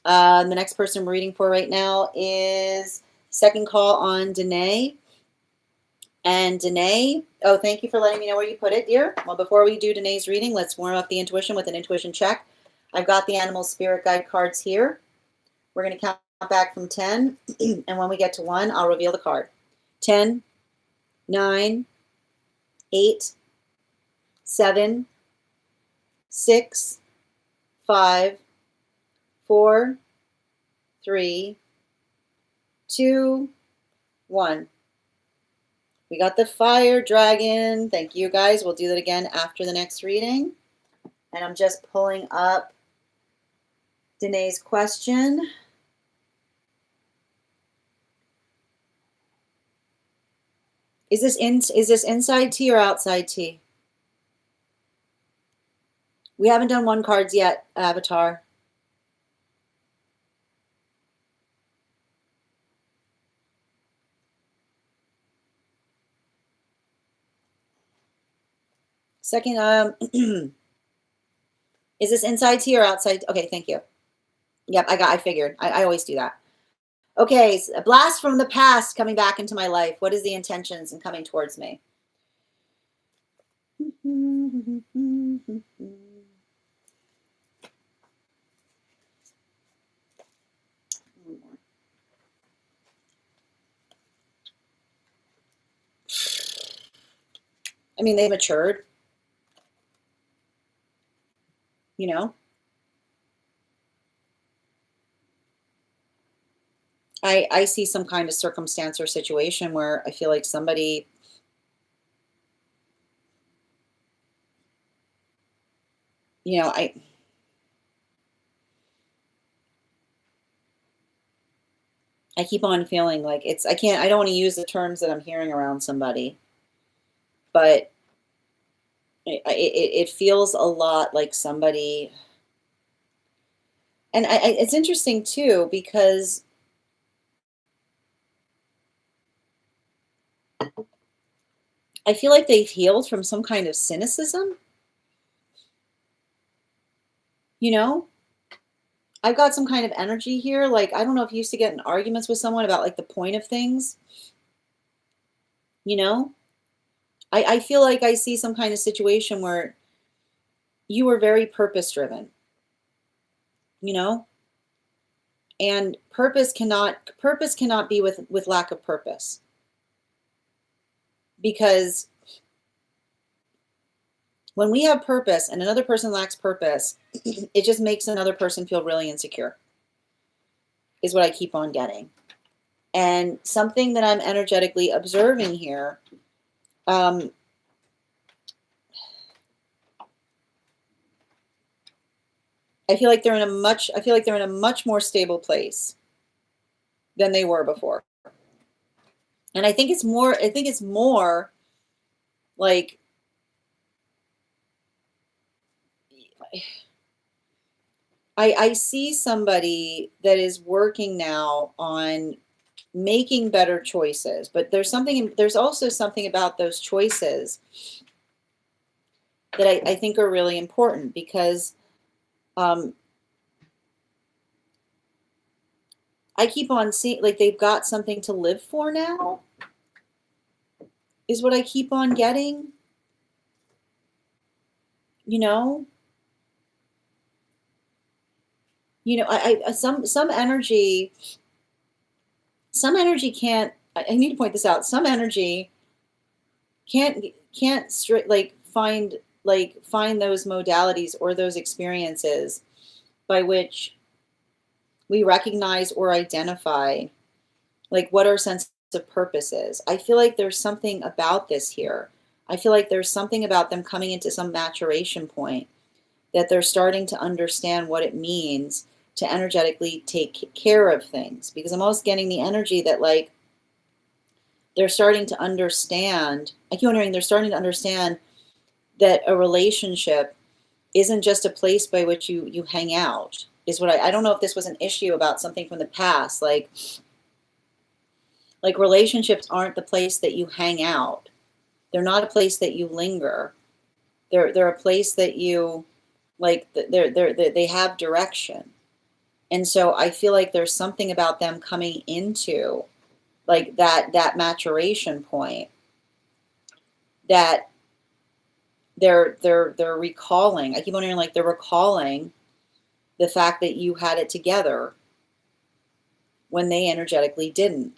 The next person we're reading for right now is second call on Danae. And Danae, oh, thank you for letting me know where you put it, dear. Well, before we do Danae's reading, let's warm up the intuition with an intuition check. I've got the animal spirit guide cards here. We're going to count back from 10. And when we get to 1, I'll reveal the card. 10, 9, 8, 7, 6, 5, 4, 3, 2, 1. We got the fire dragon. Thank you, guys. We'll do that again after the next reading. And I'm just pulling up Danae's question. Is this inside tea or outside tea? We haven't done one cards yet, Avatar. Second, is this inside tea or outside? Okay, thank you. Yep, I figured. I always do that. Okay, so a blast from the past coming back into my life. What is the intentions and coming towards me? I mean, they matured, you know. I see some kind of circumstance or situation where I feel like somebody, you know, I keep on feeling like I don't want to use the terms that I'm hearing around somebody, but it feels a lot like somebody, and it's interesting too, because I feel like they've healed from some kind of cynicism, you know? I've got some kind of energy here. Like, I don't know if you used to get in arguments with someone about like the point of things, you know? I feel like I see some kind of situation where you were very purpose driven, you know? And purpose cannot be with lack of purpose, because when we have purpose and another person lacks purpose, it just makes another person feel really insecure, is what I keep on getting. And something that I'm energetically observing here, um, I feel like they're in a much more stable place than they were before. And I think it's more like, I see somebody that is working now on making better choices, but there's also something about those choices that I think are really important, because um, I keep on seeing like they've got something to live for now, is what I keep on getting, you know. Some energy can't, I need to point this out, some energy can't like find those modalities or those experiences by which we recognize or identify like what our sense of purpose is. I feel like there's something about this here. I feel like there's something about them coming into some maturation point, that they're starting to understand what it means to energetically take care of things. Because I'm almost getting the energy that like they're starting to understand. I keep wondering, they're starting to understand that a relationship isn't just a place by which you hang out. Is what I don't know if this was an issue about something from the past, like relationships aren't the place that you hang out. They're not a place that you linger. They're a place that you like. They have direction, and so I feel like there's something about them coming into like that maturation point, that they're recalling. I keep wondering, like they're recalling the fact that you had it together when they energetically didn't.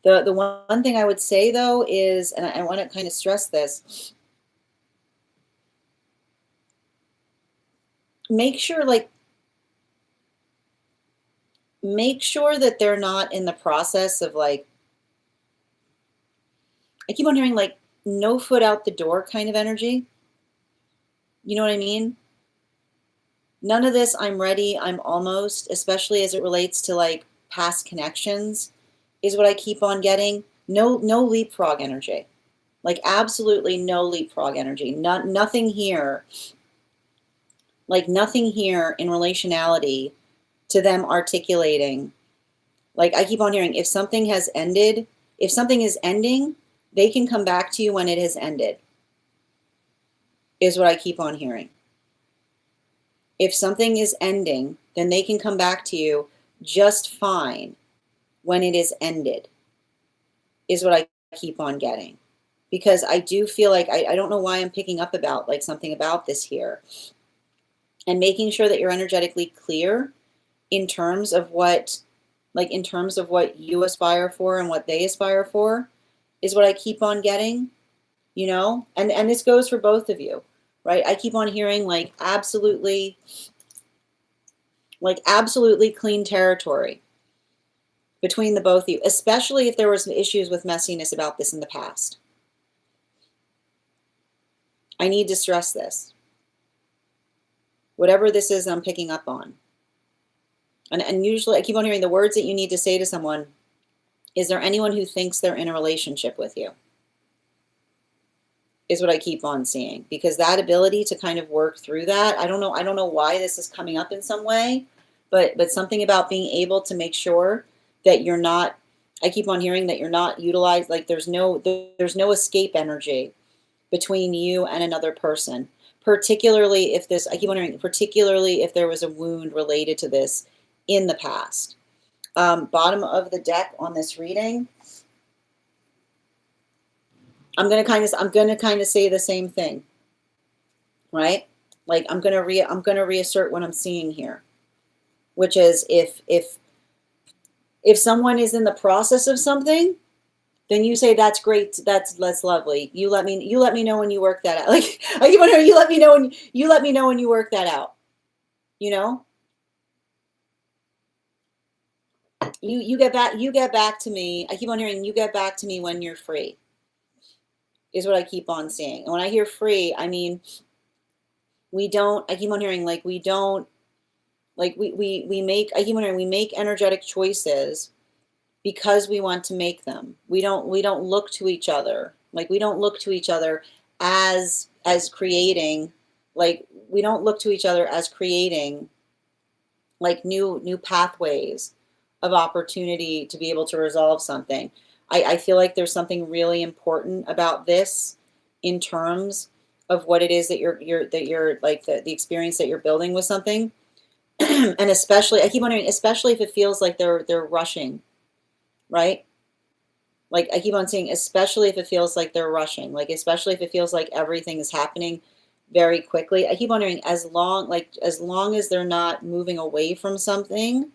The one thing I would say though is, and I want to kind of stress this, make sure like make sure that they're not in the process of like, I keep on hearing like no foot out the door kind of energy. You know what I mean? None of this I'm ready, I'm almost, especially as it relates to like past connections, is what I keep on getting. No leapfrog energy. Like absolutely no leapfrog energy. Nothing here. Like nothing here in relationality to them articulating. Like I keep on hearing, if something has ended, if something is ending, they can come back to you when it has ended, is what I keep on hearing. If something is ending, then they can come back to you just fine when it is ended, is what I keep on getting. Because I do feel like I don't know why I'm picking up about like something about this here. And making sure that you're energetically clear in terms of what, like in terms of what you aspire for and what they aspire for, is what I keep on getting. you know, and this goes for both of you, right? I keep on hearing like absolutely clean territory between the both of you, especially if there were some issues with messiness about this in the past. I need to stress this. Whatever this is I'm picking up on. And usually I keep on hearing the words that you need to say to someone. Is there anyone who thinks they're in a relationship with you? Is what I keep on seeing. Because that ability to kind of work through that, I don't know why this is coming up in some way, but something about being able to make sure that you're not, I keep on hearing that you're not utilized, like there's no escape energy between you and another person. Particularly if this, I keep on hearing, particularly if there was a wound related to this in the past. Bottom of the deck on this reading, I'm gonna kind of say the same thing, right? Like I'm gonna reassert what I'm seeing here, which is if someone is in the process of something, then you say that's great, that's lovely. You let me know when you work that out. Like I keep on hearing, you let me know when you work that out. You know. You get back to me. I keep on hearing you get back to me when you're free. Is what I keep on seeing. And when I hear free, I mean I keep on hearing like we make, I keep on hearing we make energetic choices because we want to make them. We don't look to each other. Like we don't look to each other as creating, like we don't look to each other as creating like new pathways of opportunity to be able to resolve something. I feel like there's something really important about this in terms of what it is that you're like the experience that you're building with something. And especially, I keep wondering, especially if it feels like they're rushing, right? Like I keep on saying, especially if it feels like they're rushing, like especially if it feels like everything is happening very quickly. I keep wondering, as long as they're not moving away from something,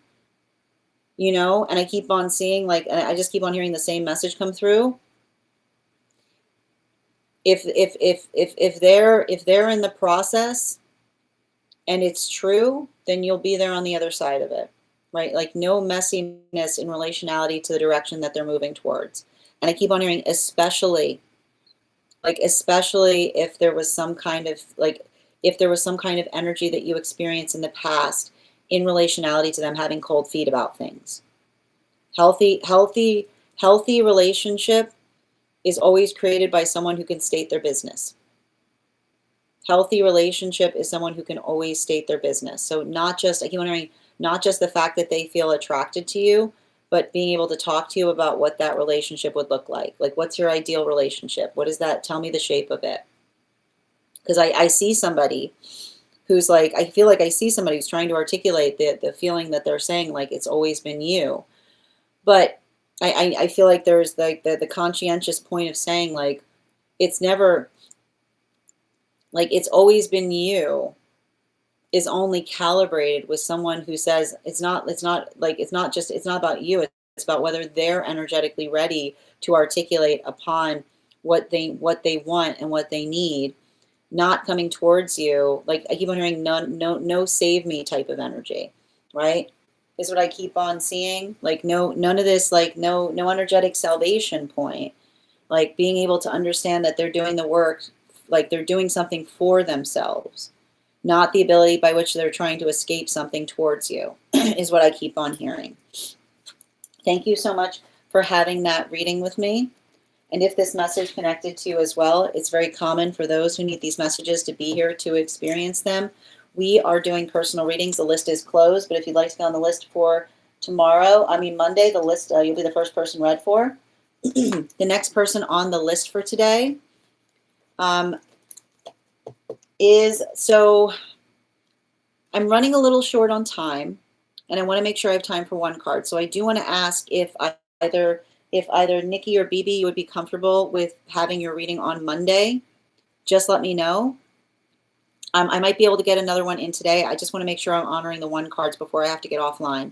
you know, and I keep on seeing like, and I just keep on hearing the same message come through. If they're in the process and it's true, then you'll be there on the other side of it, right? Like no messiness in relationality to the direction that they're moving towards. And I keep on hearing, especially if there was some kind of energy that you experienced in the past in relationality to them having cold feet about things. Healthy relationship is always created by someone who can state their business. Healthy relationship is someone who can always state their business. So not just, I keep wondering, not just the fact that they feel attracted to you, but being able to talk to you about what that relationship would look like. Like, what's your ideal relationship? What is that? Tell me the shape of it. Because I see somebody who's like, I feel like I see somebody who's trying to articulate the feeling that they're saying, like, it's always been you. But I feel like there's like the conscientious point of saying, like, it's never, like, it's always been you is only calibrated with someone who says it's not about you. It's about whether they're energetically ready to articulate upon what they want and what they need, not coming towards you. Like I keep on hearing no save me type of energy, right? Is what I keep on seeing. Like none of this, like no energetic salvation point. Like being able to understand that they're doing the work, like they're doing something for themselves, not the ability by which they're trying to escape something towards you, is what I keep on hearing. Thank you so much for having that reading with me. And if this message connected to you as well, it's very common for those who need these messages to be here to experience them. We are doing personal readings. The list is closed, but if you'd like to be on the list for Monday, the list, you'll be the first person read for. The next person on the list for today so I'm running a little short on time, and I want to make sure I have time for one card. So I do want to ask if either Nikki or Bibi, you would be comfortable with having your reading on Monday. Just let me know. I might be able to get another one in today. I just want to make sure I'm honoring the one cards before I have to get offline.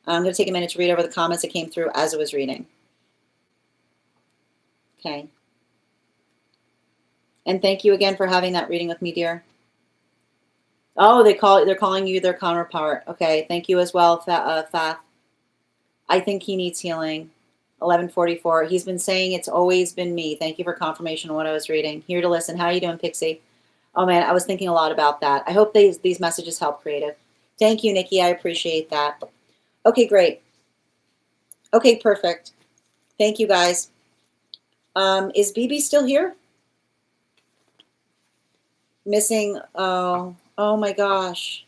I'm going to take a minute to read over the comments that came through as I was reading. Okay. And thank you again for having that reading with me, dear. Oh, they're calling you their counterpart. Okay, thank you as well, Fath. I think he needs healing. 1144. He's been saying it's always been me. Thank you for confirmation on what I was reading. Here to listen. How are you doing, Pixie? Oh man, I was thinking a lot about that. I hope these messages help, creative. Thank you, Nikki. I appreciate that. Okay, great. Okay, perfect. Thank you, guys. Is BB still here? Missing. Oh my gosh.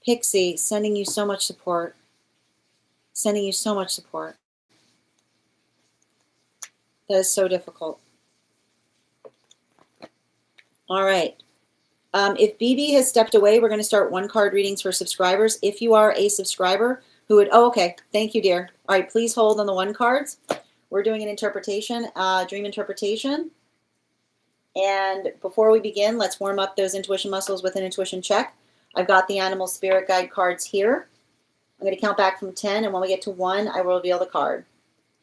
Pixie, sending you so much support. Sending you so much support. That is so difficult. All right. If BB has stepped away, we're going to start one card readings for subscribers. If you are a subscriber who would, oh, okay. Thank you, dear. All right, please hold on the one cards. We're doing an interpretation, dream interpretation. And before we begin, let's warm up those intuition muscles with an intuition check. I've got the animal spirit guide cards here. I'm going to count back from 10, and when we get to 1, I will reveal the card.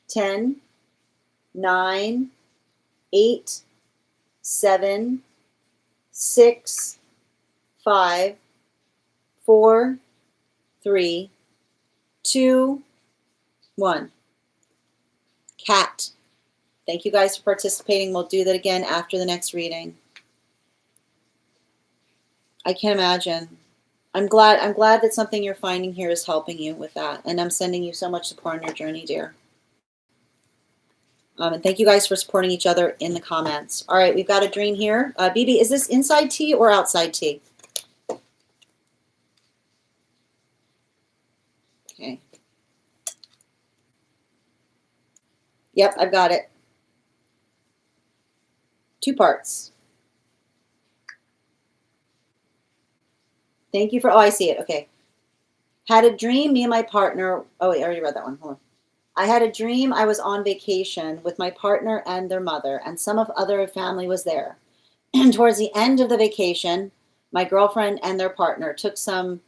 10, 9, 8, 7, 6, 5, 4, 3, 2, 1. Cat. Thank you guys for participating. We'll do that again after the next reading. I can't imagine. I'm glad that something you're finding here is helping you with that. And I'm sending you so much support on your journey, dear. And thank you guys for supporting each other in the comments. All right, we've got a dream here. BB, is this inside tea or outside tea? Okay. Yep, I've got it. 2 parts. Thank you for, oh, I see it. Okay. Had a dream, me and my partner. Oh, wait, I already read that one. Hold on. I had a dream I was on vacation with my partner and their mother, and some of other family was there. And towards the end of the vacation, my girlfriend and their partner took some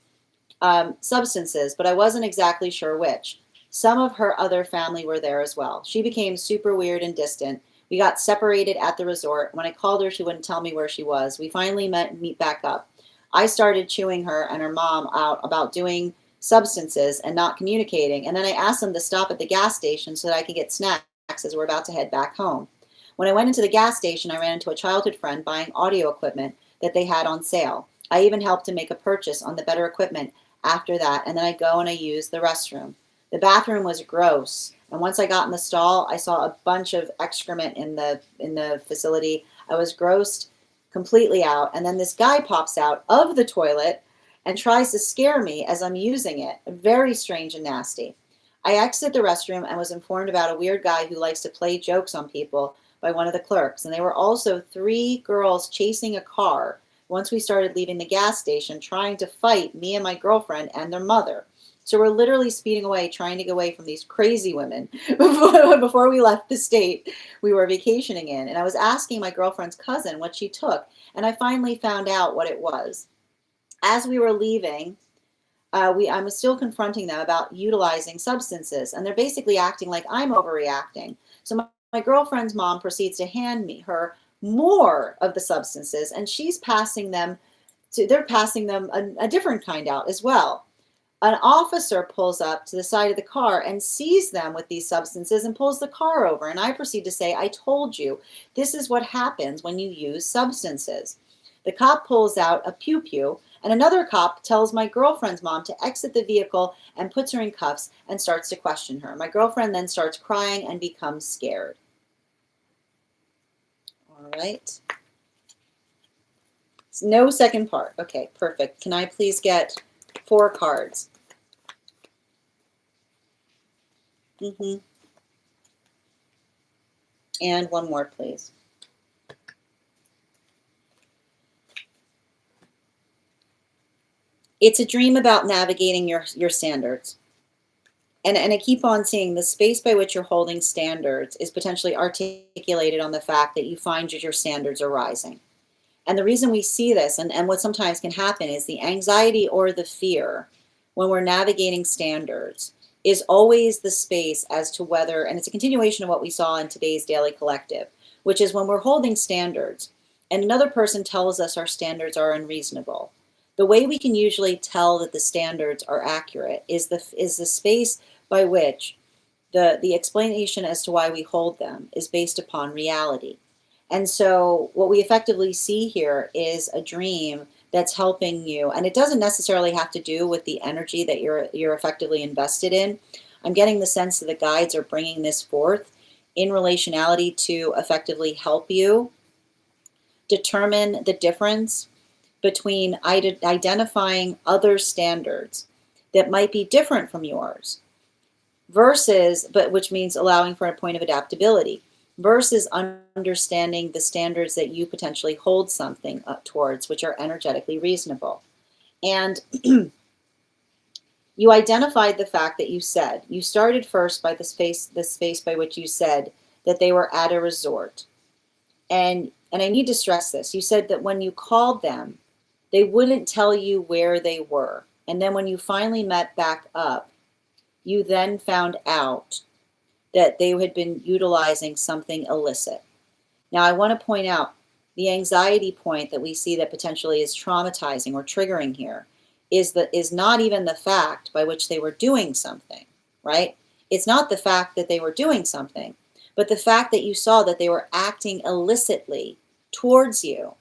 substances, but I wasn't exactly sure which. Some of her other family were there as well. She became super weird and distant. We got separated at the resort. When I called her, she wouldn't tell me where she was. We finally meet back up. I started chewing her and her mom out about doing substances and not communicating. And then I asked them to stop at the gas station so that I could get snacks as we're about to head back home. When I went into the gas station, I ran into a childhood friend buying audio equipment that they had on sale. I even helped to make a purchase on the better equipment after that, and then I go and I use the restroom. The bathroom was gross, and once I got in the stall, I saw a bunch of excrement in the facility. I was grossed completely out, and then this guy pops out of the toilet and tries to scare me as I'm using it. Very strange and nasty. I exit the restroom and was informed about a weird guy who likes to play jokes on people by one of the clerks, and there were also 3 girls chasing a car once we started leaving the gas station, trying to fight me and my girlfriend and their mother. So we're literally speeding away, trying to get away from these crazy women before we left the state we were vacationing in. And I was asking my girlfriend's cousin what she took, and I finally found out what it was. As we were leaving, I was still confronting them about utilizing substances, and they're basically acting like I'm overreacting. So my girlfriend's mom proceeds to hand her more of the substances, and she's passing them they're passing them a different kind out as well. An officer pulls up to the side of the car and sees them with these substances and pulls the car over. And I proceed to say, I told you, this is what happens when you use substances. The cop pulls out a pew-pew, and another cop tells my girlfriend's mom to exit the vehicle and puts her in cuffs and starts to question her. My girlfriend then starts crying and becomes scared. All right. No second part. Okay, perfect. Can I please get 4 cards? And 1 more, please. It's a dream about navigating your standards. And I keep on seeing the space by which you're holding standards is potentially articulated on the fact that you find that your standards are rising. And the reason we see this, and what sometimes can happen, is the anxiety or the fear when we're navigating standards is always the space as to whether, and it's a continuation of what we saw in today's Daily Collective, which is when we're holding standards, and another person tells us our standards are unreasonable. The way we can usually tell that the standards are accurate is the space by which the explanation as to why we hold them is based upon reality. And so what we effectively see here is a dream that's helping you, and it doesn't necessarily have to do with the energy that you're effectively invested in. I'm getting the sense that the guides are bringing this forth in relationality to effectively help you determine the difference between identifying other standards that might be different from yours versus, but which means allowing for a point of adaptability, versus understanding the standards that you potentially hold something up towards, which are energetically reasonable. And you identified the fact that you started first by the space by which you said that they were at a resort. And I need to stress this. You said that when you called them, they wouldn't tell you where they were. And then when you finally met back up, you then found out that they had been utilizing something illicit. Now, I want to point out the anxiety point that we see that potentially is traumatizing or triggering here is not even the fact by which they were doing something, right? It's not the fact that they were doing something, but the fact that you saw that they were acting illicitly towards you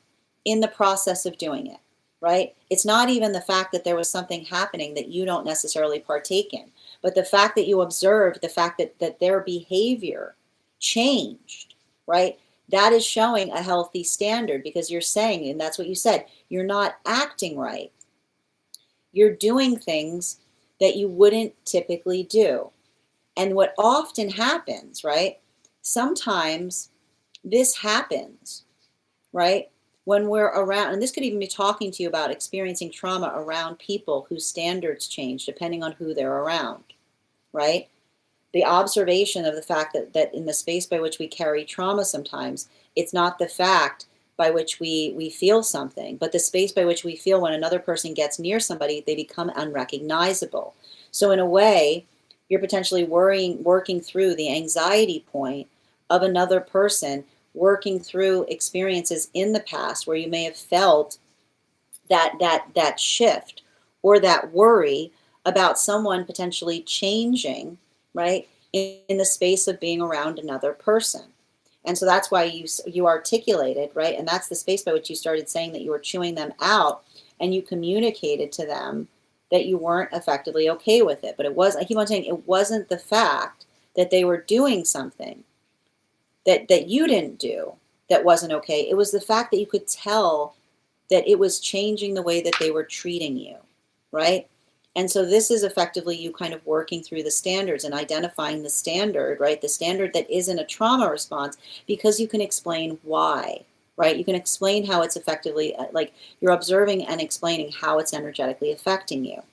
in the process of doing it, right? It's not even the fact that there was something happening that you don't necessarily partake in, but the fact that you observed, the fact that their behavior changed, right? That is showing a healthy standard, because you're saying, and that's what you said, you're not acting right. You're doing things that you wouldn't typically do. And what often happens, right? Sometimes this happens, right? When we're around, and this could even be talking to you about experiencing trauma around people whose standards change depending on who they're around, right? The observation of the fact that in the space by which we carry trauma sometimes, it's not the fact by which we feel something, but the space by which we feel when another person gets near somebody, they become unrecognizable. So in a way, you're potentially working through the anxiety point of another person, working through experiences in the past where you may have felt that shift or that worry about someone potentially changing, right, in the space of being around another person. And so that's why you articulated, right, and that's the space by which you started saying that you were chewing them out, and you communicated to them that you weren't effectively okay with it. But it was, I keep on saying, it wasn't the fact that they were doing something that you didn't do that wasn't okay. It was the fact that you could tell that it was changing the way that they were treating you, right? And so this is effectively you kind of working through the standards and identifying the standard, right? The standard that isn't a trauma response, because you can explain why, right? You can explain how it's effectively, like you're observing and explaining how it's energetically affecting you.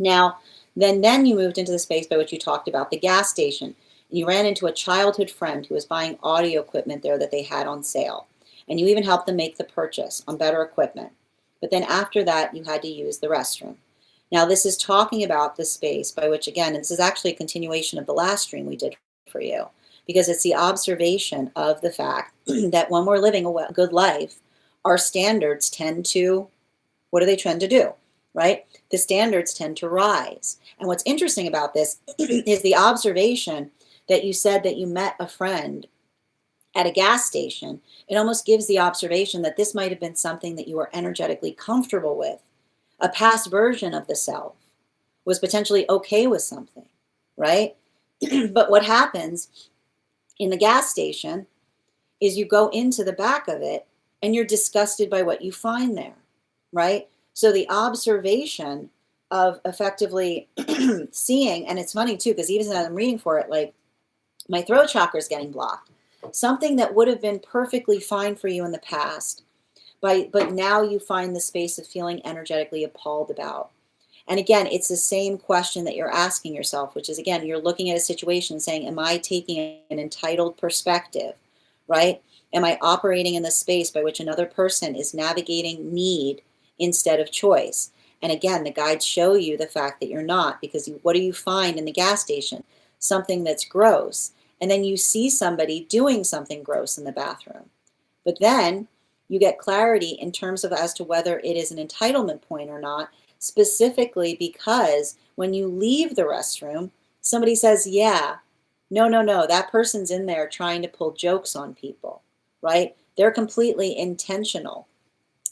Now, then you moved into the space by which you talked about the gas station. You ran into a childhood friend who was buying audio equipment there that they had on sale. And you even helped them make the purchase on better equipment. But then after that, you had to use the restroom. Now, this is talking about the space by which, again, and this is actually a continuation of the last stream we did for you, because it's the observation of the fact that when we're living a good life, our standards tend to, what do they tend to do, right? The standards tend to rise. And what's interesting about this is the observation that you said that you met a friend at a gas station. It almost gives the observation that this might have been something that you were energetically comfortable with. A past version of the self was potentially okay with something, right? But what happens in the gas station is you go into the back of it and you're disgusted by what you find there, right? So the observation of effectively seeing, and it's funny too, because even as I'm reading for it, like my throat chakra is getting blocked. Something that would have been perfectly fine for you in the past, but now you find the space of feeling energetically appalled about. And again, it's the same question that you're asking yourself, which is, again, you're looking at a situation saying, am I taking an entitled perspective, right? Am I operating in the space by which another person is navigating need instead of choice? And again, the guides show you the fact that you're not, because what do you find in the gas station? Something that's gross. And then you see somebody doing something gross in the bathroom. But then You get clarity in terms of as to whether it is an entitlement point or not, specifically because when you leave the restroom, somebody says, yeah, no, that person's in there trying to pull jokes on people, right? They're completely intentional.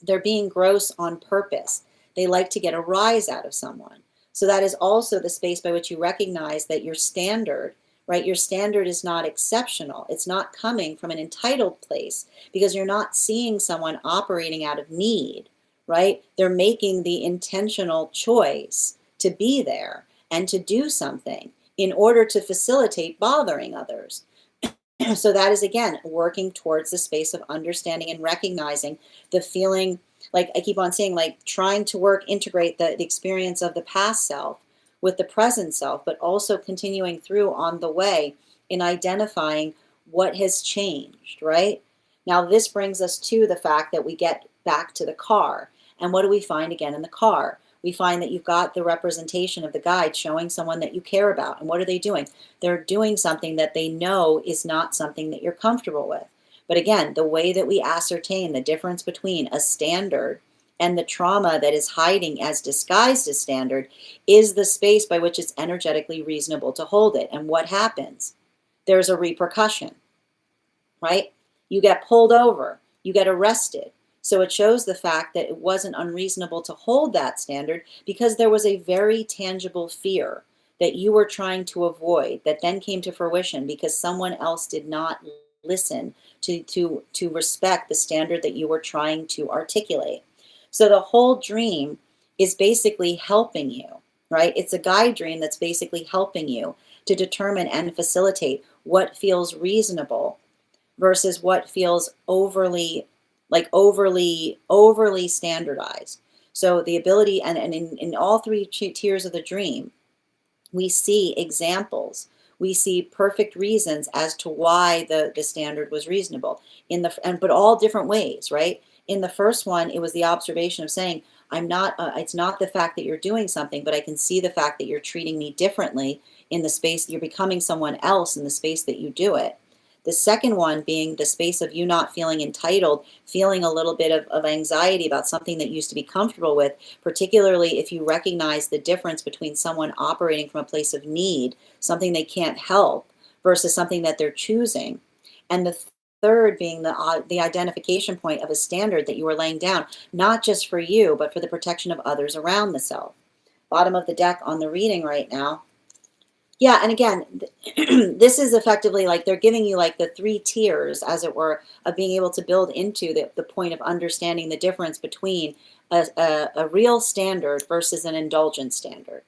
They're being gross on purpose. They like to get a rise out of someone. So that is also the space by which you recognize that your standard, right? Your standard is not exceptional. It's not coming from an entitled place because you're not seeing someone operating out of need, right? They're making the intentional choice to be there and to do something in order to facilitate bothering others. So that is, again, working towards the space of understanding and recognizing the feeling, like I keep on saying, like trying to integrate the experience of the past self with the present self, but also continuing through on the way in identifying what has changed, right? Now, this brings us to the fact that we get back to the car. And what do we find again in the car? We find that you've got the representation of the guide showing someone that you care about. And what are they doing? They're doing something that they know is not something that you're comfortable with. But again, the way that we ascertain the difference between a standard and the trauma that is hiding as disguised as standard is the space by which it's energetically reasonable to hold it. And what happens? There's a repercussion, right? You get pulled over, you get arrested. So it shows the fact that it wasn't unreasonable to hold that standard because there was a very tangible fear that you were trying to avoid that then came to fruition because someone else did not listen to respect the standard that you were trying to articulate. So the whole dream is basically helping you, right? It's a guide dream that's basically helping you to determine and facilitate what feels reasonable versus what feels overly standardized. So the ability, and in all three tiers of the dream, we see examples. We see perfect reasons as to why the standard was reasonable but all different ways, right? In the first one, it was the observation of saying, it's not the fact that you're doing something, but I can see the fact that you're treating me differently in the space, you're becoming someone else in the space that you do it. The second one being the space of you not feeling entitled, feeling a little bit of anxiety about something that you used to be comfortable with, particularly if you recognize the difference between someone operating from a place of need, something they can't help, versus something that they're choosing. And the third being the identification point of a standard that you were laying down, not just for you, but for the protection of others around the self. Bottom of the deck on the reading right now. Yeah, and again, this is effectively like they're giving you like the three tiers, as it were, of being able to build into the point of understanding the difference between a real standard versus an indulgent standard.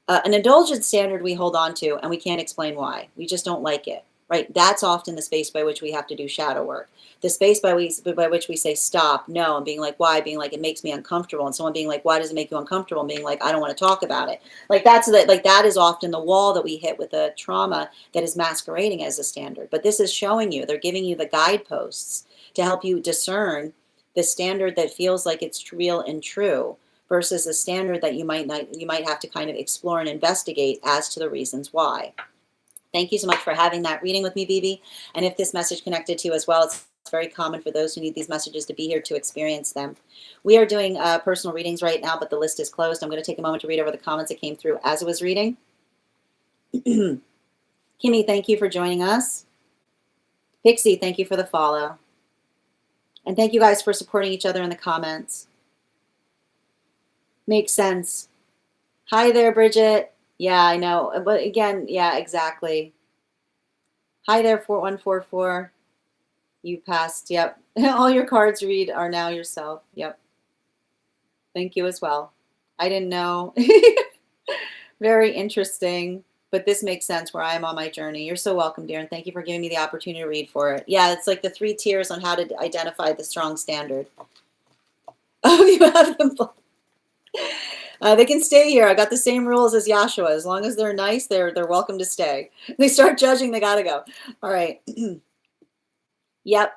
An indulgent standard we hold on to and we can't explain why. We just don't like it, right? That's often the space by which we have to do shadow work. The space by which we say stop, no, and being like, why? Being like, it makes me uncomfortable. And someone being like, why does it make you uncomfortable? And being like, I don't want to talk about it. Like that is often the wall that we hit with a trauma that is masquerading as a standard. But this is showing you, they're giving you the guideposts to help you discern the standard that feels like it's real and true versus a standard that you might have to kind of explore and investigate as to the reasons why. Thank you so much for having that reading with me, Bibi. And if this message connected to you as well, it's very common for those who need these messages to be here to experience them. We are doing personal readings right now, but the list is closed. I'm going to take a moment to read over the comments that came through as I was reading. Kimmy, thank you for joining us. Pixie, thank you for the follow. And thank you guys for supporting each other in the comments. Makes sense. Hi there, Bridget. Yeah, I know. But again, yeah, exactly. Hi there, 4144. You passed. Yep. All your cards read are now yourself. Yep. Thank you as well. I didn't know. Very interesting. But this makes sense where I am on my journey. You're so welcome, dear. And thank you for giving me the opportunity to read for it. Yeah, it's like the three tiers on how to identify the strong standard. Oh, you have them both. They can stay here. I got the same rules as Yashua. As long as they're nice, they're welcome to stay. They start judging, they gotta go. All right. Yep.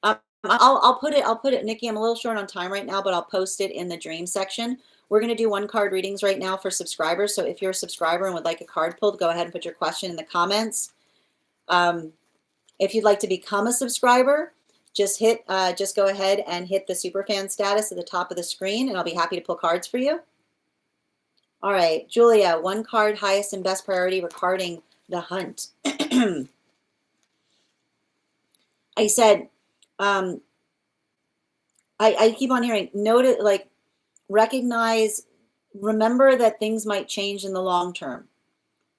I'll put it, Nikki, I'm a little short on time right now, but I'll post it in the dream section. We're going to do one card readings right now for subscribers. So if you're a subscriber and would like a card pulled, go ahead and put your question in the comments. If you'd like to become a subscriber, just go ahead and hit the superfan status at the top of the screen, and I'll be happy to pull cards for you. All right, Julia, 1 card, highest and best priority regarding the hunt. I said, I keep on hearing, note it, like, recognize, remember that things might change in the long term.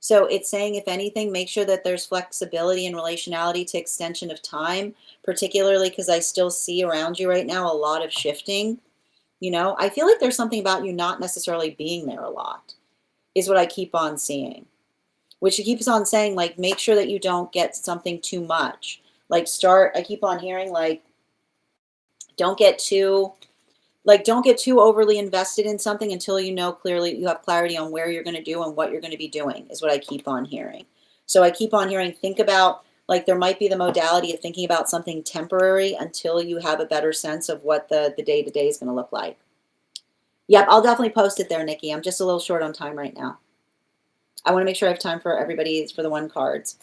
So it's saying, if anything, make sure that there's flexibility and relationality to extension of time, particularly because I still see around you right now a lot of shifting. You know, I feel like there's something about you not necessarily being there a lot, is what I keep on seeing. Which he keeps on saying, like, make sure that you don't get something too much. Like, I keep on hearing, like, don't get too overly invested in something until you know clearly, you have clarity on where you're going to do and what you're going to be doing, is what I keep on hearing. So I keep on hearing, think about, like, there might be the modality of thinking about something temporary until you have a better sense of what the day-to-day is going to look like. Yep, I'll definitely post it there, Nikki. I'm just a little short on time right now. I want to make sure I have time for everybody for the 1 cards.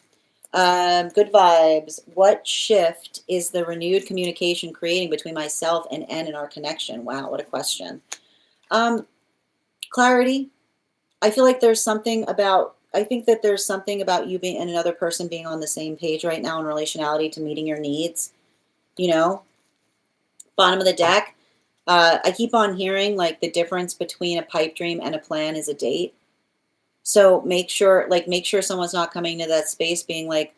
Good vibes. What shift is the renewed communication creating between myself and N in our connection? Wow, what a question. Clarity. I feel like there's something about, I think that there's something about you being and another person being on the same page right now in relationality to meeting your needs. You know, bottom of the deck. I keep on hearing, like, the difference between a pipe dream and a plan is a date. So make sure someone's not coming to that space being like,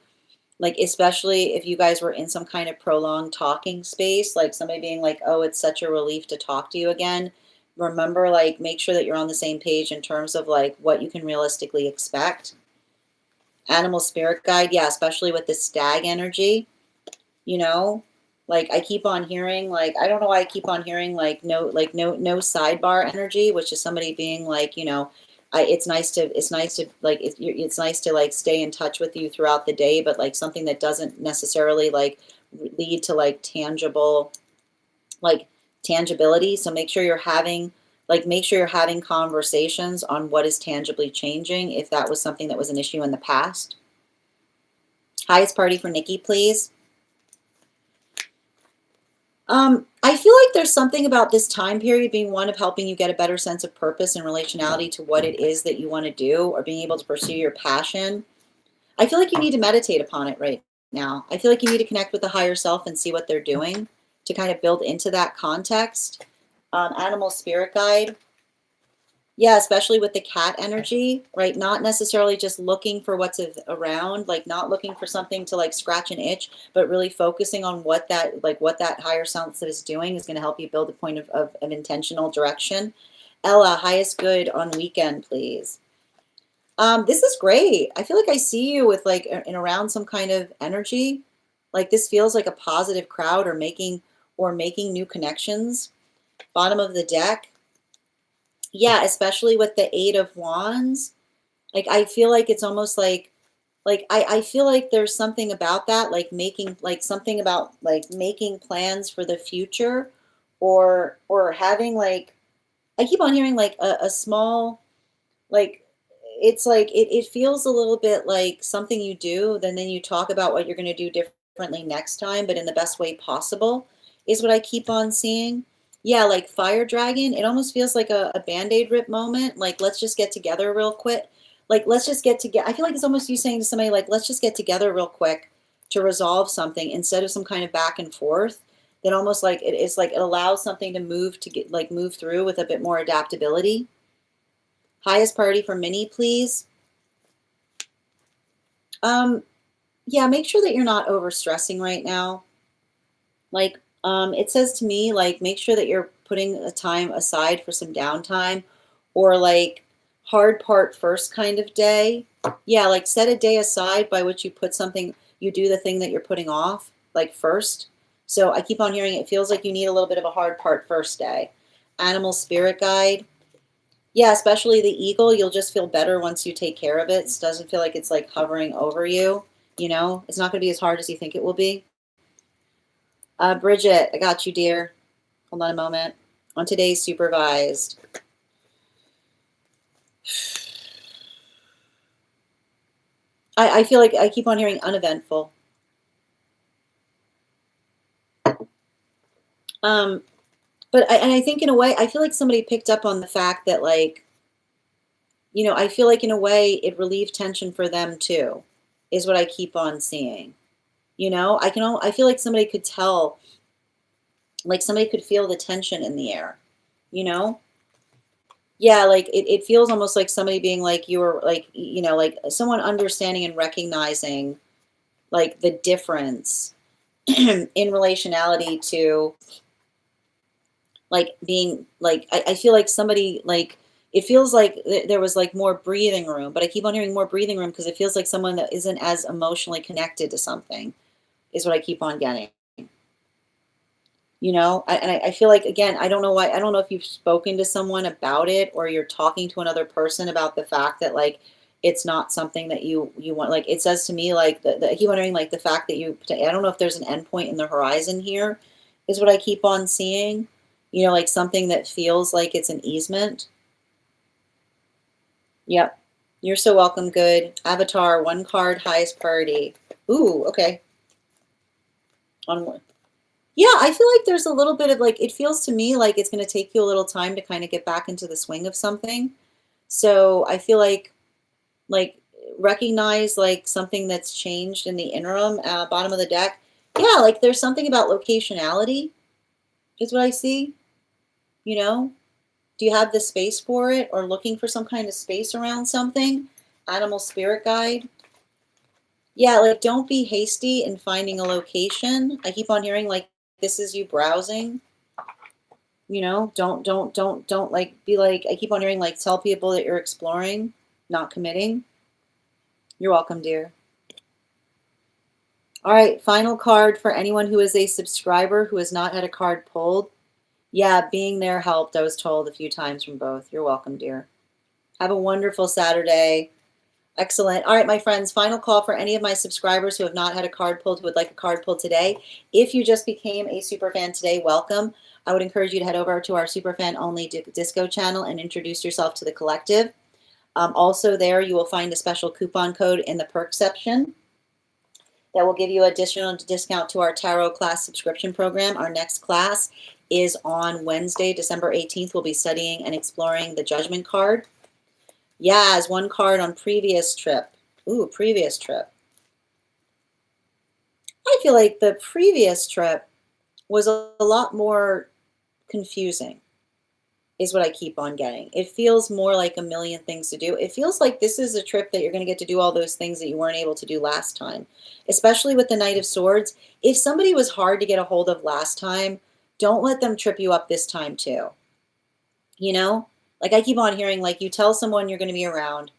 especially if you guys were in some kind of prolonged talking space, like somebody being like, oh, it's such a relief to talk to you again. Remember, like, make sure that you're on the same page in terms of, like, what you can realistically expect. Animal spirit guide, yeah, especially with the stag energy, you know, like, I keep on hearing, like, I don't know why I keep on hearing, like, no sidebar energy, which is somebody being like, you know, it's nice to like stay in touch with you throughout the day, but like something that doesn't necessarily like lead to like tangibility. So make sure you're having conversations on what is tangibly changing, if that was something that was an issue in the past. Highest party for Nikki, please. I feel like there's something about this time period being one of helping you get a better sense of purpose and relationality to what it is that you want to do, or being able to pursue your passion. I feel like you need to meditate upon it right now. I feel like you need to connect with the higher self and see what they're doing to kind of build into that context. Animal spirit guide. Yeah, especially with the cat energy, right? Not necessarily just looking for what's around, like not looking for something to like scratch an itch, but really focusing on what that higher self is doing is going to help you build a point of an intentional direction. Ella, highest good on weekend, please. This is great. I feel like I see you with like in around some kind of energy. Like this feels like a positive crowd, or making new connections. Bottom of the deck. Yeah, especially with the 8 of Wands. Like, I feel like it's almost like I feel like there's something about that, like making plans for the future, or having like, I keep on hearing like a small, like, it's like it feels a little bit like something you do, then you talk about what you're going to do differently next time, but in the best way possible, is what I keep on seeing. Yeah, like fire dragon, it almost feels like a band-aid rip moment. Like, let's just get together real quick. Like, let's just get together. I feel like it's almost you saying to somebody, like, let's just get together real quick to resolve something, instead of some kind of back and forth. Then almost like it allows something to move through with a bit more adaptability. Highest priority for Minnie, please. Yeah, make sure that you're not over stressing right now. Like, it says to me, like, make sure that you're putting a time aside for some downtime, or like hard part first kind of day. Yeah, like set a day aside by which you do the thing that you're putting off, like first. So I keep on hearing, it feels like you need a little bit of a hard part first day. Animal spirit guide. Yeah, especially the eagle, you'll just feel better once you take care of it. It doesn't feel like it's like hovering over you, you know? It's not going to be as hard as you think it will be. Bridget, I got you, dear. Hold on a moment. On today's supervised. I feel like I keep on hearing uneventful. Um, and I think in a way, I feel like somebody picked up on the fact that like, I feel like in a way it relieved tension for them too, is what I keep on seeing. I feel like somebody could tell, like somebody could feel the tension in the air, you know? Yeah, like it feels almost like somebody being like you were like, like someone understanding and recognizing like the difference in relationality to like being like I feel like somebody like it feels like there was like more breathing room, but I keep on hearing more breathing room because it feels like someone that isn't as emotionally connected to something is what I keep on getting. I feel like again, I don't know why. I don't know if you've spoken to someone about it or you're talking to another person about the fact that like it's not something that you want. Like it says to me, like I keep wondering, like the fact that I don't know if there's an endpoint in the horizon here, is what I keep on seeing. Like something that feels like it's an easement. Yep. You're so welcome. Good. Avatar, one card, highest priority. Ooh, okay. On one. Yeah, I feel like there's a little bit of like, it feels to me like it's going to take you a little time to kind of get back into the swing of something. So I feel like recognize like something that's changed in the interim, bottom of the deck. Yeah, like there's something about locationality is what I see, you know? Do you have the space for it or looking for some kind of space around something? Animal spirit guide. Yeah, like don't be hasty in finding a location. I keep on hearing like this is you browsing. Don't like be like I keep on hearing like tell people that you're exploring, not committing. You're welcome, dear. All right, final card for anyone who is a subscriber who has not had a card pulled. Yeah, being there helped. I was told a few times from both. You're welcome, dear. Have a wonderful Saturday. Excellent. All right, my friends, final call for any of my subscribers who have not had a card pulled, who would like a card pulled today. If you just became a super fan today, welcome. I would encourage you to head over to our superfan only disco channel and introduce yourself to the collective. Also there, you will find a special coupon code in the perk section that will give you additional discount to our tarot class subscription program. Our next class is on Wednesday, December 18th. We'll be studying and exploring the Judgment card. Yeah, as one card on previous trip. Ooh, previous trip. I feel like the previous trip was a lot more confusing, is what I keep on getting. It feels more like a million things to do. It feels like this is a trip that you're going to get to do all those things that you weren't able to do last time, especially with the Knight of Swords. If somebody was hard to get a hold of last time, don't let them trip you up this time too. Like I keep on hearing, like you tell someone you're going to be around,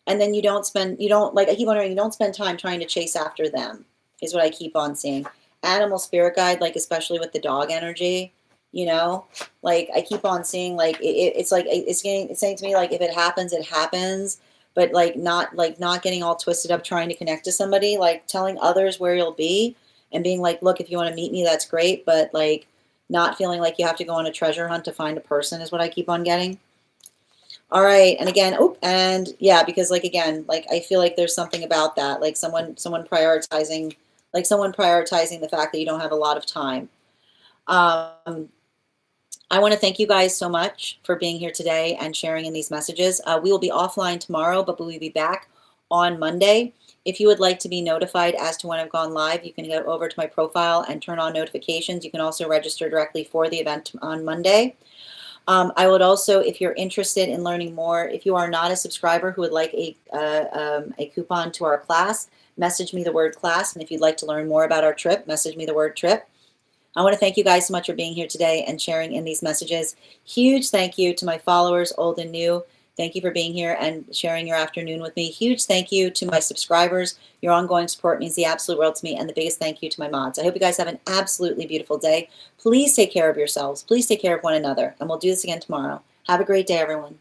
and then like I keep on hearing, you don't spend time trying to chase after them, is what I keep on seeing. Animal spirit guide, like especially with the dog energy, like I keep on seeing like it's like it's saying to me like if it happens, it happens, but like not getting all twisted up trying to connect to somebody, like telling others where you'll be and being like, look, if you want to meet me, that's great, but like not feeling like you have to go on a treasure hunt to find a person is what I keep on getting. All right, and again, oh, and yeah, because like again, like I feel like there's something about that, like someone prioritizing, the fact that you don't have a lot of time. I want to thank you guys so much for being here today and sharing in these messages. We will be offline tomorrow, but we will be back on Monday. If you would like to be notified as to when I've gone live, you can go over to my profile and turn on notifications. You can also register directly for the event on Monday. I would also, if you're interested in learning more, if you are not a subscriber who would like a coupon to our class, message me the word class. And if you'd like to learn more about our trip, message me the word trip. I want to thank you guys so much for being here today and sharing in these messages. Huge thank you to my followers, old and new. Thank you for being here and sharing your afternoon with me. Huge thank you to my subscribers. Your ongoing support means the absolute world to me, and the biggest thank you to my mods. I hope you guys have an absolutely beautiful day. Please take care of yourselves. Please take care of one another, and we'll do this again tomorrow. Have a great day, everyone.